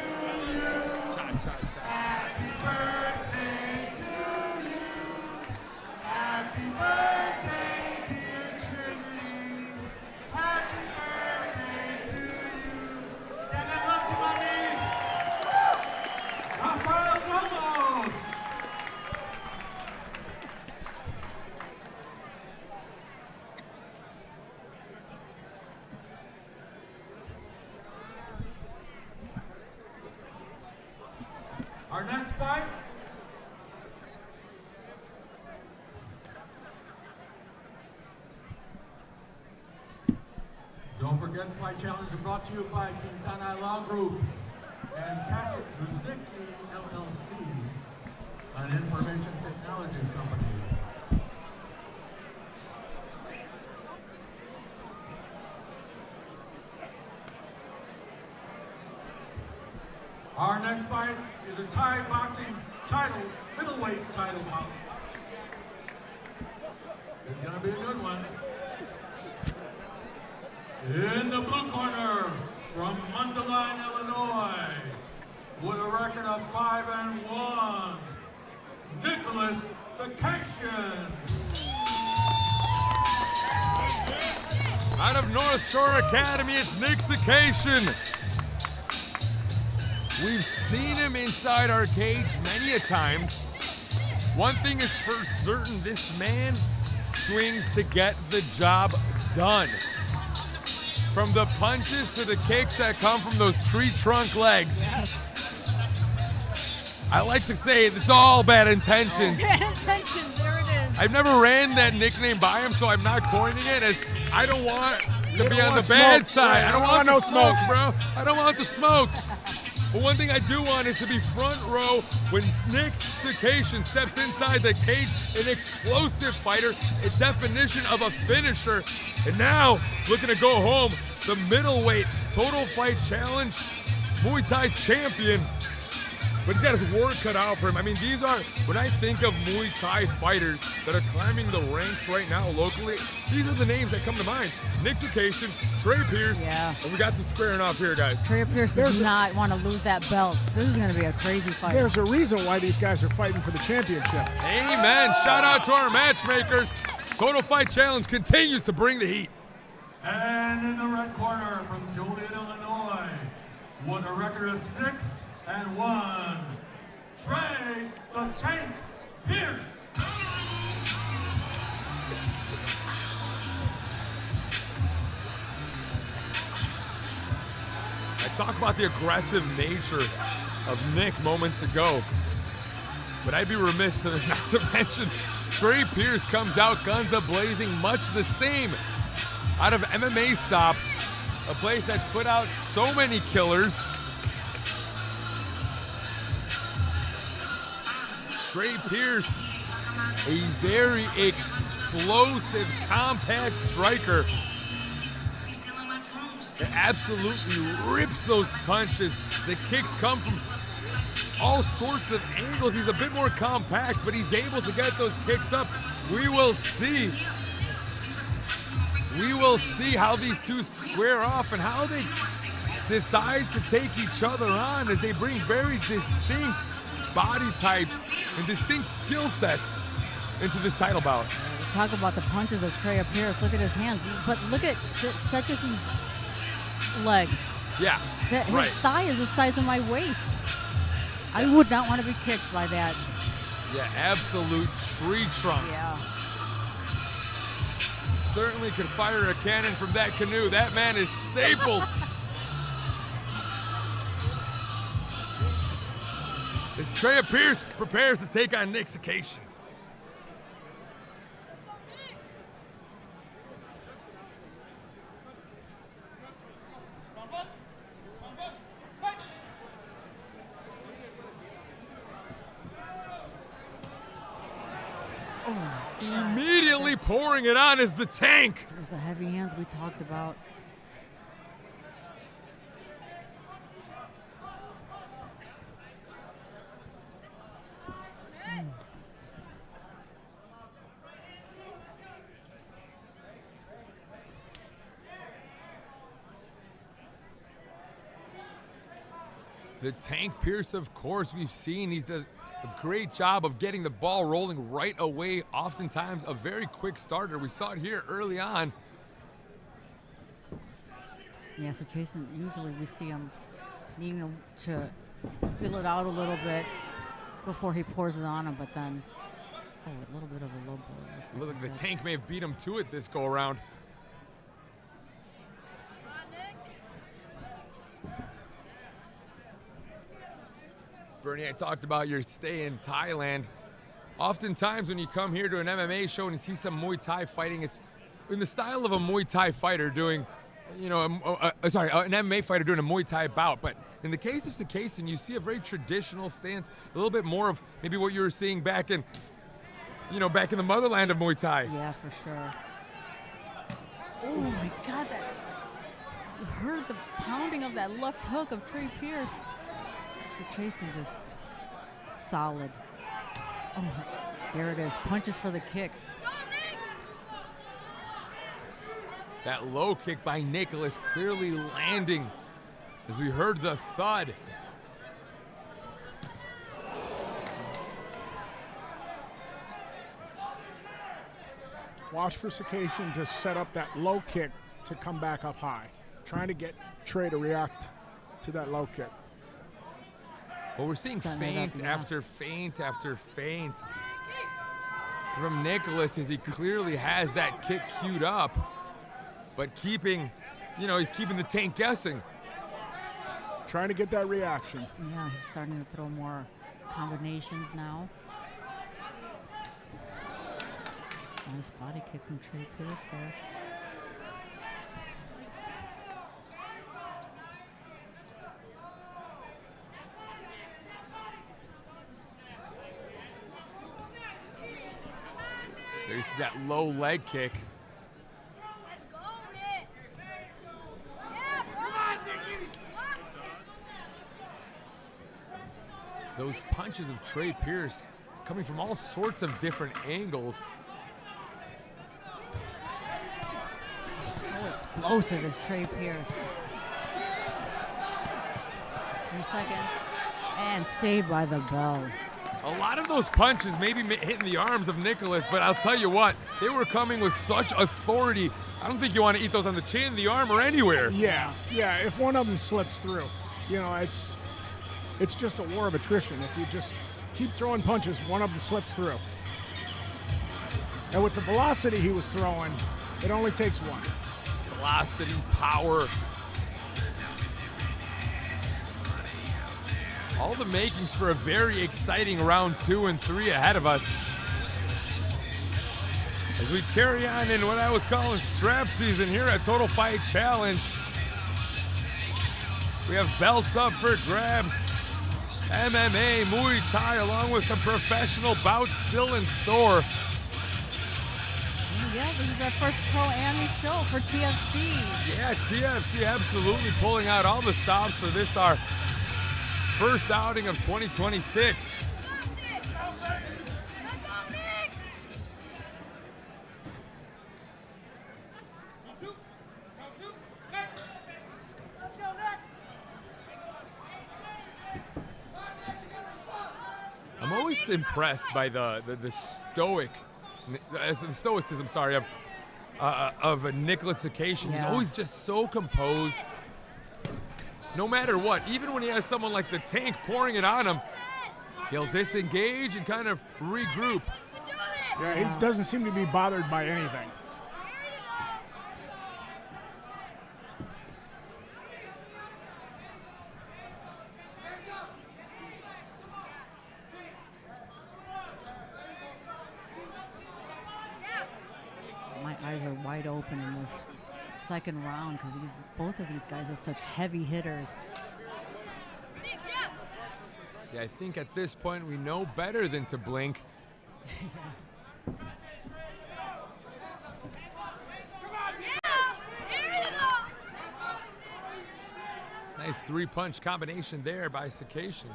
[SPEAKER 1] you. Happy birthday to you. Happy birthday, dear Trinity. Happy birthday to you. Dad loves you, mommy. Rafael Ramos. Our next fight. Don't forget the fight challenge is brought to you by Quintana Law Group and Patrick Rusnicki LLC, an information technology company. Our next fight is a Thai boxing title, middleweight title bout. It's gonna be a good one. In the blue corner, from Mundelein, Illinois, with a record of 5-1, Nicholas Cication.
[SPEAKER 4] Out of North Shore Academy, it's Nick Cication. We've seen him inside our cage many a times. One thing is for certain, this man swings to get the job done. From the punches to the kicks that come from those tree trunk legs.
[SPEAKER 5] Yes.
[SPEAKER 4] I like to say it's all bad intentions.
[SPEAKER 5] Bad intentions, there it is.
[SPEAKER 4] I've never ran that nickname by him, so I'm not coining it as I don't want to be on the bad side. I don't want no smoke, bro. I don't want the smoke. But one thing I do want is to be front row when Nick Cication steps inside the cage, an explosive fighter, a definition of a finisher. And now, looking to go home, the middleweight total fight challenge Muay Thai champion. But he's got his work cut out for him. I mean, these are, when I think of Muay Thai fighters that are climbing the ranks right now locally, these are the names that come to mind. Nick Cication, Trey Pierce,
[SPEAKER 5] Yeah.
[SPEAKER 4] and we got them squaring off here, guys.
[SPEAKER 5] Trey Pierce does not want to lose that belt. This is going to be a crazy fight.
[SPEAKER 6] There's a reason why these guys are fighting for the championship.
[SPEAKER 4] Amen. Shout out to our matchmakers. Total Fight Challenge continues to bring the heat.
[SPEAKER 1] And in the red corner from Joliet, Illinois, with a record of 6-1, Trey the Tank Pierce.
[SPEAKER 4] I talked about the aggressive nature of Nick moments ago, but I'd be remiss to not to mention Trey Pierce comes out guns a-blazing, much the same out of MMA Stop, a place that's put out so many killers. Trey Pierce, a very explosive, compact striker that absolutely rips those punches. The kicks come from all sorts of angles. He's a bit more compact, but he's able to get those kicks up. We will see. We will see how these two square off and how they decide to take each other on as they bring very distinct body types and distinct skill sets into this title bout.
[SPEAKER 5] We talk about the punches of Trey Pierce. Look at his hands, but look at Cication's legs.
[SPEAKER 4] Yeah,
[SPEAKER 5] His
[SPEAKER 4] right.
[SPEAKER 5] thigh is the size of my waist. I would not want to be kicked by that.
[SPEAKER 4] Yeah, absolute tree trunks.
[SPEAKER 5] Yeah.
[SPEAKER 4] Certainly could fire a cannon from that canoe. That man is stapled. As Trey Pierce prepares to take on Nick Cication. Immediately pouring it on is the Tank.
[SPEAKER 5] There's the heavy hands we talked about.
[SPEAKER 4] The Tank Pierce, of course, we've seen he does a great job of getting the ball rolling right away. Oftentimes a very quick starter. We saw it here early on.
[SPEAKER 5] Yeah, Cication, usually we see him needing to feel it out a little bit before he pours it on him, but then, oh, a little bit of a low blow.
[SPEAKER 4] Look like the Tank may have beat him to it this go around. Bernie, I talked about your stay in Thailand. Oftentimes when you come here to an MMA show and you see some Muay Thai fighting, it's in the style of a Muay Thai fighter doing, you know, an MMA fighter doing a Muay Thai bout. But in the case of Cication, you see a very traditional stance, a little bit more of maybe what you were seeing back in, you know, back in the motherland of Muay Thai.
[SPEAKER 5] Yeah, for sure. Oh my God, you heard the pounding of that left hook of Trey Pierce. Cication just solid. Oh, there it is. Punches for the kicks.
[SPEAKER 4] That low kick by Nicholas clearly landing as we heard the thud.
[SPEAKER 6] Watch for Cication to set up that low kick to come back up high. Trying to get Trey to react to that low kick.
[SPEAKER 4] Well, we're seeing feint after feint after feint from Nicholas as he clearly has that kick queued up, but keeping, you know, he's keeping the Tank guessing.
[SPEAKER 6] Trying to get that reaction.
[SPEAKER 5] Yeah, he's starting to throw more combinations now. Nice body kick from Trey Pierce there.
[SPEAKER 4] There you see that low leg kick. Those punches of Trey Pierce coming from all sorts of different angles.
[SPEAKER 5] So explosive is Trey Pierce. Just 3 seconds. And saved by the bell.
[SPEAKER 4] A lot of those punches maybe hitting the arms of Nicholas, but I'll tell you what, they were coming with such authority. I don't think you want to eat those on the chin, the arm, or anywhere.
[SPEAKER 6] Yeah, if one of them slips through, you know, it's just a war of attrition. If you just keep throwing punches, one of them slips through. And with the velocity he was throwing, it only takes one.
[SPEAKER 4] Velocity, power. All the makings for a very exciting round 2 and 3 ahead of us. As we carry on in what I was calling strap season here at Total Fight Challenge. We have belts up for grabs. MMA, Muay Thai, along with some professional bouts still in store.
[SPEAKER 5] Yeah, Yeah, this is our first pro-Am show for TFC.
[SPEAKER 4] Yeah, TFC absolutely pulling out all the stops for this, our first outing of 2026. I'm always impressed by the stoicism, sorry, of Nicholas Cication.
[SPEAKER 5] Yeah.
[SPEAKER 4] He's always just so composed, no matter what. Even when he has someone like the tank pouring it on him, he'll disengage and kind of regroup.
[SPEAKER 6] Yeah, he doesn't seem to be bothered by anything.
[SPEAKER 5] My eyes are wide open in this second round because both of these guys are such heavy hitters.
[SPEAKER 4] Yeah, I think at this point we know better than to blink. Nice three-punch combination there by Cication.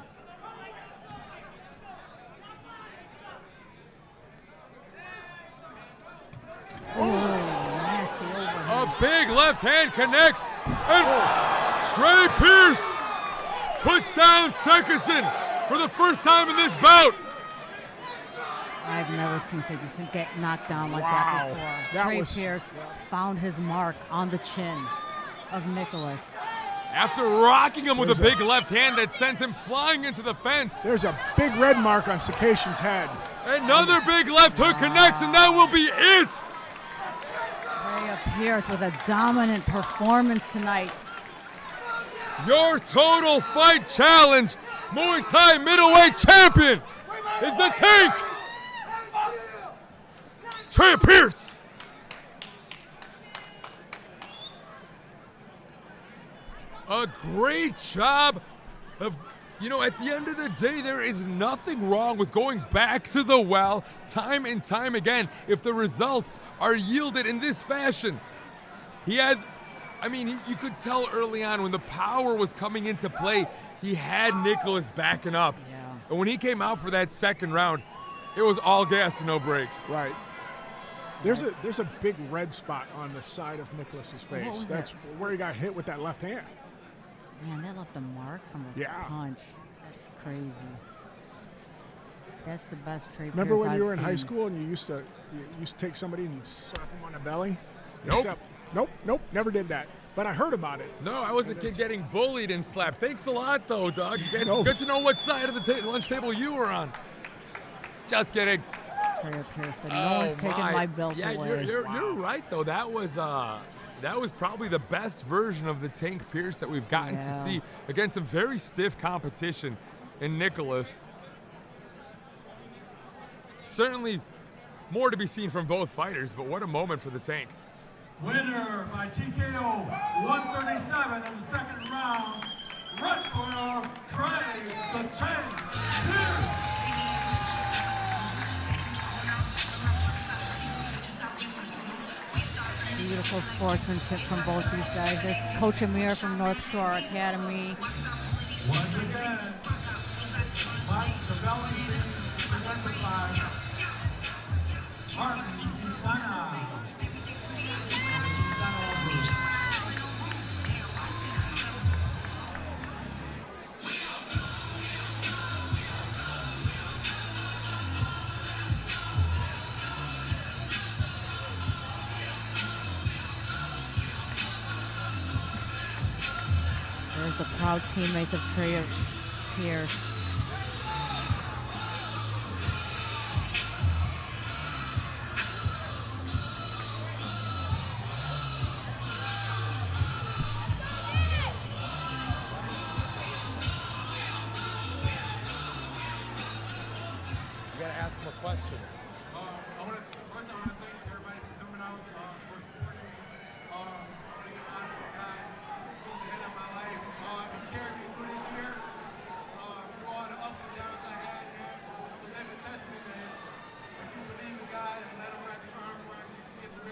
[SPEAKER 5] Oh, nasty overhand.
[SPEAKER 4] A big left hand connects, and Trey Pierce puts down Cication for the first time in this bout.
[SPEAKER 5] I've never seen Cication get knocked down like
[SPEAKER 6] Wow.
[SPEAKER 5] that before.
[SPEAKER 6] That
[SPEAKER 5] Trey
[SPEAKER 6] was-
[SPEAKER 5] Pierce found his mark on the chin of Nicholas.
[SPEAKER 4] After rocking him with a big left hand that sent him flying into the fence,
[SPEAKER 6] There's a big red mark on Cication's head.
[SPEAKER 4] another big left hook connects, and that will be it.
[SPEAKER 5] Trey Pierce with a dominant performance tonight.
[SPEAKER 4] Your total fight challenge Muay Thai middleweight champion is the Tank, Trey Pierce. A great job of, at the end of the day, there is nothing wrong with going back to the well time and time again if the results are yielded in this fashion. You could tell early on when the power was coming into play, he had Nicholas backing up.
[SPEAKER 5] Yeah.
[SPEAKER 4] And when he came out for that second round, it was all gas and no brakes.
[SPEAKER 6] Right. There's a big red spot on the side of Nicholas's face.
[SPEAKER 5] was
[SPEAKER 6] That's
[SPEAKER 5] that?
[SPEAKER 6] where he got hit with that left hand.
[SPEAKER 5] Man, that left a mark from a
[SPEAKER 6] Yeah.
[SPEAKER 5] punch. That's crazy. That's the best Trey
[SPEAKER 6] Remember
[SPEAKER 5] Pierce
[SPEAKER 6] when
[SPEAKER 5] I've
[SPEAKER 6] you were in high
[SPEAKER 5] seen.
[SPEAKER 6] school and you used to take somebody and you'd slap them on the belly?
[SPEAKER 4] Nope.
[SPEAKER 6] Nope, never did that. But I heard about it.
[SPEAKER 4] No, I was the kid getting bullied and slapped. Thanks a lot, though, Doug. It's
[SPEAKER 6] No.
[SPEAKER 4] good to know what side of the lunch table you were on. Just kidding.
[SPEAKER 5] Trey Pierce said, no one's taking my belt
[SPEAKER 4] yeah,
[SPEAKER 5] away.
[SPEAKER 4] You're right, though. That was probably the best version of the Tank Pierce that we've gotten to
[SPEAKER 5] Yeah.
[SPEAKER 4] see against some very stiff competition in Nicholas. Certainly more to be seen from both fighters, but what a moment for the Tank.
[SPEAKER 1] Winner by TKO, 137 in the second round. Red corner, Trey the Tank Pierce.
[SPEAKER 5] Beautiful sportsmanship from both these guys. There's Coach Amir from North Shore Academy.
[SPEAKER 1] Once again, the Vela team presented by Martin Quintana.
[SPEAKER 5] There's the proud teammates of Trey Pierce.
[SPEAKER 4] You gotta ask him a question.
[SPEAKER 1] First, I want to thank everybody for coming out, for supporting me. Being an honest guy, who's ahead of my life. I've been carrying me through this year. Through all the ups and downs I had, man. I'm a living testament, man. If you believe in God and let Him wrap your arms around you, you can get the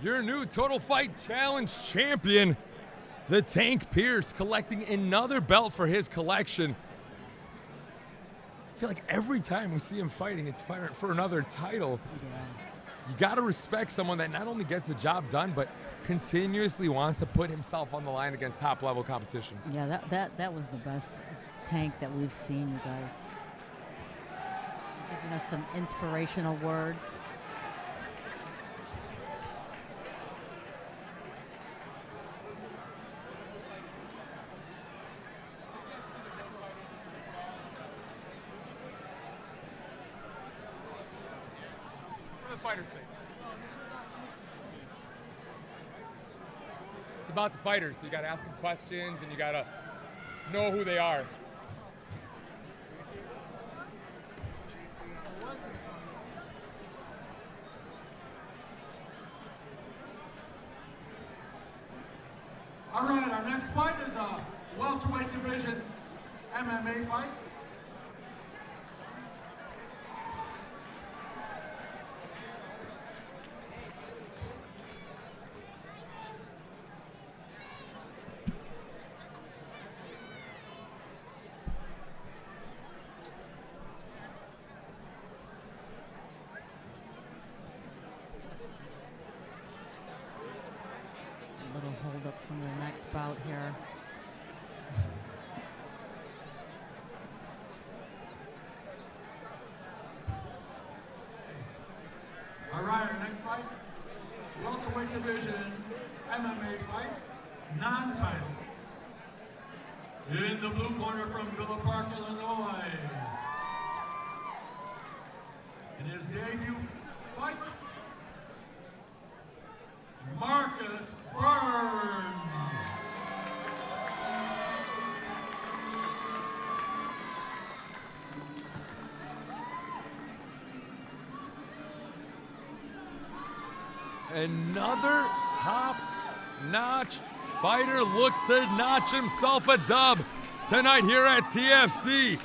[SPEAKER 4] Your new Total Fight Challenge champion, the Tank Pierce, collecting another belt for his collection. I feel like every time we see him fighting, it's fighting for another title.
[SPEAKER 5] Yeah.
[SPEAKER 4] You gotta respect someone that not only gets the job done, but continuously wants to put himself on the line against top-level competition.
[SPEAKER 5] Yeah, that was the best Tank that we've seen, you guys. Giving us some inspirational words.
[SPEAKER 4] For the fighter's sake. It's about the fighters, so you gotta ask them questions and you gotta know who they are.
[SPEAKER 1] All right, our next fight is a welterweight division MMA fight.
[SPEAKER 5] Little hold up from the next bout here.
[SPEAKER 1] All right, our next fight, welterweight division MMA fight, non-title. In the blue corner from Villa Park, Illinois. In his debut fight, Marcus Burns.
[SPEAKER 4] Another top-notch fighter looks to notch himself a dub tonight here at TFC.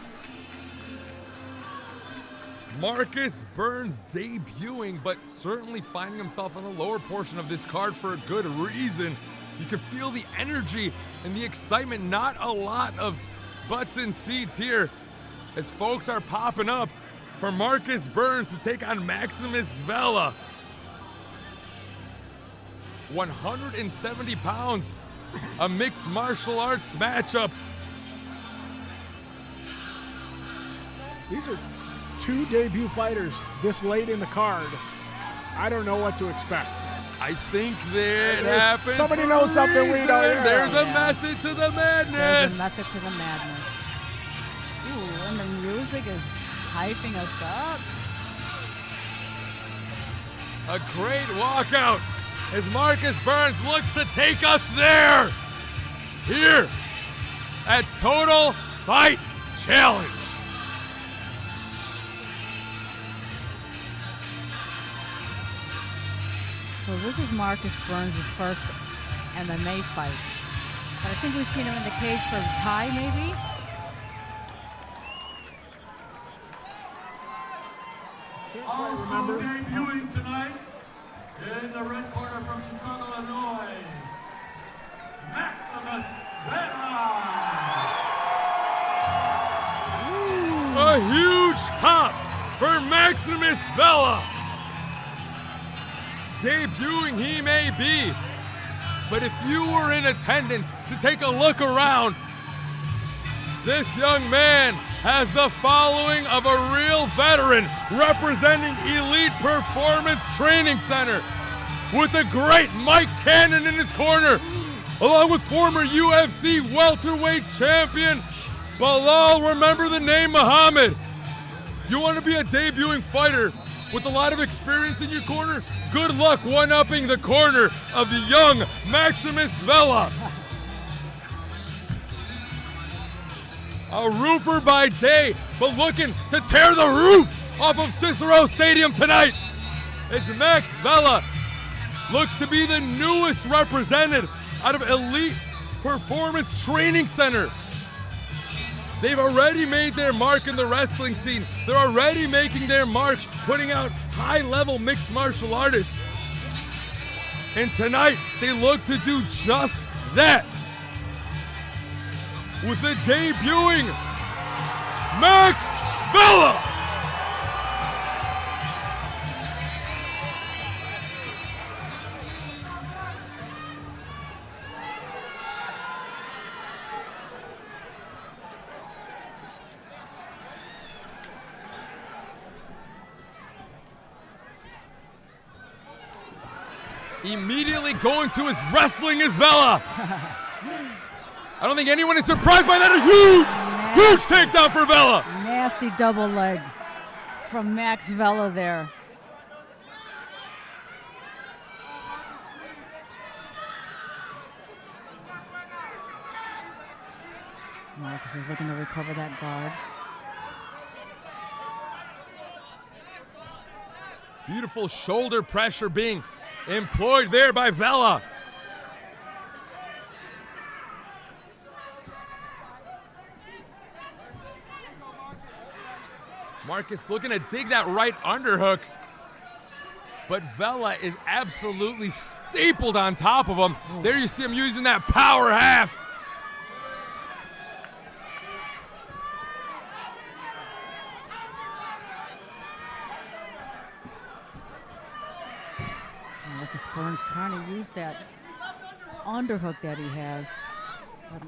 [SPEAKER 4] Marcus Burns debuting, but certainly finding himself in the lower portion of this card for a good reason. You can feel the energy and the excitement. Not a lot of butts in seats here as folks are popping up for Marcus Burns to take on Maximus Vela. 170 pounds, a mixed martial arts matchup.
[SPEAKER 6] These are two debut fighters this late in the card. I don't know what to expect.
[SPEAKER 4] I think that happens.
[SPEAKER 6] Somebody
[SPEAKER 4] for
[SPEAKER 6] knows
[SPEAKER 4] a
[SPEAKER 6] something we
[SPEAKER 4] reason.
[SPEAKER 6] don't. Yeah.
[SPEAKER 4] There's a method to the madness.
[SPEAKER 5] There's a method to the madness. Ooh, and the music is hyping us up.
[SPEAKER 4] A great walkout as Marcus Burns looks to take us there. Here at Total Fight Challenge.
[SPEAKER 5] So this is Marcus Burns' first MMA fight. But I think we've seen him in the cage for Thai, maybe?
[SPEAKER 1] Also debuting tonight in the red corner from Chicago, Illinois, Maximus Vela.
[SPEAKER 4] A huge pop for Maximus Vela. Debuting he may be, but if you were in attendance to take a look around, this young man has the following of a real veteran representing Elite Performance Training Center with the great Mike Cannon in his corner, along with former UFC welterweight champion Bilal, remember the name, Muhammad. You want to be a debuting fighter with a lot of experience in your corner? Good luck one-upping the corner of the young Maximus Vela. A roofer by day, but looking to tear the roof off of CICERO Stadium tonight. As Max Vela looks to be the newest represented out of Elite Performance Training Center. They've already made their mark in the wrestling scene. They're already making their mark, putting out high-level mixed martial artists. And tonight, they look to do just that. With the debuting Max Vela. Immediately going to his wrestling is Vela. I don't think anyone is surprised by that. A huge takedown for Vela.
[SPEAKER 5] Nasty double leg from Max Vela there. Marcus is looking to recover that guard.
[SPEAKER 4] Beautiful shoulder pressure being employed there by Vela. Marcus looking to dig that right underhook, but Vela is absolutely stapled on top of him. There you see him using that power half.
[SPEAKER 5] Marcus Burns trying to use that underhook that he has. But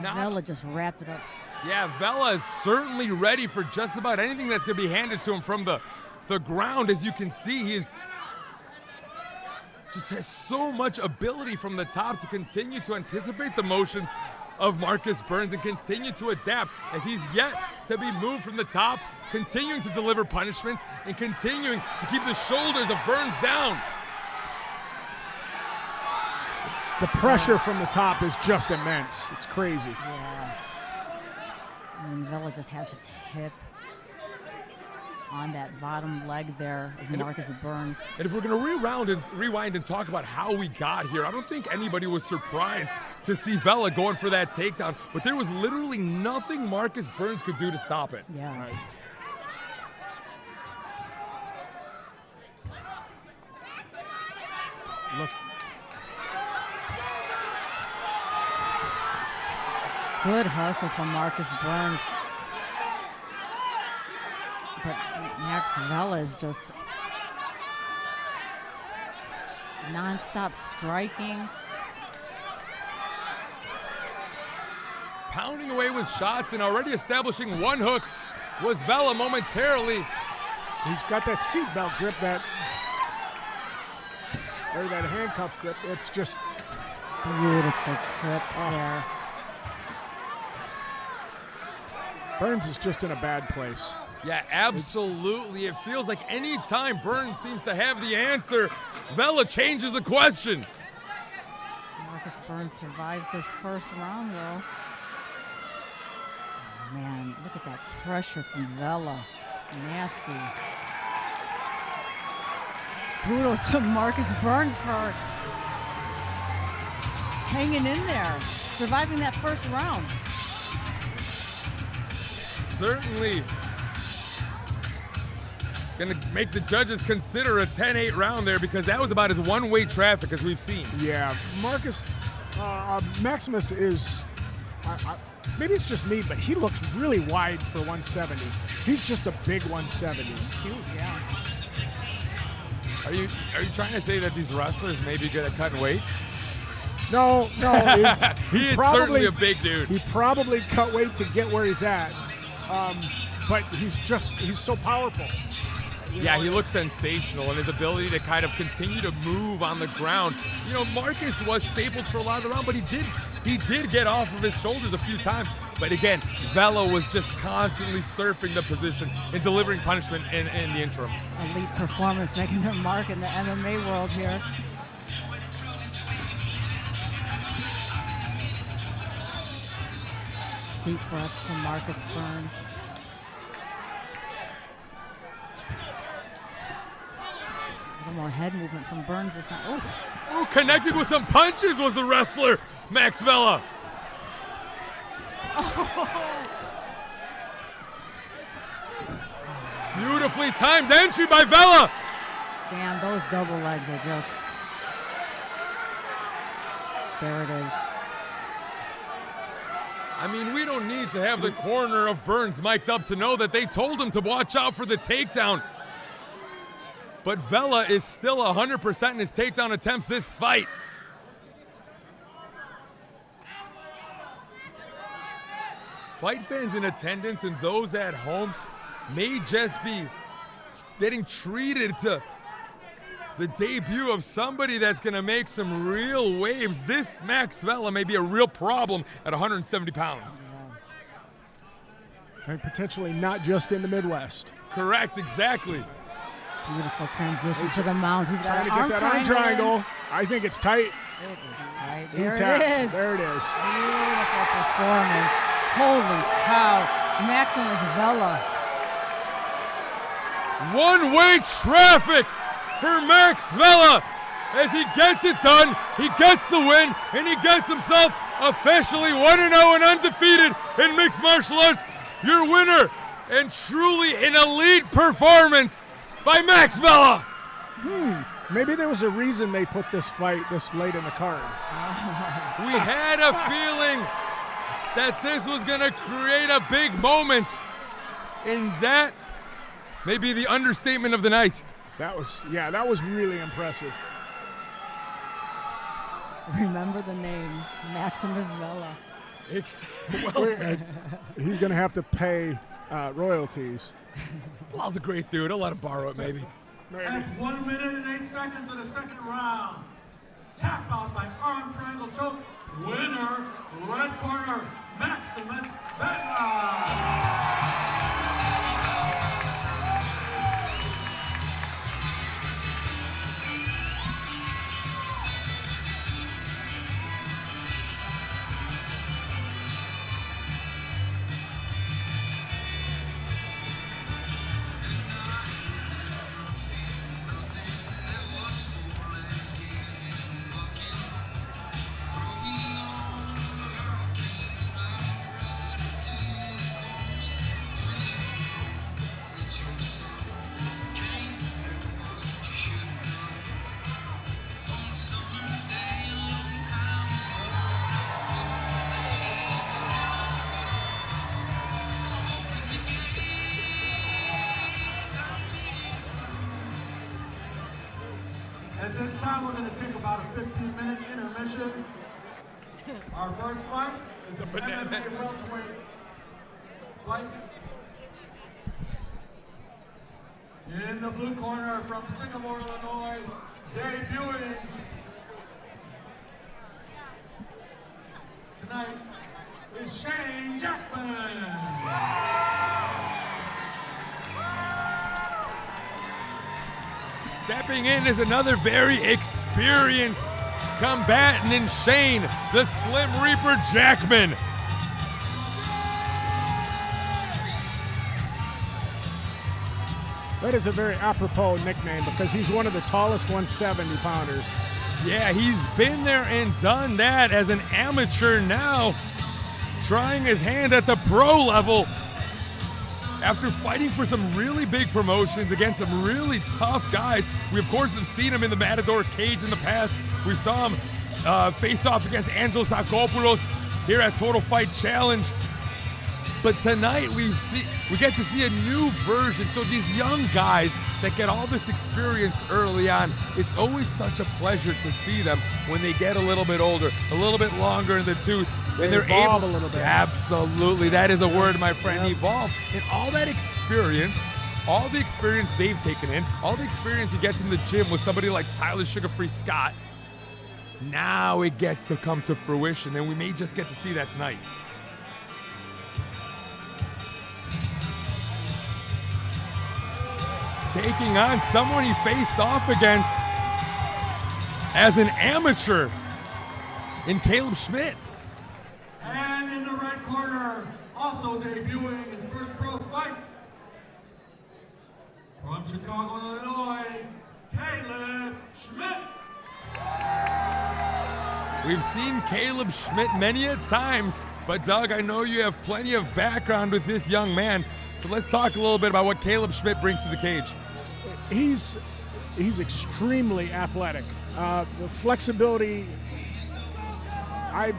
[SPEAKER 5] Vela just wrapped it up.
[SPEAKER 4] Yeah, Vela is certainly ready for just about anything that's going to be handed to him from the ground. As you can see, he just has so much ability from the top to continue to anticipate the motions of Marcus Burns and continue to adapt as he's yet to be moved from the top, continuing to deliver punishments and continuing to keep the shoulders of Burns down.
[SPEAKER 6] The pressure from the top is just immense. It's crazy.
[SPEAKER 5] Yeah. And Vela just has his hip on that bottom leg there of Marcus Burns.
[SPEAKER 4] And if we're going to rewind and talk about how we got here, I don't think anybody was surprised to see Vela going for that takedown, but there was literally nothing Marcus Burns could do to stop it.
[SPEAKER 5] Yeah.
[SPEAKER 6] Right. Look.
[SPEAKER 5] Good hustle from Marcus Burns. But Max Vela is just non-stop striking.
[SPEAKER 4] Pounding away with shots and already establishing one hook was Vela momentarily.
[SPEAKER 6] He's got that seatbelt grip, that handcuff grip. It's just
[SPEAKER 5] beautiful trip there.
[SPEAKER 6] Burns is just in a bad place.
[SPEAKER 4] Yeah, absolutely. It feels like any time Burns seems to have the answer, Vela changes the question.
[SPEAKER 5] Marcus Burns survives this first round, though. Oh, man, look at that pressure from Vela. Nasty. Kudos to Marcus Burns for hanging in there, surviving that first round.
[SPEAKER 4] Certainly going to make the judges consider a 10-8 round there, because that was about as one-way traffic as we've seen.
[SPEAKER 6] Yeah, Marcus, Maximus is, maybe it's just me, but he looks really wide for 170. He's just a big 170.
[SPEAKER 5] Cute, yeah.
[SPEAKER 4] Are you trying to say that these wrestlers may be good at cutting weight?
[SPEAKER 6] No.
[SPEAKER 4] He is certainly a big dude.
[SPEAKER 6] He probably cut weight to get where he's at. But he's so powerful.
[SPEAKER 4] Yeah, he looks sensational, and his ability to kind of continue to move on the ground. You know, Marcus was stapled for a lot of the round, but he did get off of his shoulders a few times. But again, Vela was just constantly surfing the position and delivering punishment in the interim.
[SPEAKER 5] Elite performance, making their mark in the MMA world here. Deep breaths from Marcus Burns. A little more head movement from Burns this time.
[SPEAKER 4] Oh, connecting with some punches was the wrestler, Max Vela. Beautifully timed entry by Vela.
[SPEAKER 5] Damn, those double legs are just... There it is.
[SPEAKER 4] I mean, we don't need to have the corner of Burns mic'd up to know that they told him to watch out for the takedown. But Vela is still 100% in his takedown attempts this fight. Fight fans in attendance and those at home may just be getting treated to the debut of somebody that's gonna make some real waves. This Max Vela may be a real problem at 170 pounds.
[SPEAKER 6] And potentially not just in the Midwest.
[SPEAKER 4] Correct, exactly.
[SPEAKER 5] Beautiful transition to the mount. He's
[SPEAKER 6] Trying to
[SPEAKER 5] got
[SPEAKER 6] get that arm triangle. I think it's tight.
[SPEAKER 5] It is tight.
[SPEAKER 6] He
[SPEAKER 5] There
[SPEAKER 6] tapped.
[SPEAKER 5] it is.
[SPEAKER 6] There it is.
[SPEAKER 5] Beautiful performance. Holy cow. Maximus Vela.
[SPEAKER 4] One-way traffic for Max Vela as he gets it done, he gets the win, and he gets himself officially 1-0 and undefeated in mixed martial arts. Your winner and truly an elite performance by Max Vela.
[SPEAKER 6] Maybe there was a reason they put this fight this late in the card.
[SPEAKER 4] We had a feeling that this was gonna create a big moment, and that may be the understatement of the night.
[SPEAKER 6] That was really impressive.
[SPEAKER 5] Remember the name, Maximus Vela.
[SPEAKER 4] Well said.
[SPEAKER 6] He's going to have to pay royalties.
[SPEAKER 4] Blal's a great dude. I'll let him borrow it, maybe.
[SPEAKER 1] At 1 minute and 8 seconds of the second round. Tap out by arm triangle choke. Winner, red corner, Maximus Vela. At this time, we're going to take about a 15-minute intermission. Our first fight is a MMA welterweight fight. In the blue corner from Singapore, Illinois, debuting tonight is Jackman.
[SPEAKER 4] Stepping in is another very experienced combatant in Shane, the Slim Reaper Jackman.
[SPEAKER 6] That is a very apropos nickname because he's one of the tallest 170-pounders.
[SPEAKER 4] Yeah, he's been there and done that as an amateur now, trying his hand at the pro level. After fighting for some really big promotions against some really tough guys. We, of course, have seen him in the Matador cage in the past. We saw him face off against Angelos Akopoulos here at Total Fight Challenge. But tonight we get to see a new version. So these young guys that get all this experience early on, it's always such a pleasure to see them when they get a little bit older, a little bit longer in the tooth.
[SPEAKER 6] They
[SPEAKER 4] They're
[SPEAKER 6] evolve
[SPEAKER 4] able,
[SPEAKER 6] a little bit.
[SPEAKER 4] Absolutely, that is a word, my friend. Evolve, and all that experience, all the experience they've taken in, all the experience he gets in the gym with somebody like Tyler Sugar-Free Scott. Now it gets to come to fruition, and we may just get to see that tonight. Taking on someone he faced off against as an amateur in Caleb Schmidt.
[SPEAKER 1] And in the red corner, also debuting his first pro fight, from Chicago, Illinois, Caleb Schmidt.
[SPEAKER 4] We've seen Caleb Schmidt many a times, but Doug, I know you have plenty of background with this young man, so let's talk a little bit about what Caleb Schmidt brings to the cage.
[SPEAKER 6] He's he's extremely athletic. The flexibility, I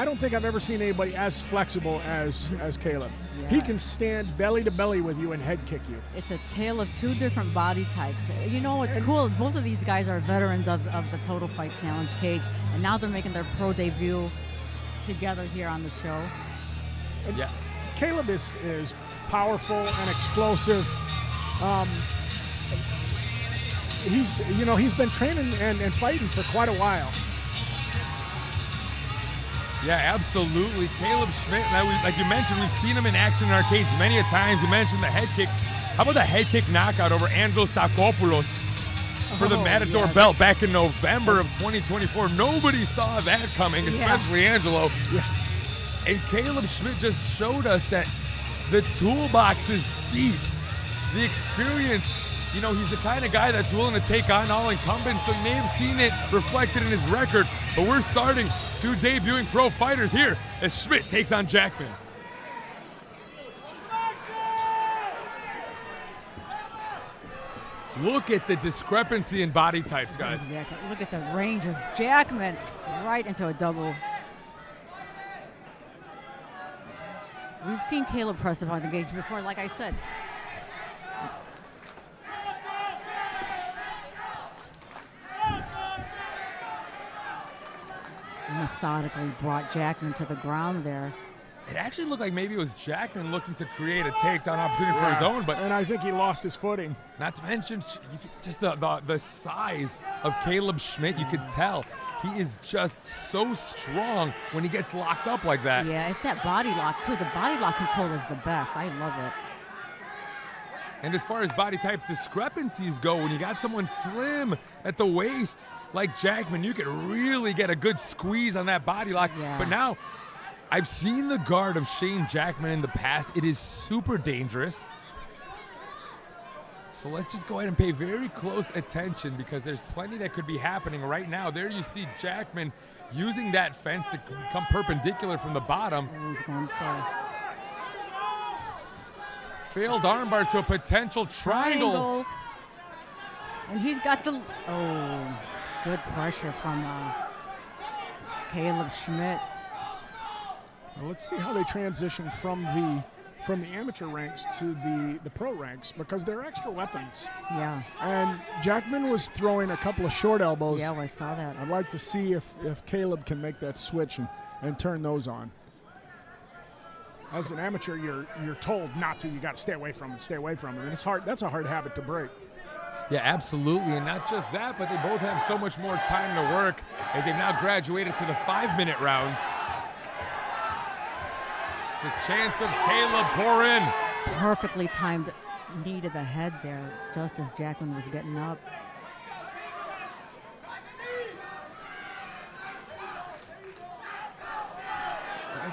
[SPEAKER 6] don't think I've ever seen anybody as flexible as Caleb.
[SPEAKER 5] Yeah.
[SPEAKER 6] He can stand belly to belly with you and head kick you.
[SPEAKER 5] It's a tale of two different body types. You know what's cool is both of these guys are veterans of the Total Fight Challenge cage, and now they're making their pro debut together here on the show.
[SPEAKER 6] And yeah. Caleb is powerful and explosive. He's been training and fighting for quite a while.
[SPEAKER 4] Yeah, absolutely. Caleb Schmidt, like you mentioned, we've seen him in action in our cage many a times. You mentioned the head kicks. How about the head kick knockout over Andrew Sakopoulos for the Matador belt back in November of 2024? Nobody saw that coming, especially Angelo.
[SPEAKER 6] Yeah.
[SPEAKER 4] And Caleb Schmidt just showed us that the toolbox is deep. The experience, he's the kind of guy that's willing to take on all incumbents, so you may have seen it reflected in his record. But we're starting two debuting pro fighters here as Schmidt takes on Jackman. Look at the discrepancy in body types, guys.
[SPEAKER 5] Exactly. Look at the range of Jackman right into a double. We've seen Caleb press upon the cage before, like I said. Methodically brought Jackman to the ground there.
[SPEAKER 4] It actually looked like maybe it was Jackman looking to create a takedown opportunity for his own,
[SPEAKER 6] and I think he lost his footing.
[SPEAKER 4] Not to mention just the size of Caleb Schmidt. You could tell he is just so strong when he gets locked up like that.
[SPEAKER 5] Yeah, it's that body lock too. The body lock control is the best. I love it.
[SPEAKER 4] And as far as body type discrepancies go, when you got someone slim at the waist like Jackman, you could really get a good squeeze on that body lock.
[SPEAKER 5] Yeah.
[SPEAKER 4] But now, I've seen the guard of Shane Jackman in the past. It is super dangerous. So let's just go ahead and pay very close attention because there's plenty that could be happening right now. There you see Jackman using that fence to come perpendicular from the bottom.
[SPEAKER 5] He's going for
[SPEAKER 4] failed armbar to a potential triangle.
[SPEAKER 5] And he's got the, good pressure from Caleb Schmidt.
[SPEAKER 6] Well, let's see how they transition from the amateur ranks to the pro ranks because they're extra weapons.
[SPEAKER 5] Yeah.
[SPEAKER 6] And Jackman was throwing a couple of short elbows.
[SPEAKER 5] Yeah, I saw that.
[SPEAKER 6] I'd like to see if Caleb can make that switch and turn those on. As an amateur, you're told not to. You got to stay away from it. Stay away from it. And it's hard. That's a hard habit to break.
[SPEAKER 4] Yeah, absolutely. And not just that, but they both have so much more time to work as they've now graduated to the 5-minute rounds. The chance of Caleb pour in.
[SPEAKER 5] Perfectly timed knee to the head there, just as Jackman was getting up.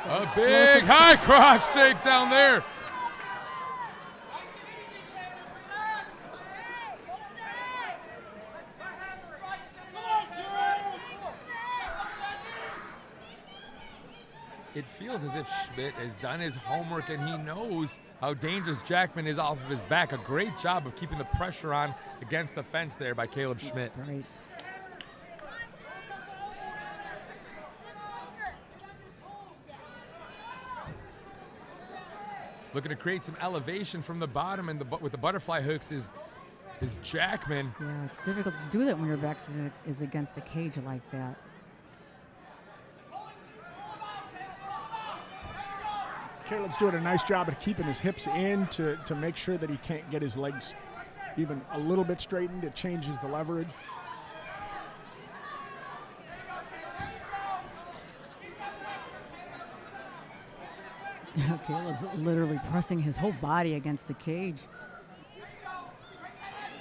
[SPEAKER 4] A big high crotch takedown there. It feels as if Schmidt has done his homework and he knows how dangerous Jackman is off of his back. A great job of keeping the pressure on against the fence there by Caleb Schmidt.
[SPEAKER 5] Right.
[SPEAKER 4] Looking to create some elevation from the bottom and with the butterfly hooks is Jackman.
[SPEAKER 5] Yeah, it's difficult to do that when your back is against the cage like that.
[SPEAKER 6] Caleb's doing a nice job of keeping his hips in to make sure that he can't get his legs even a little bit straightened. It changes the leverage.
[SPEAKER 5] Caleb's literally pressing his whole body against the cage.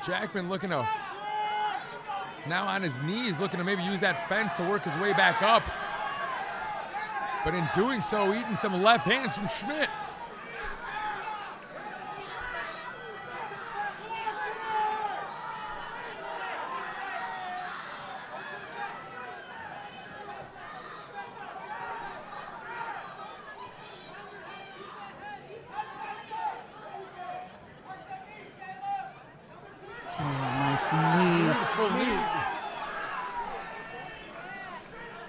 [SPEAKER 4] Jackman looking to, now on his knees, looking to maybe use that fence to work his way back up. But in doing so, eating some left hands from Schmidt.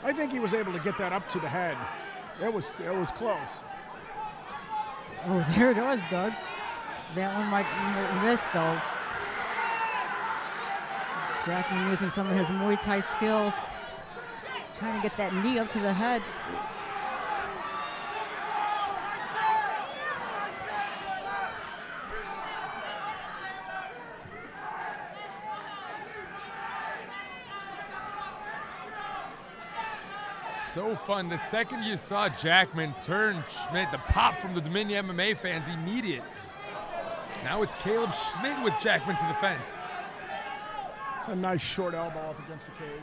[SPEAKER 6] I think he was able to get that up to the head. It was close.
[SPEAKER 5] Oh, there it was, Doug. That one might miss, though. Jackman using some of his Muay Thai skills, trying to get that knee up to the head.
[SPEAKER 4] So fun. The second you saw Jackman turn Schmidt, the pop from the Dominion MMA fans, immediate. Now it's Caleb Schmidt with Jackman to the fence.
[SPEAKER 6] It's a nice short elbow up against the cage.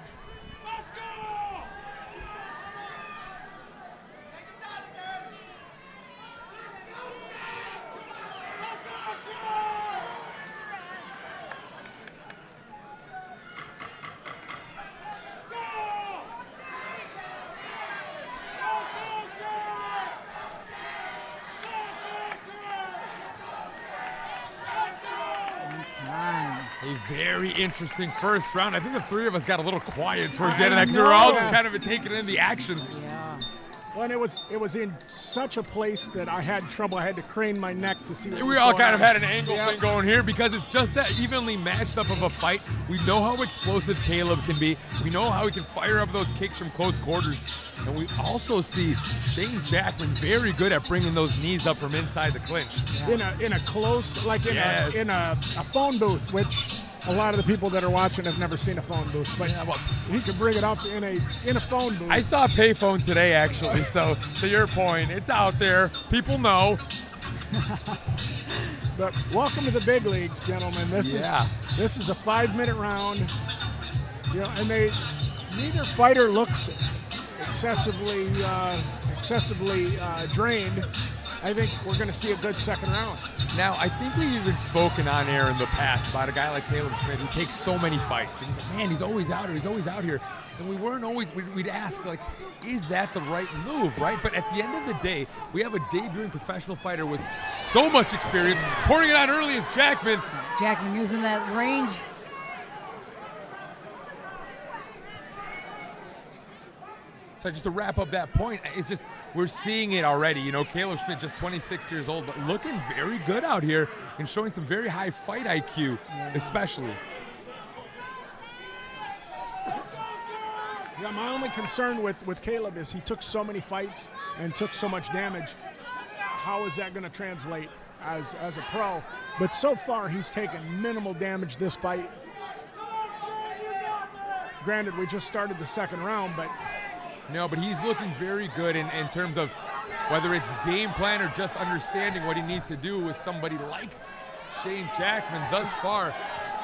[SPEAKER 4] A very interesting first round. I think the three of us got a little quiet towards the end of that because we were all just kind of taking in the action.
[SPEAKER 5] Yeah.
[SPEAKER 6] Well, and it was in such a place that I had trouble. I had to crane my neck to see what
[SPEAKER 4] We
[SPEAKER 6] was
[SPEAKER 4] all
[SPEAKER 6] going
[SPEAKER 4] kind of
[SPEAKER 6] on.
[SPEAKER 4] had an angle thing going here because it's just that evenly matched up of a fight. We know how explosive Caleb can be. We know how he can fire up those kicks from close quarters. And we also see Shane Jackman very good at bringing those knees up from inside the clinch.
[SPEAKER 6] in a close, like in a phone booth, which a lot of the people that are watching have never seen a phone booth, but he can bring it up in a phone booth.
[SPEAKER 4] I saw a payphone today, actually, so to your point, it's out there. People know.
[SPEAKER 6] But welcome to the big leagues, gentlemen. This is a 5-minute round. You know, and neither fighter looks excessively drained. I think we're going to see a good second round.
[SPEAKER 4] Now, I think we've even spoken on air in the past about a guy like Caleb Schmidt who takes so many fights. And he's like, man, he's always out here. He's always out here. And we weren't always, we'd ask, like, is that the right move, right? But at the end of the day, we have a debuting professional fighter with so much experience. Pouring it on early is Jackman.
[SPEAKER 5] Jackman using that range.
[SPEAKER 4] So just to wrap up that point, it's just we're seeing it already. You know, Caleb Schmidt, just 26 years old, but looking very good out here and showing some very high fight IQ, especially.
[SPEAKER 6] Yeah, my only concern with Caleb is he took so many fights and took so much damage. How is that going to translate as a pro? But so far, he's taken minimal damage this fight. Granted, we just started the second round, but
[SPEAKER 4] No, but he's looking very good in terms of whether it's game plan or just understanding what he needs to do with somebody like Shane Jackman. Thus far,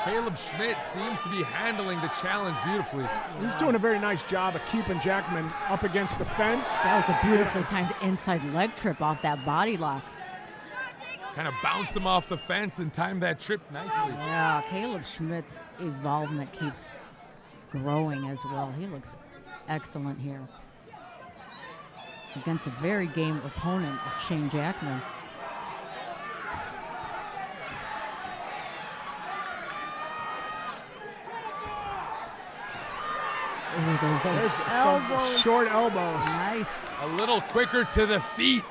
[SPEAKER 4] Caleb Schmidt seems to be handling the challenge beautifully.
[SPEAKER 6] he's doing a very nice job of keeping Jackman up against the fence.
[SPEAKER 5] That was a beautifully timed inside leg trip off that body lock.
[SPEAKER 4] Kind of bounced him off the fence and timed that trip nicely.
[SPEAKER 5] Yeah, Caleb Schmidt's involvement keeps growing as well. He looks excellent here against a very game opponent of Shane Jackman. Ooh,
[SPEAKER 6] There's
[SPEAKER 5] those
[SPEAKER 6] some
[SPEAKER 5] elbows.
[SPEAKER 6] short elbows.
[SPEAKER 5] Nice.
[SPEAKER 4] A little quicker to the feet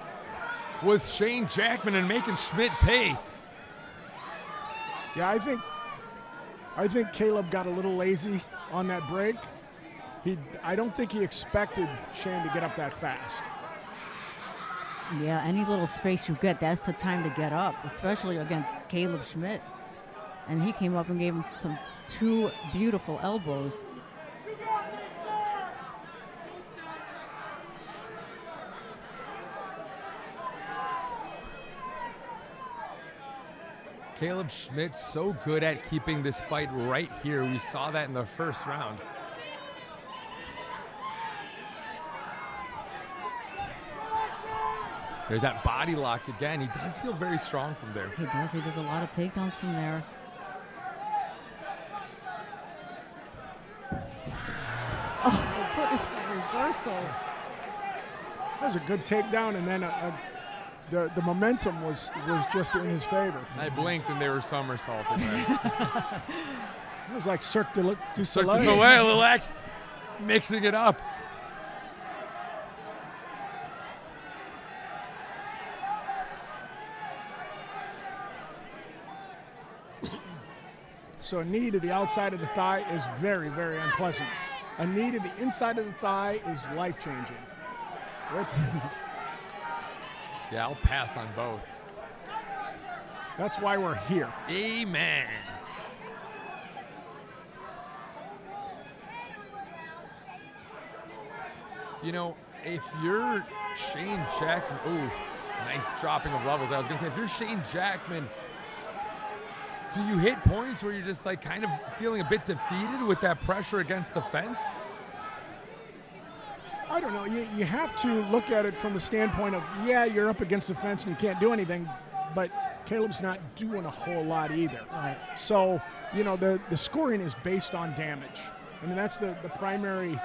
[SPEAKER 4] was Shane Jackman and making Schmidt pay.
[SPEAKER 6] Yeah, I think Caleb got a little lazy on that break. I don't think he expected Shane to get up that fast.
[SPEAKER 5] Yeah, any little space you get, that's the time to get up, especially against Caleb Schmidt. And he came up and gave him two beautiful elbows.
[SPEAKER 4] Caleb Schmidt so good at keeping this fight right here. We saw that in the first round. There's that body lock again. He does feel very strong from there.
[SPEAKER 5] He does. He does a lot of takedowns from there. Oh, put it for reversal.
[SPEAKER 6] That was a good takedown, and then the momentum was just in his favor.
[SPEAKER 4] I blinked and they were somersaulting there.
[SPEAKER 6] It was like Cirque du
[SPEAKER 4] Cirque
[SPEAKER 6] Soleil.
[SPEAKER 4] du Soleil, a little action, mixing it up.
[SPEAKER 6] So a knee to the outside of the thigh is very, very unpleasant. A knee to the inside of the thigh is life-changing.
[SPEAKER 4] Yeah, I'll pass on both.
[SPEAKER 6] That's why we're here.
[SPEAKER 4] Amen. You know, if you're Shane Jackman, ooh, nice dropping of levels. I was gonna say, if you're Shane Jackman, do you hit points where you're just like kind of feeling a bit defeated with that pressure against the fence?
[SPEAKER 6] I don't know. You have to look at it from the standpoint of, yeah, you're up against the fence and you can't do anything, but Caleb's not doing a whole lot either.
[SPEAKER 5] Right.
[SPEAKER 6] So, you know, the scoring is based on damage. I mean, that's the primary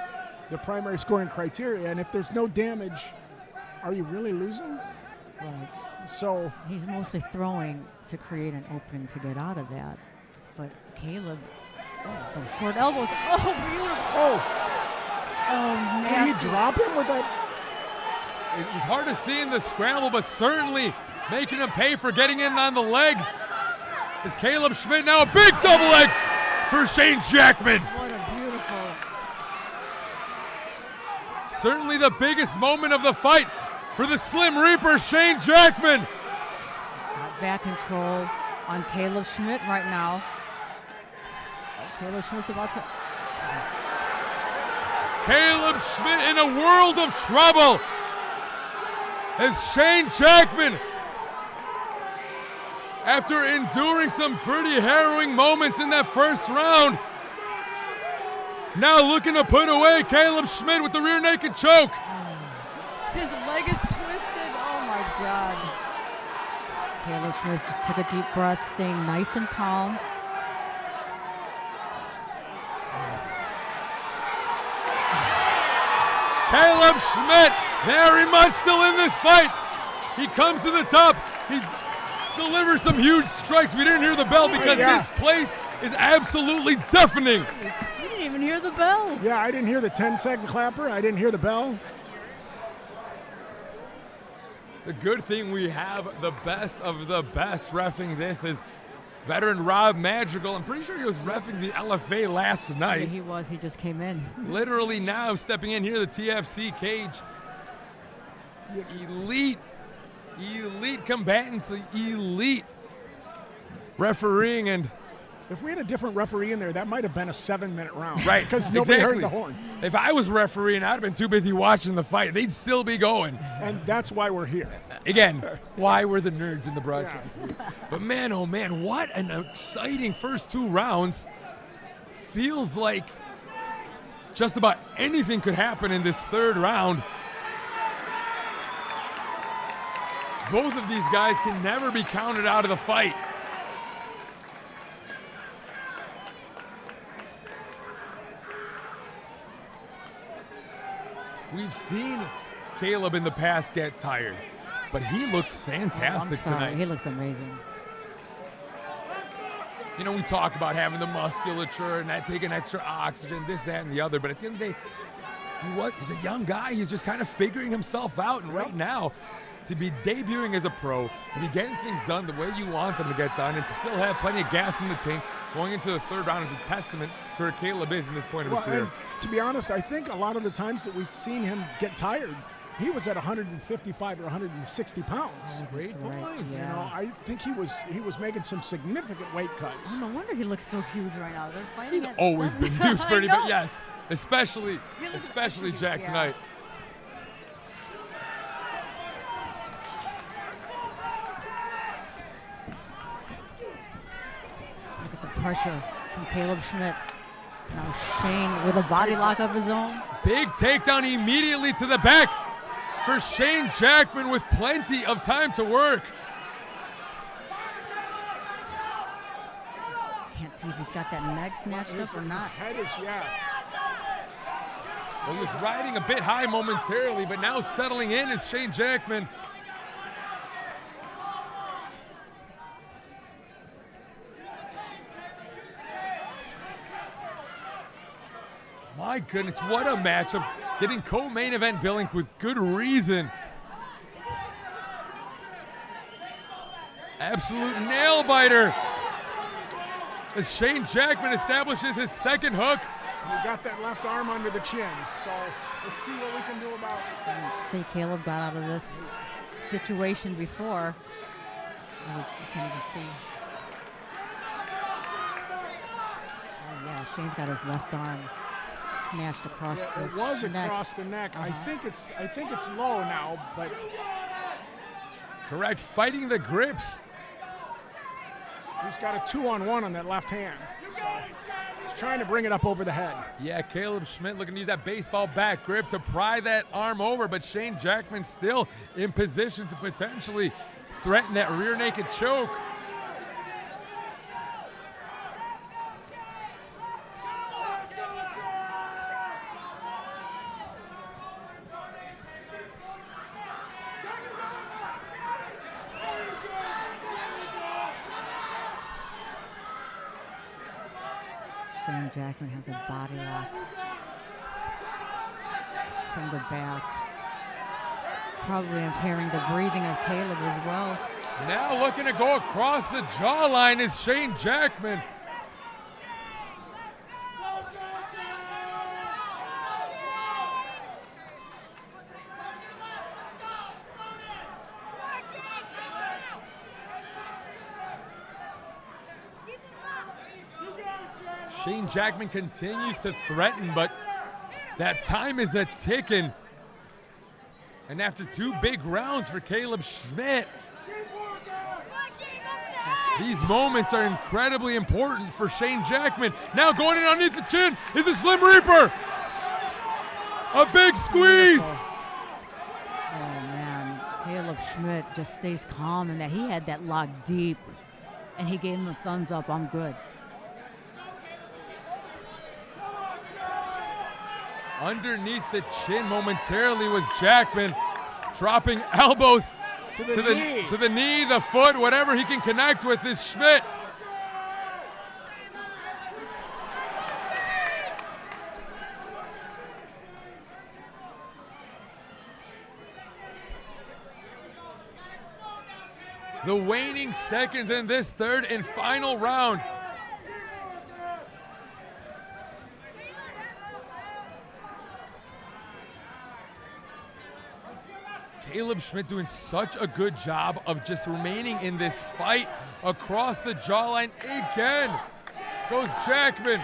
[SPEAKER 6] scoring criteria. And if there's no damage, are you really losing?
[SPEAKER 5] Right.
[SPEAKER 6] So
[SPEAKER 5] He's mostly throwing to create an opening to get out of that. But Caleb, those short elbows. Oh, beautiful. Oh,
[SPEAKER 6] did he
[SPEAKER 5] nasty.
[SPEAKER 6] drop him with that?
[SPEAKER 4] It was hard to see in the scramble, but certainly making him pay for getting in on the legs. Is Caleb Schmidt now a big double leg for Shane Jackman?
[SPEAKER 5] What a beautiful.
[SPEAKER 4] Certainly the biggest moment of the fight for the Slim Reaper, Shane Jackman.
[SPEAKER 5] Got back control on Caleb Schmidt right now. Caleb Schmidt's about to.
[SPEAKER 4] Caleb Schmidt in a world of trouble as Shane Jackman, after enduring some pretty harrowing moments in that first round, now looking to put away Caleb Schmidt with the rear naked choke.
[SPEAKER 5] His leg is twisted. Oh my God. Caleb Schmidt just took a deep breath, staying nice and calm.
[SPEAKER 4] Caleb Schmidt very much still in this fight. He comes to the top. He delivers some huge strikes. We didn't hear the bell because this place is absolutely deafening.
[SPEAKER 5] You didn't even hear the bell.
[SPEAKER 6] Yeah, I didn't hear the 10-second clapper. I didn't hear the bell.
[SPEAKER 4] It's a good thing we have the best of the best reffing this is veteran Rob Madrigal. I'm pretty sure he was reffing the LFA last night.
[SPEAKER 5] Yeah, he was. He just came in.
[SPEAKER 4] Literally now stepping in here, the TFC cage. Elite combatants, elite refereeing, and
[SPEAKER 6] if we had a different referee in there, that might have been a 7-minute round.
[SPEAKER 4] Right,
[SPEAKER 6] because nobody heard the horn.
[SPEAKER 4] If I was refereeing, I'd have been too busy watching the fight. They'd still be going.
[SPEAKER 6] And that's why we're here.
[SPEAKER 4] Again, why we're the nerds in the broadcast. Yeah. But man, oh man, what an exciting first 2 rounds. Feels like just about anything could happen in this 3rd round. Both of these guys can never be counted out of the fight. We've seen Caleb in the past get tired, but he looks fantastic tonight.
[SPEAKER 5] He looks amazing.
[SPEAKER 4] You know, we talk about having the musculature and that taking extra oxygen, this, that, and the other, but at the end of the day, he's a young guy. He's just kind of figuring himself out, and right now, to be debuting as a pro, to be getting things done the way you want them to get done, and to still have plenty of gas in the tank going into the 3rd round is a testament to where Caleb is in this point of his career.
[SPEAKER 6] And to be honest, I think a lot of the times that we've seen him get tired, he was at 155 or 160 pounds.
[SPEAKER 4] Great point.
[SPEAKER 5] Yeah.
[SPEAKER 6] You know, I think he was making some significant weight cuts.
[SPEAKER 5] Oh, no wonder he looks so huge right now. They're fighting.
[SPEAKER 4] He's
[SPEAKER 5] at
[SPEAKER 4] always
[SPEAKER 5] 7.
[SPEAKER 4] been huge, pretty,
[SPEAKER 5] I know.
[SPEAKER 4] but yes, especially Jack
[SPEAKER 5] yeah.
[SPEAKER 4] tonight.
[SPEAKER 5] Look at the pressure from Caleb Schmidt. Now Shane with a body lock of his own.
[SPEAKER 4] Big takedown immediately to the back for Shane Jackman with plenty of time to work.
[SPEAKER 5] Can't see if he's got that neck snatched up or
[SPEAKER 6] His
[SPEAKER 5] not.
[SPEAKER 6] head is,
[SPEAKER 4] Well, he was riding a bit high momentarily, but now settling in is Shane Jackman. My goodness, what a matchup. Getting co-main event billing with good reason. Absolute nail biter. as Shane Jackman establishes his second hook.
[SPEAKER 6] He got that left arm under the chin, so let's see what we can do about it.
[SPEAKER 5] See, Caleb got out of this situation before. Oh, you can't even see. Oh yeah, Shane's got his left arm snatched across the neck.
[SPEAKER 6] It was across the neck. I think it's low now, but
[SPEAKER 4] Correct, fighting the grips.
[SPEAKER 6] he's got a 2-on-1 on that left hand. So he's trying to bring it up over the head.
[SPEAKER 4] Yeah, Caleb Schmidt looking to use that baseball bat grip to pry that arm over, but Shane Jackman still in position to potentially threaten that rear naked choke.
[SPEAKER 5] Shane Jackman has a body lock from the back, probably impairing the breathing of Caleb as well.
[SPEAKER 4] Now looking to go across the jawline is Shane Jackman. Shane Jackman continues to threaten, but that time is a ticking. And after 2 big rounds for Caleb Schmidt, these moments are incredibly important for Shane Jackman. Now going in underneath the chin is a Slim Reaper. A big squeeze.
[SPEAKER 5] Oh man, Caleb Schmidt just stays calm in that he had that lock deep, and he gave him a thumbs up. I'm good.
[SPEAKER 4] Underneath the chin momentarily was Jackman, dropping elbows to the knee, the foot, whatever he can connect with is Schmidt. The waning seconds in this third and final round. Caleb Schmidt doing such a good job of just remaining in this fight. Across the jawline again goes Jackman.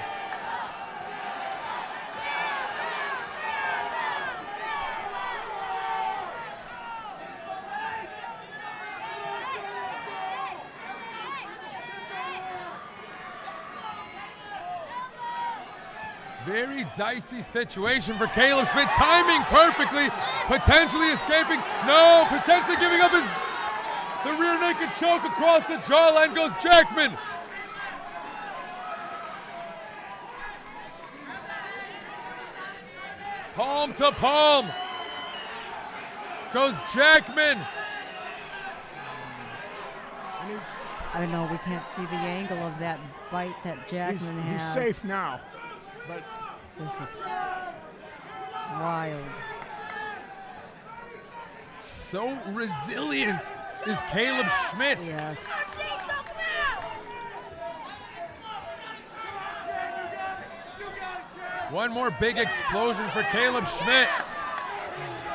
[SPEAKER 4] Very dicey situation for Caleb Schmidt, timing perfectly, potentially escaping. No, potentially giving up the rear naked choke. Across the jawline goes Jackman. Palm to palm goes Jackman.
[SPEAKER 5] I don't know, we can't see the angle of that bite that Jackman has.
[SPEAKER 6] He's safe now. But
[SPEAKER 5] this is wild.
[SPEAKER 4] So resilient is Caleb Schmidt.
[SPEAKER 5] Yes.
[SPEAKER 4] One more big explosion for Caleb Schmidt.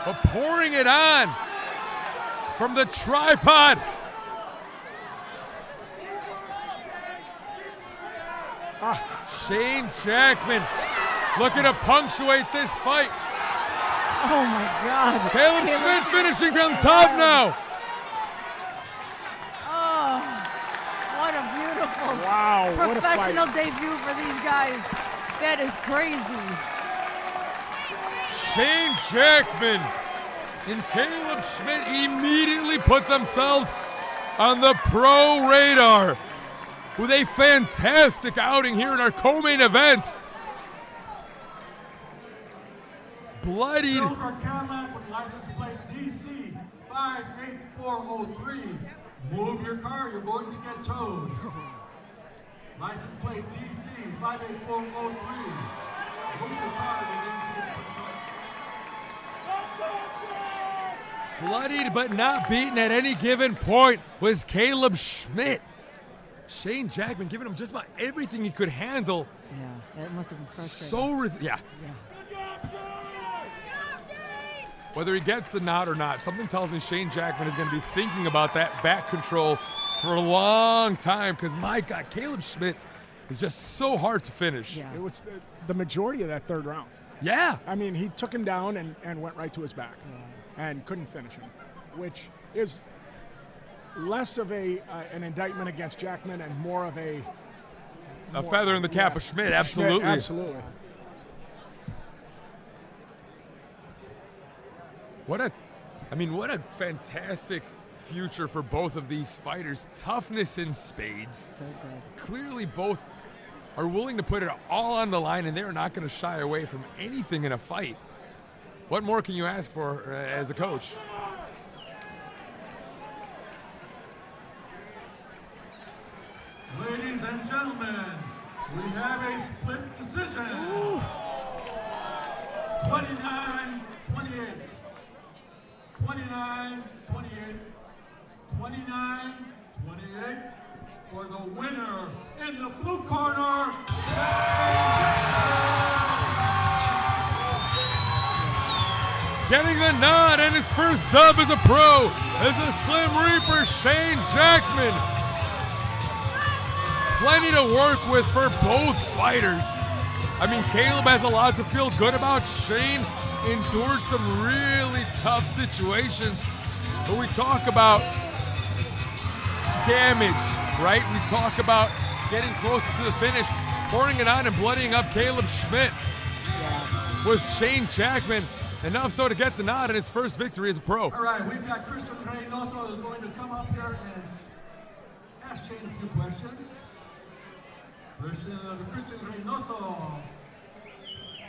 [SPEAKER 4] But pouring it on from the tripod. Shane Jackman looking to punctuate this fight.
[SPEAKER 5] Oh my God.
[SPEAKER 4] Caleb Schmidt finishing from top now.
[SPEAKER 5] Oh, what a beautiful
[SPEAKER 6] what
[SPEAKER 5] professional
[SPEAKER 6] a fight.
[SPEAKER 5] debut for these guys. That is crazy.
[SPEAKER 4] Shane Jackman and Caleb Schmidt immediately put themselves on the pro radar with a fantastic outing here in our co-main event. Bloodied.
[SPEAKER 1] Silver Cadillac with license plate DC 58403. Move your car, you're going to get towed. License plate DC 58403. Move your car, you're going to get towed.
[SPEAKER 4] Bloodied but not beaten at any given point was Caleb Schmidt. Shane Jackman giving him just about everything he could handle.
[SPEAKER 5] Yeah, that must have been frustrating.
[SPEAKER 4] Yeah.
[SPEAKER 5] Yeah.
[SPEAKER 4] Whether he gets the nod or not, something tells me Shane Jackman is going to be thinking about that back control for a long time because, my God, Caleb Schmidt is just so hard to finish.
[SPEAKER 5] Yeah.
[SPEAKER 6] It was the majority of that third round.
[SPEAKER 4] Yeah.
[SPEAKER 6] I mean, he took him down and went right to his back and couldn't finish him, which is less of an indictment against Jackman and more of a
[SPEAKER 4] feather in the cap of Schmidt, absolutely.
[SPEAKER 6] Schmidt, absolutely.
[SPEAKER 4] What a fantastic future for both of these fighters. Toughness in spades.
[SPEAKER 5] So good.
[SPEAKER 4] Clearly both are willing to put it all on the line, and they're not going to shy away from anything in a fight. What more can you ask for as a coach?
[SPEAKER 1] Ladies and gentlemen, we have a split decision. 29-28. 29-28. 29-28 for the winner in the blue corner.
[SPEAKER 4] Getting the nod and his first dub as a pro is a Slim Reaper, Shane Jackman. Plenty to work with for both fighters. I mean, Caleb has a lot to feel good about. Shane endured some really tough situations. But we talk about damage, right? We talk about getting closer to the finish, pouring it on and bloodying up Caleb Schmidt. Was Shane Jackman enough so to get the nod in his first victory as a pro?
[SPEAKER 1] All right, we've got Christian Reynoso is going to come up here and ask Shane a few questions. Christian Reynoso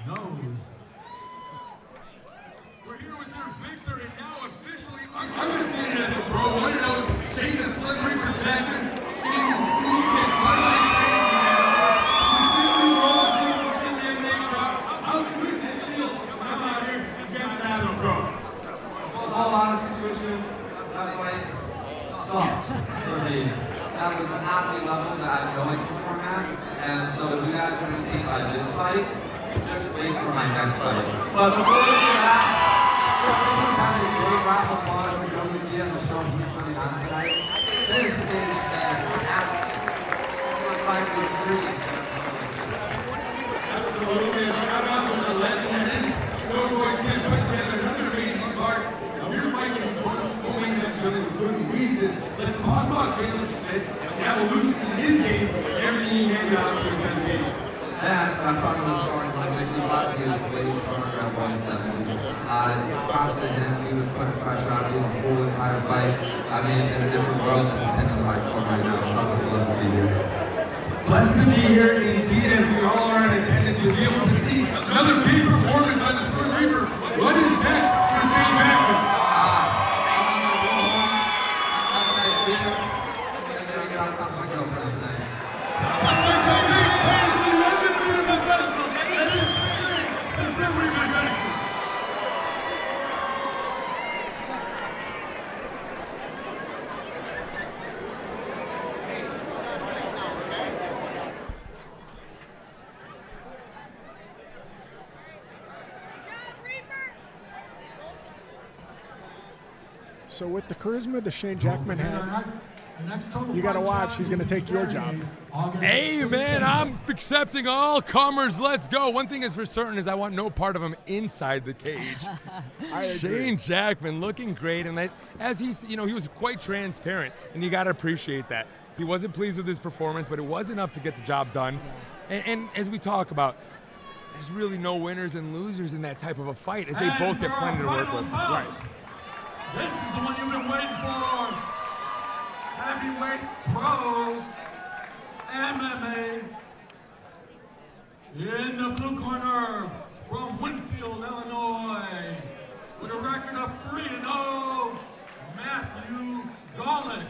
[SPEAKER 1] knows.
[SPEAKER 4] We're here with your victor and now officially undefeated as a pro. What it knows, Shane the Slim Reaper Jackman. Shane is sneaking and finally how good does it feel to come out here and get it as a pro?
[SPEAKER 2] Well, all honesty, Christian, that fight sucked for me. That was an athlete level that I had no idea format. And so if you guys are going to take by this fight, just wait for my next fight. But before we do that, let's have a great round of applause for Joe Mutia and the show he's putting on tonight. This is fantastic. My fight was great.
[SPEAKER 4] Absolutely. A shout out to the legend that is Joe Mutia put together another amazing card. We're fighting going into the good reason. Let's talk about Caleb Schmidt and the evolution in his game. Everything he handed out to his team.
[SPEAKER 2] And I thought he was showing like 55. He was way stronger at 170. Constant him, he was putting pressure on me the whole entire fight. I mean, in a different world, this is him in my corner right now. So I'm blessed to be here.
[SPEAKER 4] Blessed to be here indeed, as we all are in attendance, to be able to see another big performance by the Slim Reaper. What is next for Shane Jackman?
[SPEAKER 6] So with the charisma that Shane Jackman had, you got to watch. He's going to take your job.
[SPEAKER 4] Hey, man, I'm accepting all comers. Let's go. One thing is for certain is I want no part of him inside the cage. Shane Jackman looking great, and as he's, he was quite transparent, and you got to appreciate that. He wasn't pleased with his performance, but it was enough to get the job done. And as we talk about, there's really no winners and losers in that type of a fight, as they both get plenty to work with.
[SPEAKER 1] Right. This is the one you've been waiting for. Heavyweight pro MMA. In the blue corner from Winfield, Illinois, with a record of 3-0, Matthew Gollic.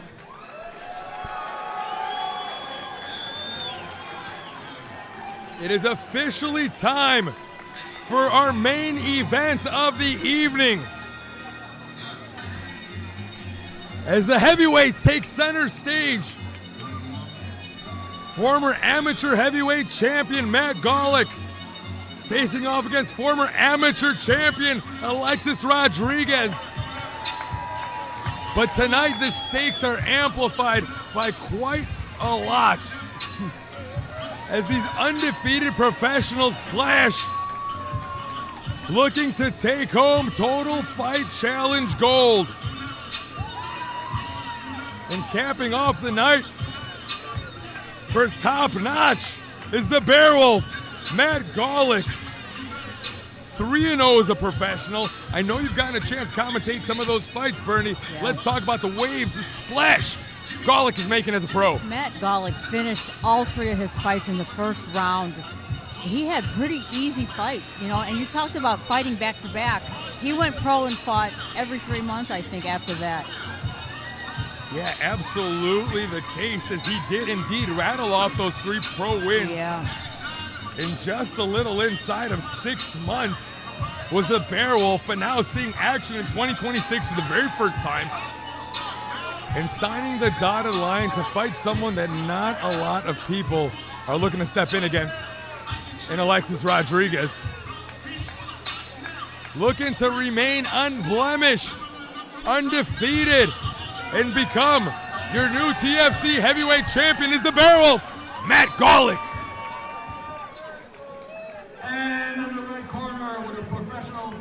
[SPEAKER 4] It is officially time for our main event of the evening, as the heavyweights take center stage former amateur heavyweight champion Matt Gollic facing off against former amateur champion Alexis Rodriguez. But tonight the stakes are amplified by quite a lot as these undefeated professionals clash, looking to take home Total Fight Challenge gold. And capping off the night for Top Notch is the Bearwolf, Matt Gollic. 3-0 as a professional. I know you've gotten a chance to commentate some of those fights, Bernie.
[SPEAKER 5] Yeah.
[SPEAKER 4] Let's talk about the waves, the splash Gollic is making as a pro.
[SPEAKER 5] Matt Gollic finished all 3 of his fights in the first round. He had pretty easy fights, you know, and you talked about fighting back-to-back. He went pro and fought every 3 months, I think, after that.
[SPEAKER 4] Yeah, absolutely the case, as he did indeed rattle off those 3 pro wins.
[SPEAKER 5] Yeah.
[SPEAKER 4] In just a little inside of 6 months was the Bearwolf, but now seeing action in 2026 for the very first time and signing the dotted line to fight someone that not a lot of people are looking to step in against, in Alexis Rodriguez. Looking to remain unblemished, undefeated, and become your new TFC heavyweight champion is the Bearwolf, Matt Gollic.
[SPEAKER 1] And in the red corner with a professional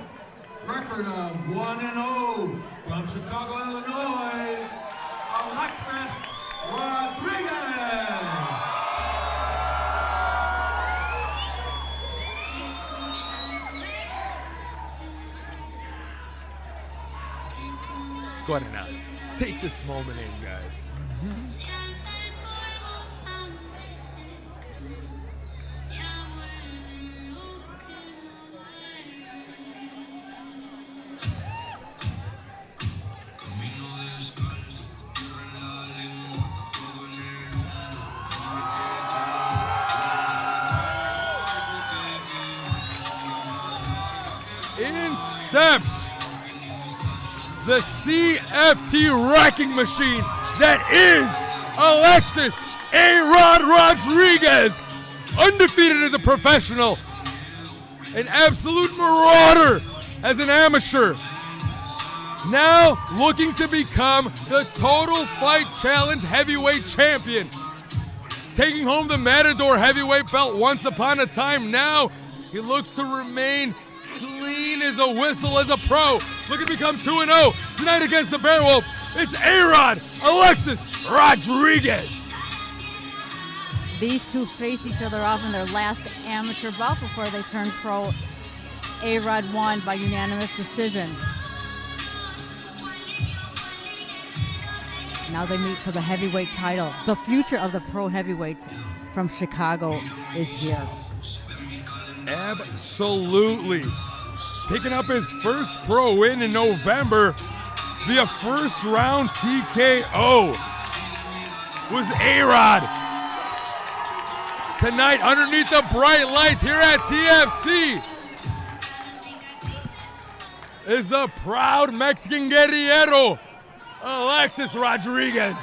[SPEAKER 1] record of 1-0 from Chicago, Illinois, Alexis Rodriguez.
[SPEAKER 4] Let's go ahead and take this moment in, guys. In steps the CFT wrecking machine that is Alexis A-Rod Rodriguez, undefeated as a professional, an absolute marauder as an amateur, now looking to become the Total Fight Challenge heavyweight champion, taking home the Matador heavyweight belt once upon a time. Now he looks to remain clean as a whistle as a pro, looking to become 2-0 tonight against the Bearwolf. It's A-Rod Alexis Rodriguez.
[SPEAKER 5] These two faced each other off in their last amateur bout before they turned pro. A-Rod won by unanimous decision. Now they meet for the heavyweight title. The future of the pro heavyweights from Chicago is here.
[SPEAKER 4] Absolutely. Picking up his first pro win in November via first round TKO was A-Rod. Tonight, underneath the bright lights here at TFC, is the proud Mexican guerrillero, Alexis Rodriguez.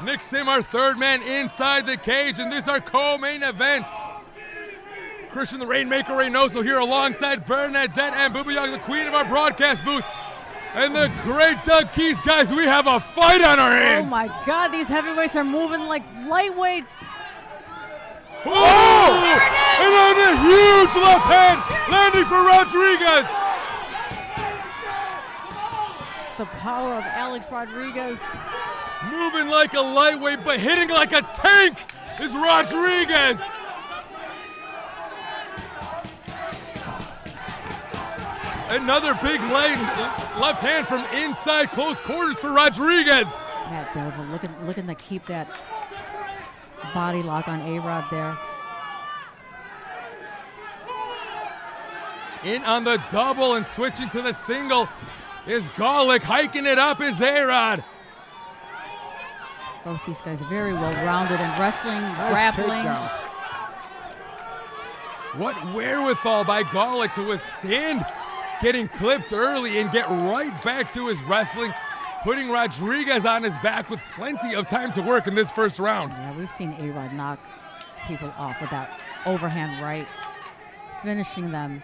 [SPEAKER 4] Nick Sim, our third man inside the cage, and this is our co-main event. Christian the Rainmaker Reynoso here alongside Bernadette and Booba Young, the queen of our broadcast booth. And the great Doug Keys, guys, we have a fight on our hands.
[SPEAKER 5] Oh my God, these heavyweights are moving like lightweights.
[SPEAKER 4] Oh! And then a huge left hand landing for Rodriguez.
[SPEAKER 5] The power of Alex Rodriguez.
[SPEAKER 4] Moving like a lightweight, but hitting like a tank is Rodriguez. Another big left hand from inside close quarters for Rodriguez.
[SPEAKER 5] Matt Bearwolf looking to keep that body lock on A-Rod there.
[SPEAKER 4] In on the double and switching to the single is Gollic. Hiking it up is A-Rod.
[SPEAKER 5] Both these guys very well-rounded in wrestling,
[SPEAKER 6] Nice
[SPEAKER 5] grappling.
[SPEAKER 6] takedown.
[SPEAKER 4] What wherewithal by Gollic to withstand getting clipped early and get right back to his wrestling. putting Rodriguez on his back with plenty of time to work in this first round.
[SPEAKER 5] Yeah, we've seen A-Rod knock people off with that overhand right, finishing them.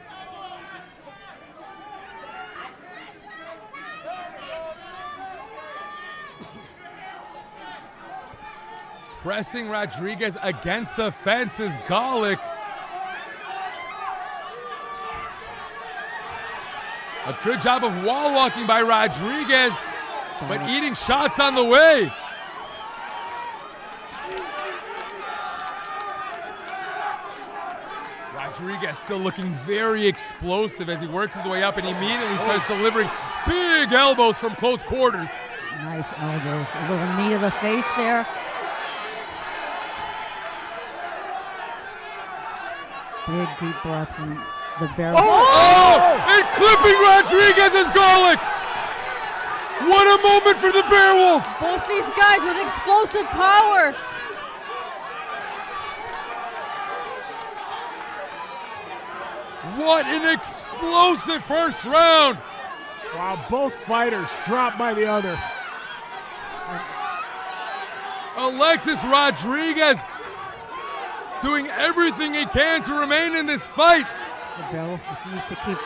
[SPEAKER 4] Pressing Rodriguez against the fence is Gollic. A good job of wall walking by Rodriguez, but eating shots on the way. Rodriguez still looking very explosive as he works his way up and immediately starts delivering big elbows from close quarters.
[SPEAKER 5] Nice elbows, a little knee to the face there. Big deep breath from the barrel.
[SPEAKER 4] And clipping Rodriguez is Gollic. What a moment for the Bearwolf.
[SPEAKER 5] Both these guys with explosive power.
[SPEAKER 4] What an explosive first round.
[SPEAKER 6] Wow, both fighters dropped by the other.
[SPEAKER 4] Alexis Rodriguez doing everything he can to remain in this fight.
[SPEAKER 5] The Bearwolf just needs to keep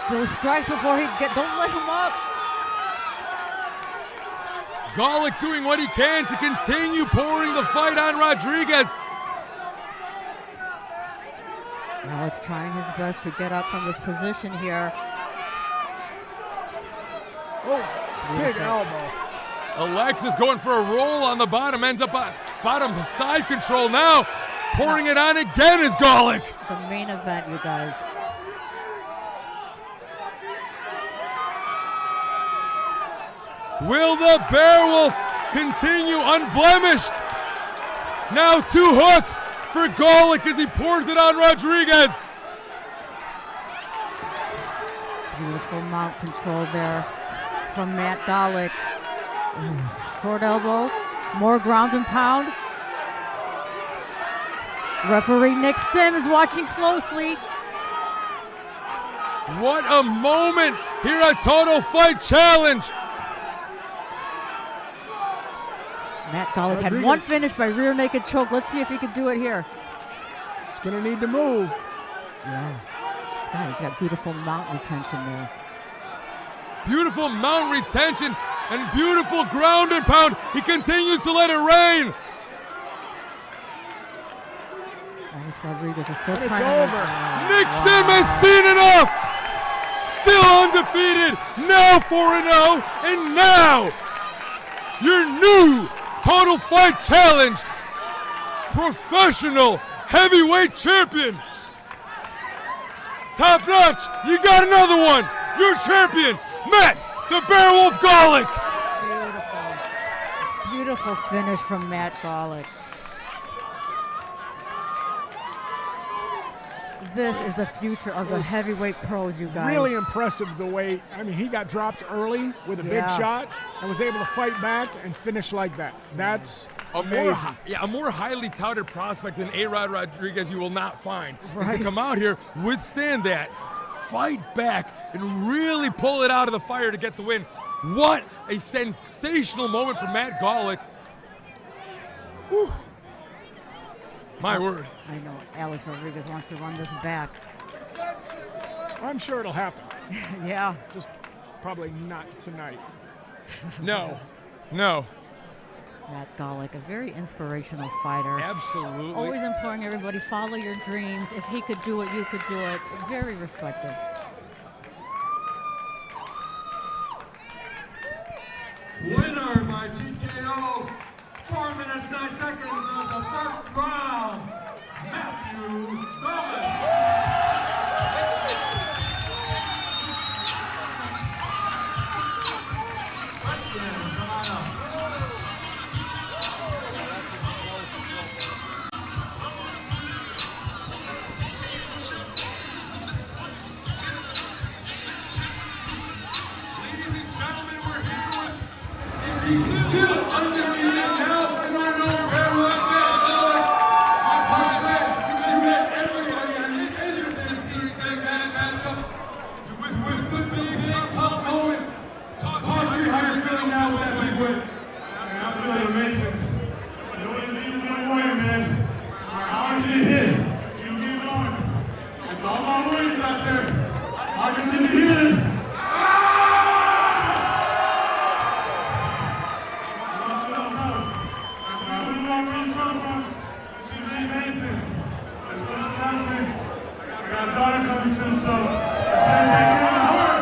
[SPEAKER 5] those strikes before don't let him up.
[SPEAKER 4] Gollic doing what he can to continue pouring the fight on Rodriguez.
[SPEAKER 5] Alex trying his best to get up from this position here.
[SPEAKER 6] Oh, big elbow.
[SPEAKER 4] Alexis going for a roll on the bottom, ends up on bottom side control now. Pouring it on again is Gollic.
[SPEAKER 5] The main event, you guys.
[SPEAKER 4] Will the Bearwolf continue unblemished? Now 2 hooks for Gollic as he pours it on Rodriguez.
[SPEAKER 5] Beautiful mount control there from Matt Gollic. Short elbow, more ground and pound. Referee Nick Sims watching closely.
[SPEAKER 4] What a moment here at Total Fight Challenge.
[SPEAKER 5] Matt Gollic had one finish by rear naked choke. Let's see if he can do it here.
[SPEAKER 6] He's gonna need to move.
[SPEAKER 5] Yeah, this guy's got beautiful mount retention there.
[SPEAKER 4] Beautiful mount retention and beautiful ground and pound. He continues to let it rain.
[SPEAKER 5] Alex Rodriguez is still trying
[SPEAKER 6] it's
[SPEAKER 5] to
[SPEAKER 6] over.
[SPEAKER 4] Nick Sim has seen enough. Still undefeated, now 4-0, and now your new Total Fight Challenge professional heavyweight champion. Top notch, you got another one. Your champion, Matt the Bearwolf Gollic.
[SPEAKER 5] Beautiful. Beautiful finish from Matt Gollic. This is the future of the heavyweight pros, you guys.
[SPEAKER 6] Really impressive the way, I mean, he got dropped early with a big shot and was able to fight back and finish like that. That's amazing.
[SPEAKER 4] A more highly touted prospect than A-Rod Rodriguez you will not find. And to come out here, withstand that, fight back, and really pull it out of the fire to get the win. What a sensational moment for Matt Gollic. Whew. My word.
[SPEAKER 5] I know Alex Rodriguez wants to run this back.
[SPEAKER 6] I'm sure it'll happen.
[SPEAKER 5] Yeah.
[SPEAKER 6] Just probably not tonight.
[SPEAKER 4] No.
[SPEAKER 5] Matt Gollic, a very inspirational fighter.
[SPEAKER 4] Absolutely.
[SPEAKER 5] Always imploring everybody, follow your dreams. If he could do it, you could do it. Very respected.
[SPEAKER 1] Winner by TKO, 4 minutes, 9 seconds of the first round, Matthew Gollic. Still undefeated now, 4-0 Bearwolf Matt Gollic. My partner, you met everybody on the interested in seeing that matchup with some big, tough moments. Talk to me how you're feeling out there. I can see the healing. I got a daughter coming soon, so it's going to take care of her.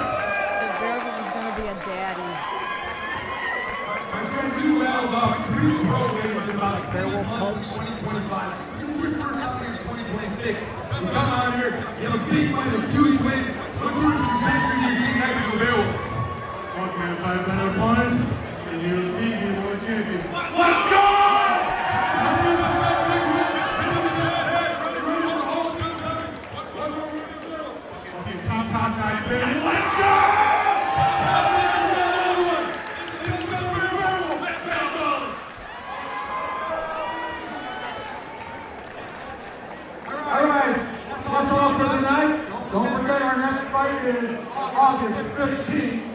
[SPEAKER 5] The Bearman is going to be a daddy.
[SPEAKER 7] My friend Gills off 3 programs in about 6
[SPEAKER 6] Werewolf
[SPEAKER 7] months
[SPEAKER 6] Cubs.
[SPEAKER 7] in 2025. This is his first outing in 2026. You come out here, you have a big fight, a huge win. What sort of trajectory do you see next for the Werewolf?
[SPEAKER 1] Fuck, man, fight better opponents, and you'll see me world champion. Let's go! Top guys, baby. Let's go!
[SPEAKER 8] All right, that's all for tonight. Don't forget our next fight is August 15th.